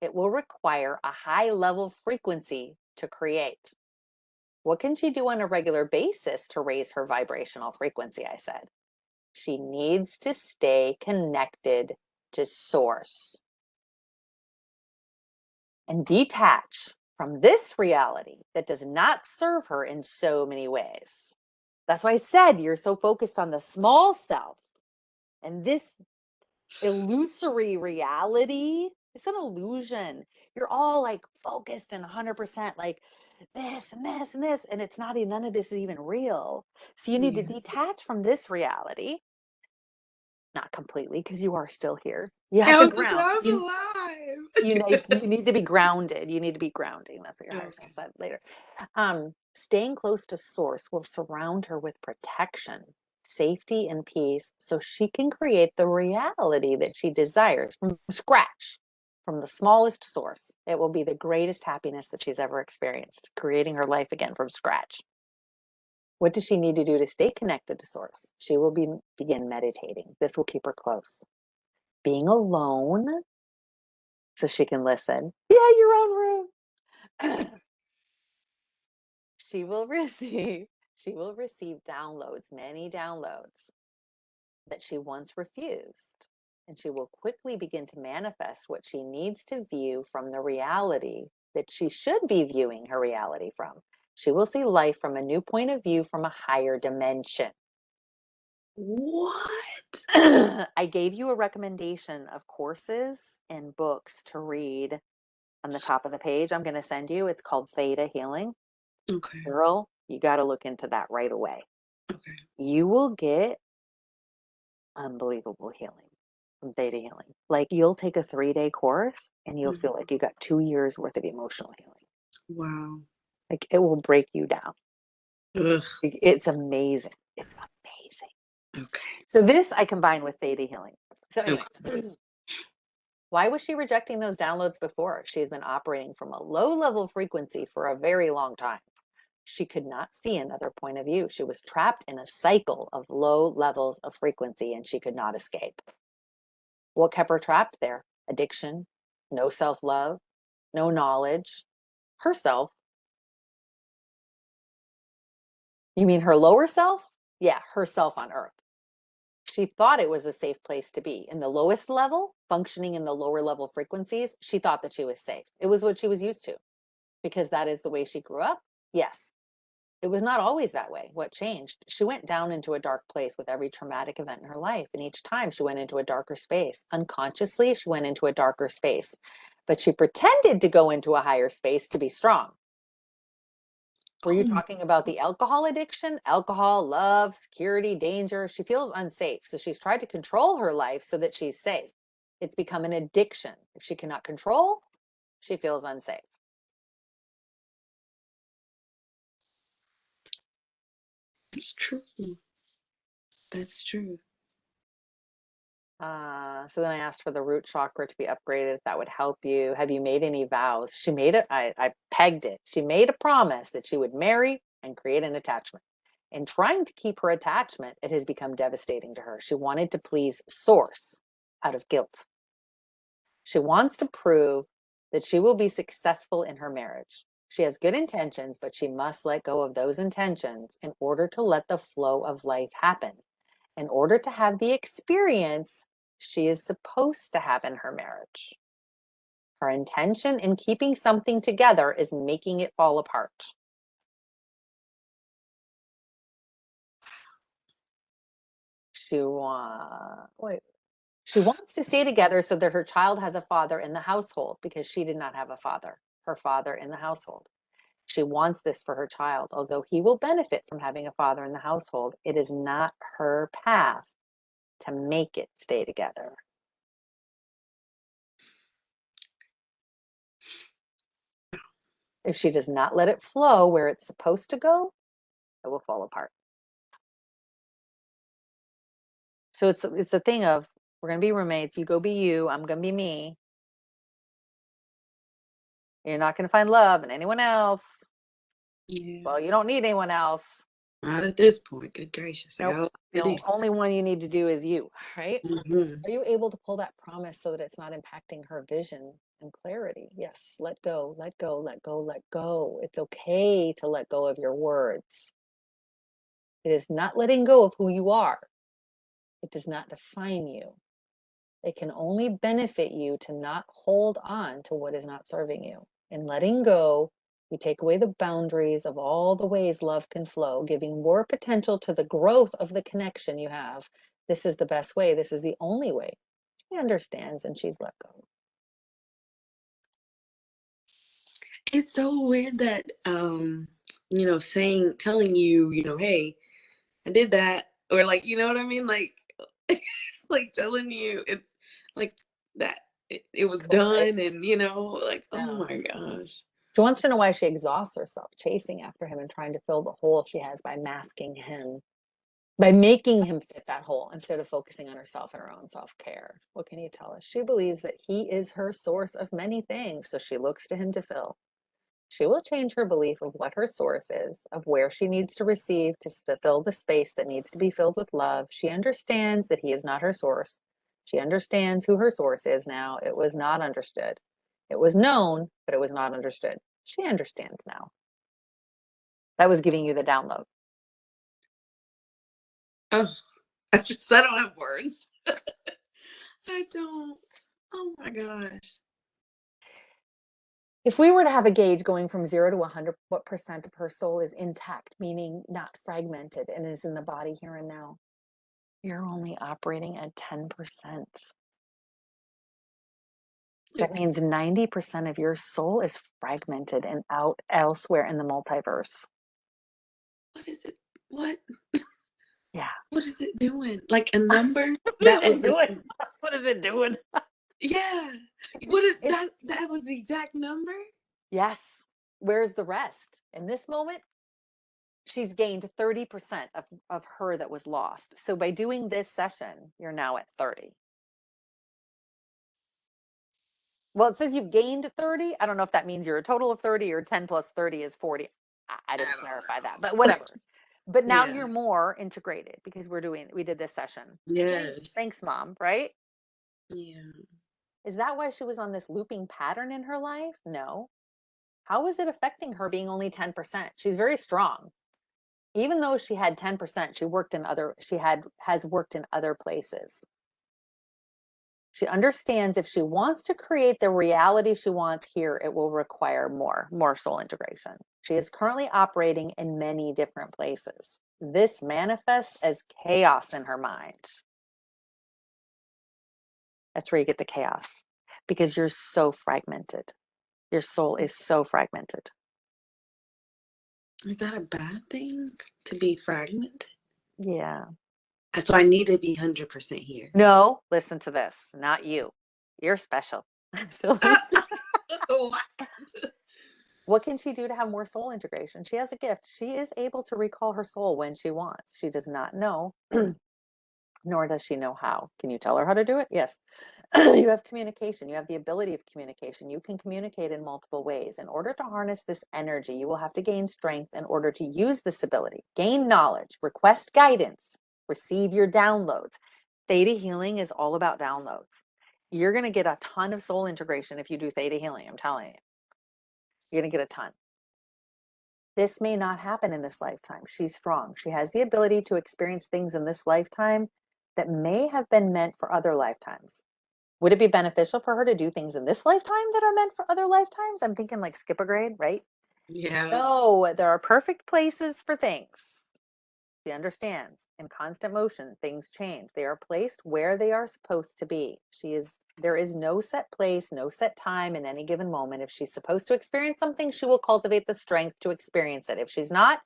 It will require a high level frequency to create. What can she do on a regular basis to raise her vibrational frequency? I said. She needs to stay connected to source and detach from this reality that does not serve her in so many ways. That's why I said you're so focused on the small self and this illusory reality. It's an illusion. You're all like focused and 100% like this and this and this, and it's not, none of this is even real. So you need to Yeah. detach from this reality. Not completely, because you are still here. You have I to was just, ground. I'm You need to be grounded. You need to be grounding. That's what your higher self alive. said later. Staying close to source will surround her with protection, safety, and peace so she can create the reality that she desires from scratch, from the smallest source. It will be the greatest happiness that she's ever experienced, creating her life again from scratch. What does she need to do to stay connected to source? She will begin meditating. This will keep her close. Being alone so she can listen. Yeah, your own room. she will receive she will receive downloads, many downloads that she once refused. And she will quickly begin to manifest what she needs to view from the reality that she should be viewing her reality from. She will see life from a new point of view from a higher dimension. What? I gave you a recommendation of courses and books to read on the top of the page. I'm going to send you. It's called Theta Healing. Okay. Girl, you got to look into that right away. Okay. You will get unbelievable healing from Theta Healing. Like you'll take a 3-day course and you'll feel Mhm. like you got 2 years worth of emotional healing. Wow. Like it will break you down. Ugh. It's amazing. It's amazing. Okay. So this I combine with Theta Healing. So anyway, Okay. why was she rejecting those downloads before? She's been operating from a low level frequency for a very long time. She could not see another point of view. She was trapped in a cycle of low levels of frequency and she could not escape. What kept her trapped there? Addiction, no self love, no knowledge, herself. You mean her lower self? Yeah, herself on earth. She thought it was a safe place to be. In the lowest level, functioning in the lower level frequencies, she thought that she was safe. It was what she was used to because that is the way she grew up. Yes, it was not always that way. What changed? She went down into a dark place with every traumatic event in her life. And each time she went into a darker space. Unconsciously, she went into a darker space. But she pretended to go into a higher space to be strong. Were you Oh, talking about the alcohol addiction? Alcohol, love, security, danger. She feels unsafe. So she's tried to control her life so that she's safe. It's become an addiction. If she cannot control, she feels unsafe. that's true. That's true. So then I asked for the root chakra to be upgraded if that would help you. Have you made any vows? She made it. I pegged it. She made a promise that she would marry and create an attachment. In trying to keep her attachment, it has become devastating to her. She wanted to please source out of guilt. She wants to prove that she will be successful in her marriage. She has good intentions, but she must let go of those intentions in order to let the flow of life happen, in order to have the experience she is supposed to have in her marriage. Her intention in keeping something together is making it fall apart. She wants to stay together so that her child has a father in the household because she did not have a father, her father in the household. She wants this for her child. Although he will benefit from having a father in the household, it is not her path to make it stay together. If she does not let it flow where it's supposed to go, it will fall apart. So it's a thing of we're gonna be roommates. You go be you. I'm gonna be me. You're not gonna find love in anyone else. Yeah. Well, you don't need anyone else. Not at this point. Good gracious. I got Nope. a lot The to do. only one you need to do is you, right? Hmm. Are you able to pull that promise so that it's not impacting her vision and clarity? Yes. Let go, let go, let go, let go. It's okay to let go of your words. It is not letting go of who you are. It does not define you. It can only benefit you to not hold on to what is not serving you. In letting go, you take away the boundaries of all the ways love can flow, giving more potential to the growth of the connection you have. This is the best way. This is the only way. She understands and she's let go. It's so weird that telling you, hey, I did that, or like, you know what I mean? Like like telling you it's like that it was Cool, right? done, and like, oh Yeah. my gosh. She wants to know why she exhausts herself chasing after him and trying to fill the hole she has by masking him, by making him fit that hole instead of focusing on herself and her own self-care. What can you tell us? She believes that he is her source of many things, so she looks to him to fill. She will change her belief of what her source is, of where she needs to receive to fill the space that needs to be filled with love. She understands that he is not her source. She understands who her source is now. It was not understood. It was known, but it was not understood. She understands now. That was giving you the download. Oh, I don't have words. I don't. Oh my gosh. If we were to have a gauge going from 0 to 100, what percent of her soul is intact, meaning not fragmented and is in the body here and now? You're only operating at 10%. That Like, means 90% of your soul is fragmented and out elsewhere in the multiverse. what is it? What? Yeah. What is it doing? Like a number What is that was it the doing? What is it doing? yeah. What is It's, that? That was the exact number. yes. Where's the rest? In this moment, she's gained 30% of her that was lost. So by doing this session, you're now at 30. Well, it says you've gained 30. I don't know if that means you're a total of 30 or 10 plus 30 is 40. I I didn't don't clarify that, but know. whatever. But now Yeah. you're more integrated because we did this session. Yay. Yes. Thanks, mom, right? Yeah. Is that why she was on this looping pattern in her life? No. How is it affecting her being only 10%? She's very strong. Even though she had 10%, has worked in other places. She understands if she wants to create the reality she wants here, it will require more soul integration. She is currently operating in many different places. This manifests as chaos in her mind. That's where you get the chaos because you're so fragmented. Your soul is so fragmented. Is that a bad thing to be fragmented? Yeah. So I need to be 100% here. No, listen to this. Not you. You're special. So, What? what can she do to have more soul integration? She has a gift. She is able to recall her soul when she wants. She does not know, nor does she know how. Can you tell her how to do it? Yes. You have communication. You have the ability of communication. You can communicate in multiple ways. In order to harness this energy, you will have to gain strength in order to use this ability, gain knowledge, request guidance, receive your downloads. Theta healing is all about downloads. You're going to get a ton of soul integration if you do theta healing. I'm telling you, you're going to get a ton. This may not happen in this lifetime. She's strong. She has the ability to experience things in this lifetime that may have been meant for other lifetimes. Would it be beneficial for her to do things in this lifetime that are meant for other lifetimes? I'm thinking like skip a grade, right? Yeah. No, there are perfect places for things. She understands. In constant motion, things change. They are placed where they are supposed to be. There is no set place, no set time in any given moment. If she's supposed to experience something, she will cultivate the strength to experience it. If she's not,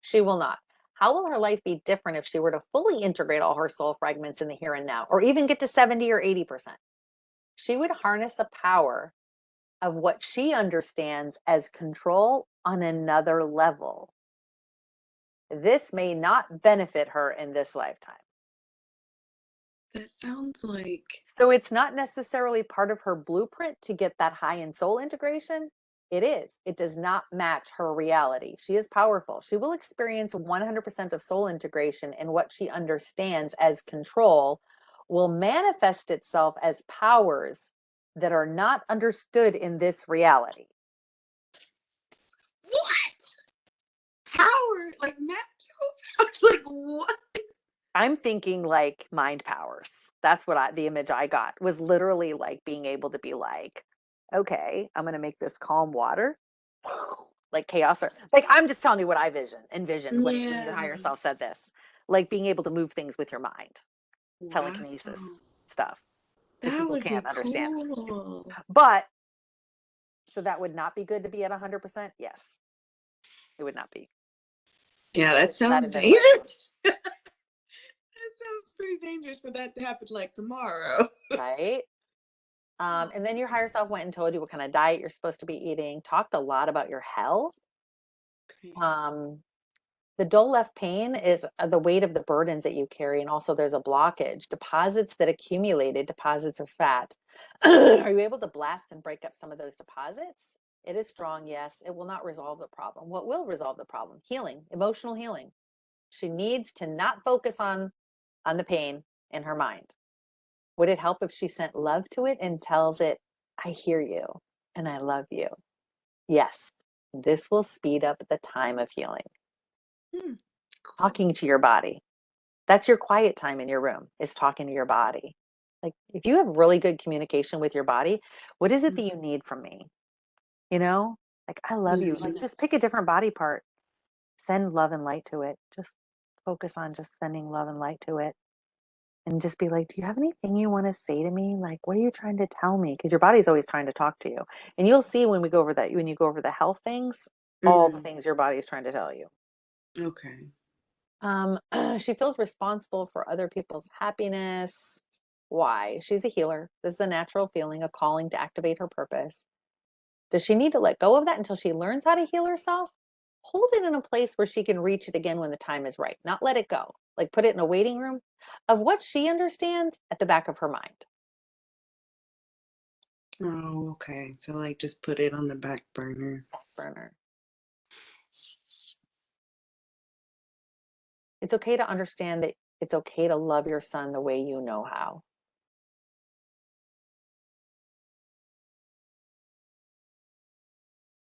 she will not. How will her life be different if she were to fully integrate all her soul fragments in the here and now, or even get to 70 or 80%? She would harness a power of what she understands as control on another level. This may not benefit her in this lifetime. That sounds like So it's not necessarily part of her blueprint to get that high in soul integration. It is. It does not match her reality. She is powerful. She will experience 100% of soul integration, and what she understands as control will manifest itself as powers that are not understood in this reality. what? Power, like magical powers, like what? I'm thinking like mind powers. That's what the image I got was literally like being able to be like, okay, I'm going to make this calm water, like chaos, or like I'm just telling you what I envisioned when your Yeah. higher self said this, like being able to move things with your mind, Wow. telekinesis stuff that That people would be can't understand. cool. But so that would not be good to be at 100%. Yes, it would not be. Yeah, that Not sounds in this lifetime, dangerous. That sounds pretty dangerous for that to happen like tomorrow. right? And then your higher self went and told you what kind of diet you're supposed to be eating, talked a lot about your health. Okay. Um, the dull left pain is the weight of the burdens that you carry. And also there's a blockage, deposits that accumulated, deposits of fat. Are you able to blast and break up some of those deposits? It is strong, yes. It will not resolve the problem. What will resolve the problem? Healing, emotional healing. She needs to not focus on the pain in her mind. Would it help if she sent love to it and tells it, I hear you and I love you? Yes, this will speed up the time of healing. Hmm. Cool. Talking to your body. That's your quiet time in your room, is talking to your body. Like, if you have really good communication with your body, what is it that you need from me? You know, like, I love you. Like, Mhm. just pick a different body part, send love and light to it. Just focus on just sending love and light to it. And just be like, do you have anything you want to say to me? Like, what are you trying to tell me? Because your body's always trying to talk to you. And you'll see when we go over that, when you go over the health things, all the Mhm. things your body is trying to tell you. Okay. She feels responsible for other people's happiness. Why? She's a healer. This is a natural feeling, a calling to activate her purpose. Does she need to let go of that until she learns how to heal herself? Hold it in a place where she can reach it again when the time is right, not let it go. Like put it in a waiting room of what she understands at the back of her mind. Oh, okay. So like just put it on the back burner. Back burner. It's okay to understand that it's okay to love your son the way you know how.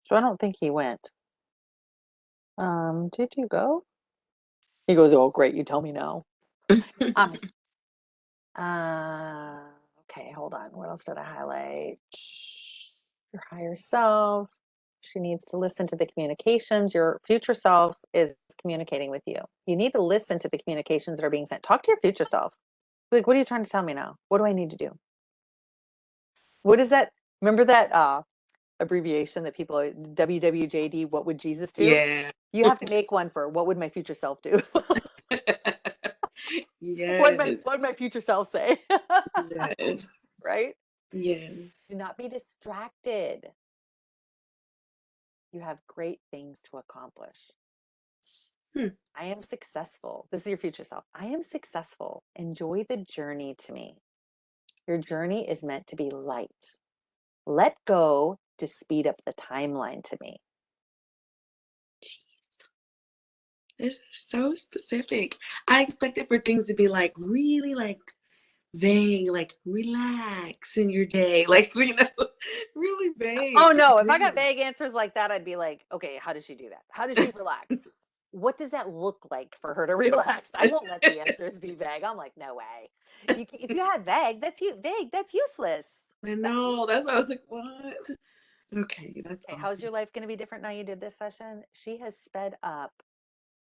So I don't think he went. Did you go? He goes, oh, great. You tell me now. Um, uh, okay, hold on. What else did I highlight? Your higher self. She needs to listen to the communications. Your future self is communicating with you. You need to listen to the communications that are being sent. Talk to your future self. Like, what are you trying to tell me now? What do I need to do? What is that? Remember that abbreviation that people WWJD, what would Jesus do? Yeah. You have to make one for what would my future self do? Yes. What would my future self say? Yes. Right? Yes. Do not be distracted. You have great things to accomplish. Hmm. I am successful. This is your future self. I am successful. Enjoy the journey to me. Your journey is meant to be light. Let go to speed up the timeline to me. Jeez. This is so specific. I expected for things to be like really like vague, like relax in your day, like really vague. Oh no, if I got Vague. vague answers like that, I'd be like, okay, how does she do that? How does she relax? What does that look like for her to relax? I won't let the answers be vague. I'm like, no way. If you had vague, vague. That's useless. I That's know. useless. That's why I was like, what? Okay, that's Okay, how's awesome. your life going to be different now you did this session? She has sped up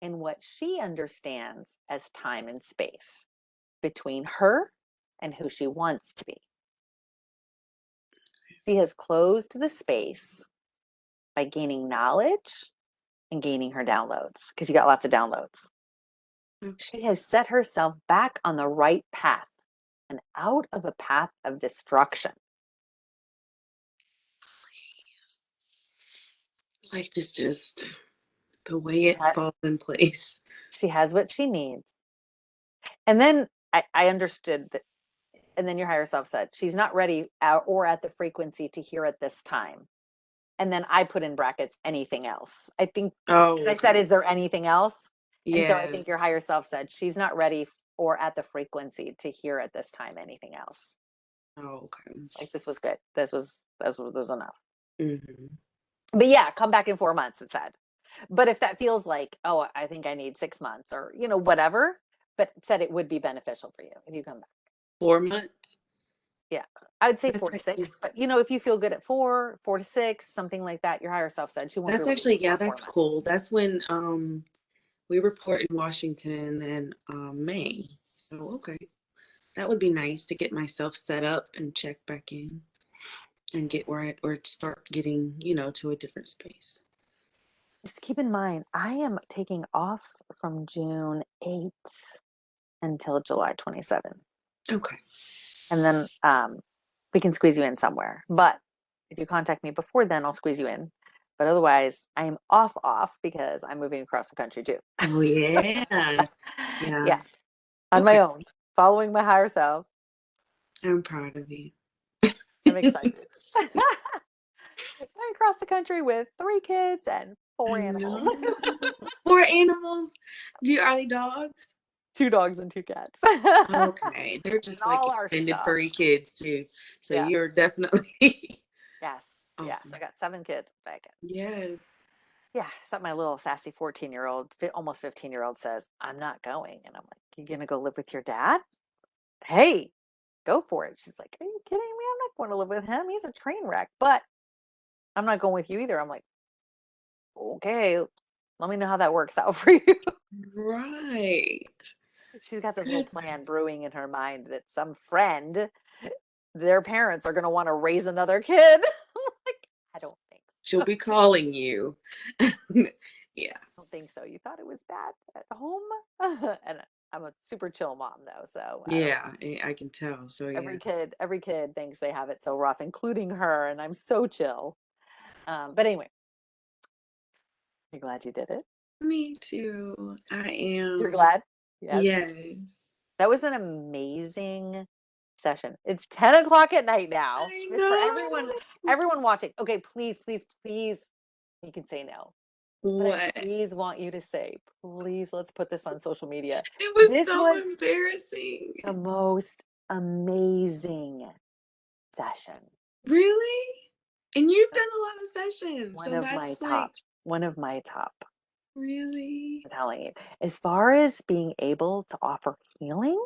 in what she understands as time and space between her and who she wants to be. She has closed the space by gaining knowledge and gaining her downloads because you got lots of downloads. She Okay. has set herself back on the right path and out of a path of destruction. Life is just the way it falls in place. She has what she needs. And then I understood that. And then your higher self said, she's not ready or at the frequency to hear at this time. And then I put in brackets anything else. I think, because Oh, I said, okay. is there anything else? And so I Yeah. think your higher self said, she's not ready or at the frequency to hear at this time anything else. Oh, okay. Like this was good. This was enough. Hmm. But yeah, come back in 4 months, it said. But if that feels like, oh, I think I need 6 months or, whatever, but it said it would be beneficial for you if you come back. 4 months. Yeah. I would say That's 4 to 6. actually But if you feel good at 4, 4 to 6, something like that, your higher self said she won't be that's ready actually yeah, before four that's months. cool. That's when we report in Washington in May. So okay. That would be nice to get myself set up and check back in and get where I or start getting, to a different space. Just keep in mind, I am taking off from June 8th until July 27th. Okay. And then we can squeeze you in somewhere. But if you contact me before then, I'll squeeze you in. But otherwise, I am off because I'm moving across the country too. Oh yeah. Yeah. Yeah, on my Okay. own, following my higher self. I'm proud of you. I'm excited. Going across the country with 3 kids and four I animals. know. 4 animals. Are they dogs? 2 dogs and 2 cats. And Okay. They're just like all our extended stuff. furry kids too. So Yeah. you're definitely Yes. Yes. I awesome. got 7 kids back. Yes. Yeah. So my little sassy 14-year-old, almost 15-year-old says, I'm not going. And I'm like, you going to go live with your dad? Hey, go for it. She's like, are you kidding me? I'm not going to live with him. He's a train wreck, but I'm not going with you either. I'm like, okay, let me know how that works out for you. Right. She's got this little Goodness. plan brewing in her mind that some friend, their parents are going to want to raise another kid. Like, I don't think She'll so. be calling you. Yeah. I don't think so. You thought it was bad at home? And I'm a super chill mom though, so I don't. Yeah, I can tell. So yeah. Every kid thinks they have it so rough, including her, and I'm so chill. But anyway, you're glad you did it. Me too. I You're am. glad? Yes. Yes. That was an amazing session. It's 10 o'clock at night now. I Just for everyone, know. everyone watching. Okay, please, please, please. You can say no. But I What? please want you to say, please, let's put this on social media. It was This so was embarrassing. the most amazing session. Really? And you've done a lot of sessions. One So of my that's top, like, one of my top. really? I'm telling you. As far as being able to offer healing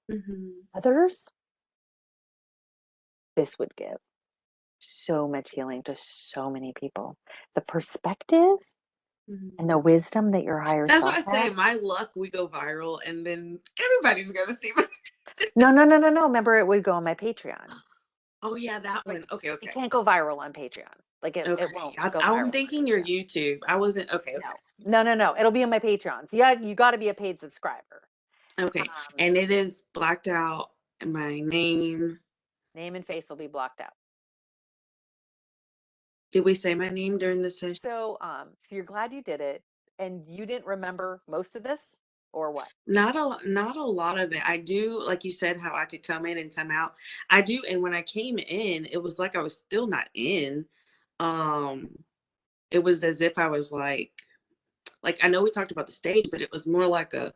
Hmm. others, this would give so much healing to so many people. The perspective and the Hmm. wisdom that your higher That's what self I say. had. My luck, we go viral, and then everybody's gonna see my. No, no, no, no, no. Remember, it would go on my Patreon. Oh yeah, that But one. Okay, it okay, can't go viral on Patreon. Like it okay. won't go I'm viral on thinking your Patreon. YouTube. I wasn't. Okay, okay, No, no, no, no. It'll be on my Patreon. So yeah, you got to be a paid subscriber. okay. Um, And it is blacked out. My name. Name and face will be blocked out. Did we say my name during the session? So you're glad you did it, and you didn't remember most of this, or what? Not a lot of it. I do, like you said, how I could come in and come out. I do, and when I came in, it was like I was still not in. Um, it was as if I was like I know we talked about the stage, but it was more like a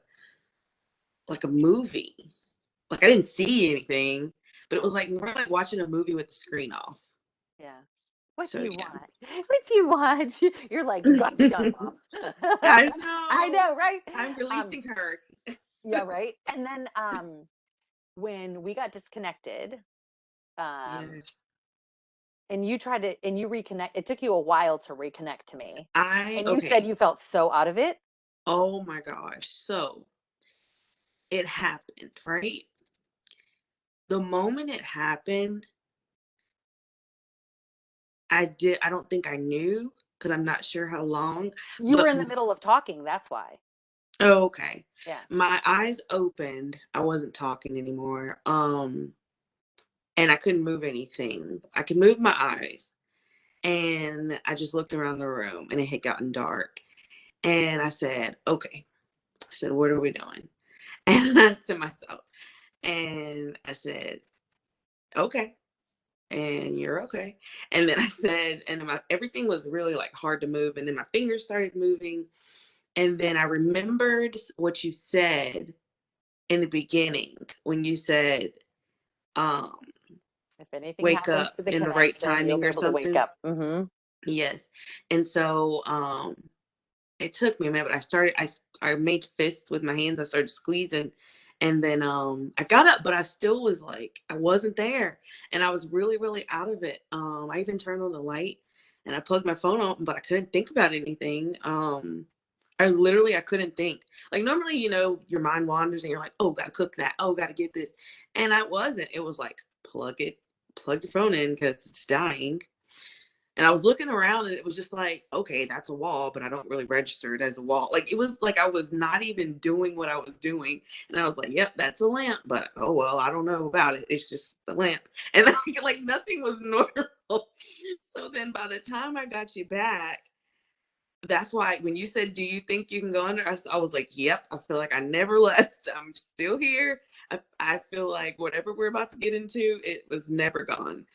movie. Like I didn't see anything, but it was like more like watching a movie with the screen off. Yeah. What do So you yeah. want? What do you want? You're like, you gotta be done, mom. I I know. know, right? I'm Um, releasing her. yeah, right. And then when we got disconnected, um, Yes. and you tried to and you reconnect, it took you a while to reconnect to me. I And you said okay. you felt so out of it. Oh my gosh. So it happened, right? The moment it happened, I don't think I knew because I'm not sure how long, You were but in the middle of talking, that's why. oh, okay. Yeah. My eyes opened. I wasn't talking anymore. And I couldn't move anything. I could move my eyes. And I just looked around the room and it had gotten dark. And I said, okay. I said, what are we doing? And I to myself. And I said, okay. And you're okay. And then I said, and everything was really like hard to move. And then my fingers started moving. And then I remembered what you said in the beginning when you said, um, If anything wake happens up to the in the right connection, you'll timing be or able to wake something. up. Mhm. Yes. And so it took me a minute, but I made fists with my hands. I started squeezing, and then I got up, but I still was like I wasn't there, and I was really really out of it. I even turned on the light and I plugged my phone on, but I couldn't think about anything. I couldn't think. Like normally, your mind wanders and you're like, oh, gotta cook that. Oh, gotta get this, and I wasn't. It was like plug your phone in because it's dying. And I was looking around and it was just like, okay, that's a wall, but I don't really register it as a wall. Like it was like I was not even doing what I was doing. And I was like, yep, that's a lamp, but oh well, I don't know about it. It's just the lamp. And like nothing was normal. So then by the time I got you back, that's why when you said, do you think you can go under? I was like, yep, I feel like I never left. I'm still here. I feel like whatever we're about to get into, it was never gone.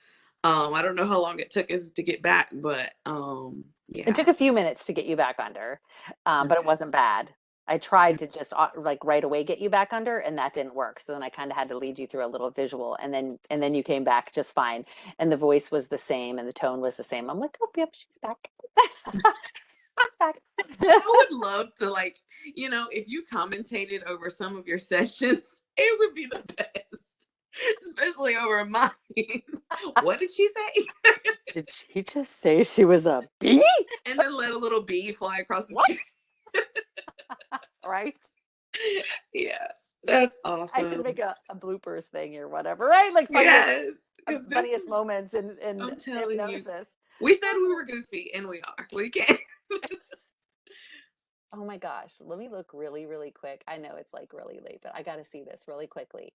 I don't know how long it took us to get back, but It yeah. took a few minutes to get you back under, but it Okay. wasn't bad. I tried to just like right away get you back under, and that didn't work. So then I kind of had to lead you through a little visual, and then you came back just fine, and the voice was the same, and the tone was the same. I'm like, oh, yep, she's back. She's back. I would love to if you commentated over some of your sessions, it would be the best, especially over mine. What did she say? Did she just say she was a bee? And then let a little bee fly across the What? screen. Right? Yeah, that's I should awesome. make a bloopers thing or whatever, right? Like funniest Yes, because this funniest is, moments in I'm telling you, hypnosis. we said we were goofy, and we are. We can. Oh my gosh, let me look really, really quick. I know it's like really late, but I got to see this really quickly.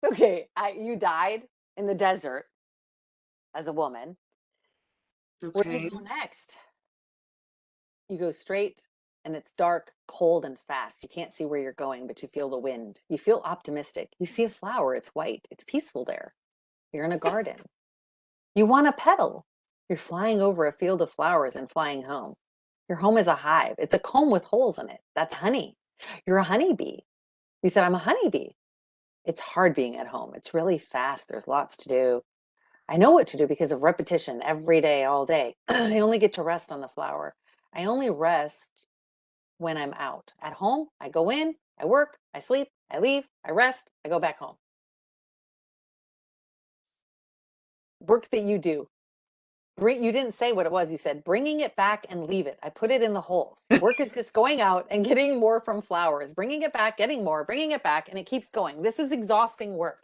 Okay, you died in the desert as a woman. Where do you Okay. go next? You go straight and it's dark, cold, and fast. You can't see where you're going, but you feel the wind. You feel optimistic. You see a flower, it's white, it's peaceful there. You're in a garden. You want to pedal. You're flying over a field of flowers and flying home. Your home is a hive. It's a comb with holes in it. That's honey. You're a honeybee. You said, I'm a honeybee. It's hard being at home. It's really fast. There's lots to do. I know what to do because of repetition every day, all day. I only get to rest on the flower. I only rest when I'm out. At home, I go in, I work, I sleep, I leave, I rest, I go back home. Work that you do. You didn't say what it was. You said bringing it back and leave it. I put it in the holes. Work is just going out and getting more from flowers, bringing it back, getting more, bringing it back, and it keeps going. This is exhausting work.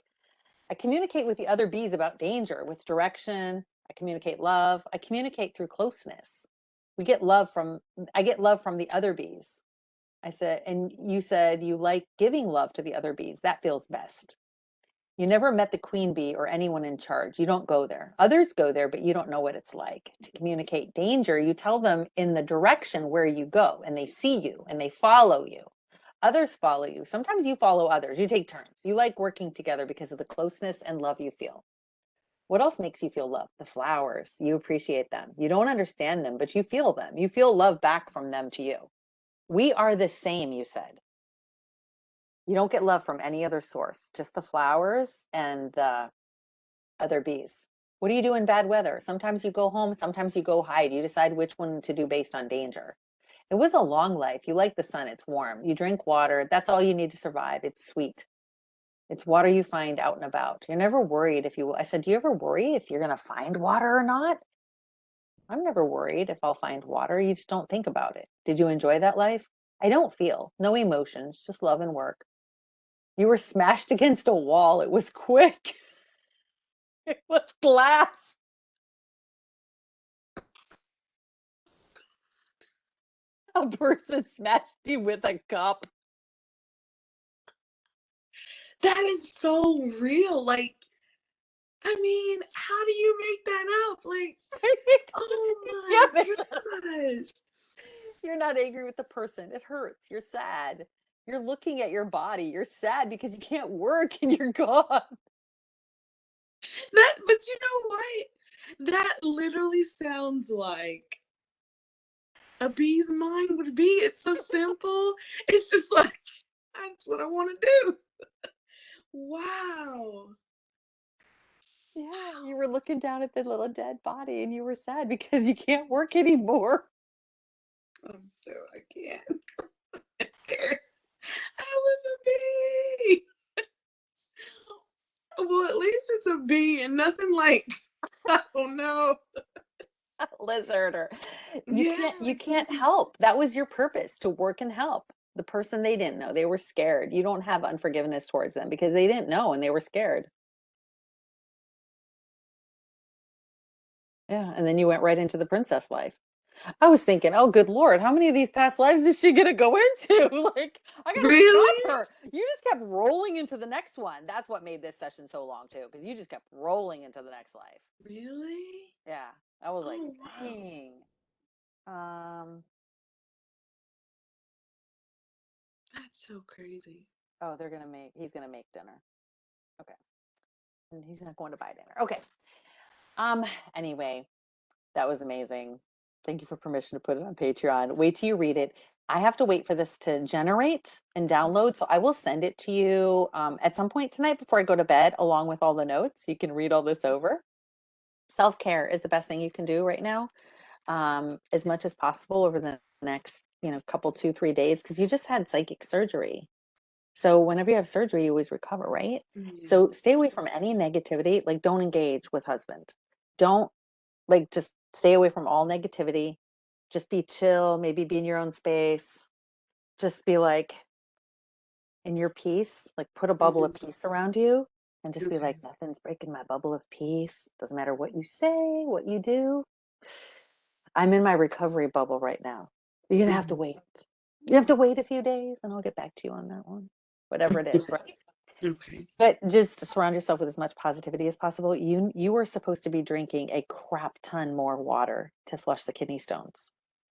I communicate with the other bees about danger, with direction. I communicate love. I communicate through closeness. We get love from, I get love from the other bees. I said, and you said you like giving love to the other bees. That feels best. You never met the queen bee or anyone in charge. You don't go there. Others go there, but you don't know what it's like. To communicate danger, you tell them in the direction where you go, and they see you and they follow you. Others follow you. Sometimes you follow others. You take turns. You like working together because of the closeness and love you feel. What else makes you feel love? The flowers. You appreciate them. You don't understand them, but you feel them. You feel love back from them to you. We are the same, you said. You don't get love from any other source, just the flowers and the other bees. What do you do in bad weather? Sometimes you go home, sometimes you go hide. You decide which one to do based on danger. It was a long life. You like the sun, it's warm. You drink water. That's all you need to survive. It's sweet. It's water you find out and about. You're never worried if you, I said, do you ever worry if you're going to find water or not? I'm never worried if I'll find water. You just don't think about it. Did you enjoy that life? I don't feel no emotions, just love and work. You were smashed against a wall. It was quick. It was glass. A person smashed you with a cup. That is so real. Like, I mean, how do you make that up? Like, oh Yeah, my gosh. you're not angry with the person. It hurts. You're sad. You're looking at your body. You're sad because you can't work and you're gone. But you know what? That literally sounds like a bee's mind would be. It's so simple. It's just like, that's what I want to do. Wow. Yeah, you were looking down at the little dead body and you were sad because you can't work anymore. I'm so I can't. I was a bee. Well, at least it's a bee and nothing like, I don't know. Lizard or Yeah, you like can't something. help. That was your purpose, to work and help. The person they didn't know, they were scared. You don't have unforgiveness towards them because they didn't know and they were scared. Yeah, and then you went right into the princess life. I was thinking, oh, good Lord, how many of these past lives is she gonna go into? Like, I gotta stop Really? her. You just kept rolling into the next one. That's what made this session so long too, because you just kept rolling into the next life. Really? Yeah, I was like, Oh, wow. dang. Um, That's so crazy. oh, he's gonna make dinner. Okay, and he's not going to buy dinner. Okay. Um, anyway, that was amazing. Thank you for permission to put it on Patreon. Wait till you read it. I have to wait for this to generate and download, so I will send it to you at some point tonight before I go to bed, along with all the notes. You can read all this over. Self-care is the best thing you can do right now, as much as possible over the next, couple, 2, 3 days, because you just had psychic surgery. So whenever you have surgery, you always recover, right? Yeah. So stay away from any negativity. Like, don't engage with husband. Don't, like, just stay away from all negativity. Just be chill, maybe be in your own space. Just be like in your peace, like put a bubble of Hmm. peace around you and just be Okay. like, nothing's breaking my bubble of peace. Doesn't matter what you say, what you do. I'm in my recovery bubble right now. You're gonna have to Hmm. wait. You have to wait a few days and I'll get back to you on that one. Whatever it is, right? Okay. But just surround yourself with as much positivity as possible. You are supposed to be drinking a crap ton more water to flush the kidney stones.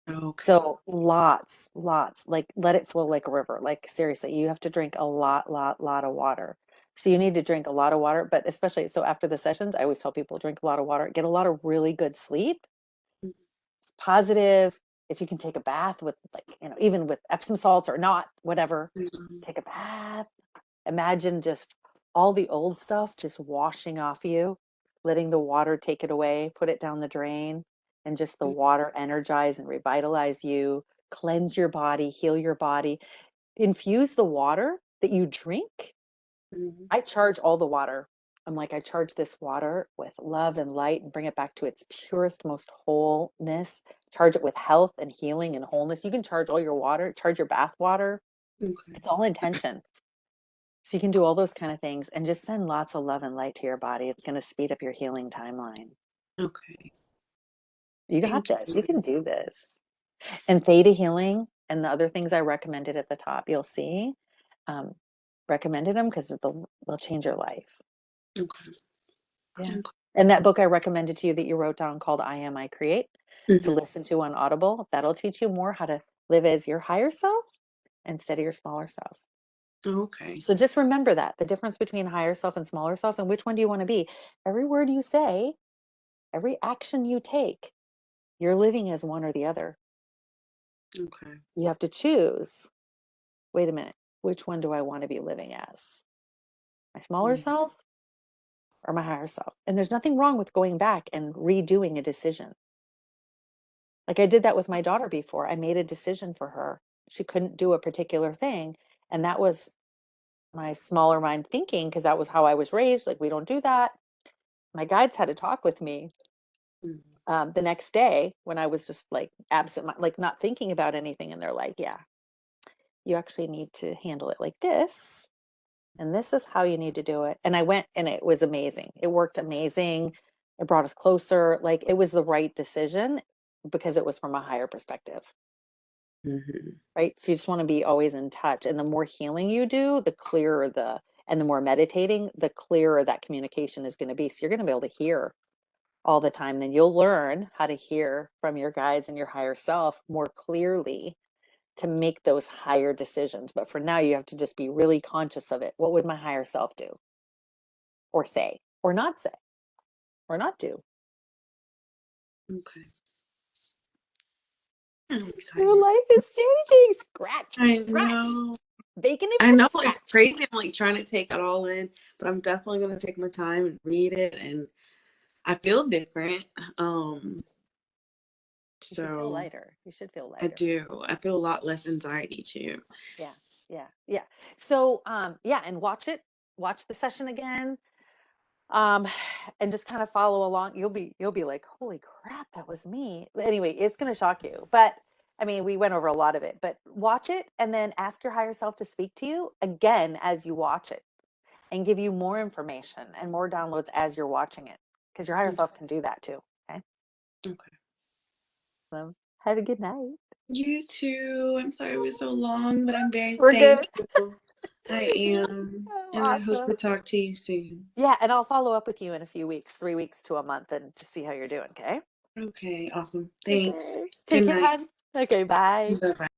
Okay. So lots, like let it flow like a river. Like seriously, you have to drink a lot of water. So you need to drink a lot of water, but especially so after the sessions, I always tell people drink a lot of water, get a lot of really good sleep. It's positive. If you can take a bath with like, even with Epsom salts or not, whatever, Mhm. take a bath. Imagine just all the old stuff just washing off you, letting the water take it away, put it down the drain, and just the water energize and revitalize you, cleanse your body, heal your body, infuse the water that you drink. Mhm. I charge all the water. I'm like, I charge this water with love and light and bring it back to its purest, most wholeness. Charge it with health and healing and wholeness. You can charge all your water, charge your bath water. Okay. It's all intention. So you can do all those kind of things and just send lots of love and light to your body. It's going to speed up your healing timeline. Okay. You got Thank this. you. You can do this. And theta healing and the other things I recommended at the top, you'll see. Um, recommended them because they'll change your life. Okay. Yeah. Okay. And that book I recommended to you that you wrote down called I Am, I Create to Mhm. listen to on Audible, that'll teach you more how to live as your higher self instead of your smaller self. Okay. So just remember that the difference between higher self and smaller self, and which one do you want to be? Every word you say, every action you take, you're living as one or the other. Okay. You have to choose. Wait a minute. Which one do I want to be living as? My smaller Yeah. self or my higher self? And there's nothing wrong with going back and redoing a decision. Like I did that with my daughter before. I made a decision for her. She couldn't do a particular thing. And that was my smaller mind thinking because that was how I was raised. Like, we don't do that. My guides had to talk with me Mhm. the next day when I was just like like not thinking about anything. And they're like, yeah, you actually need to handle it like this. And this is how you need to do it. And I went and it was amazing. It worked amazing. It brought us closer. Like it was the right decision because it was from a higher perspective, Mhm. right? So you just want to be always in touch. And the more healing you do, the clearer and the more meditating, the clearer that communication is going to be. So you're going to be able to hear all the time. Then you'll learn how to hear from your guides and your higher self more clearly to make those higher decisions. But for now, you have to just be really conscious of it. What would my higher self do or say or not do? Okay. I'm Your excited. life is changing. Scratch, I scratch, know. bacon and I know it's scratch. crazy. I'm like trying to take it all in, but I'm definitely gonna take my time and read it. And I feel different. Um, You should feel so lighter. You should feel I lighter. do. I feel a lot less anxiety too. Yeah, yeah, yeah. So, yeah, and watch the session again, um, and just kind of follow along. You'll be like, holy crap, that was me. But anyway, it's gonna shock you. But I mean, we went over a lot of it, but watch it and then ask your higher self to speak to you again as you watch it and give you more information and more downloads as you're watching it. Because your higher Okay. self can do that too. Okay. Okay. So have a good night. You too. I'm sorry it was so long, but I'm very We're good. thankful. I am. Oh, And I hope awesome. to talk to you soon. Yeah, and I'll follow up with you in a few weeks, 3 weeks to a month, and just see how you're doing. Okay. Okay, awesome. Thanks. Okay. Take Good care, night. hon. Okay, bye. Bye bye.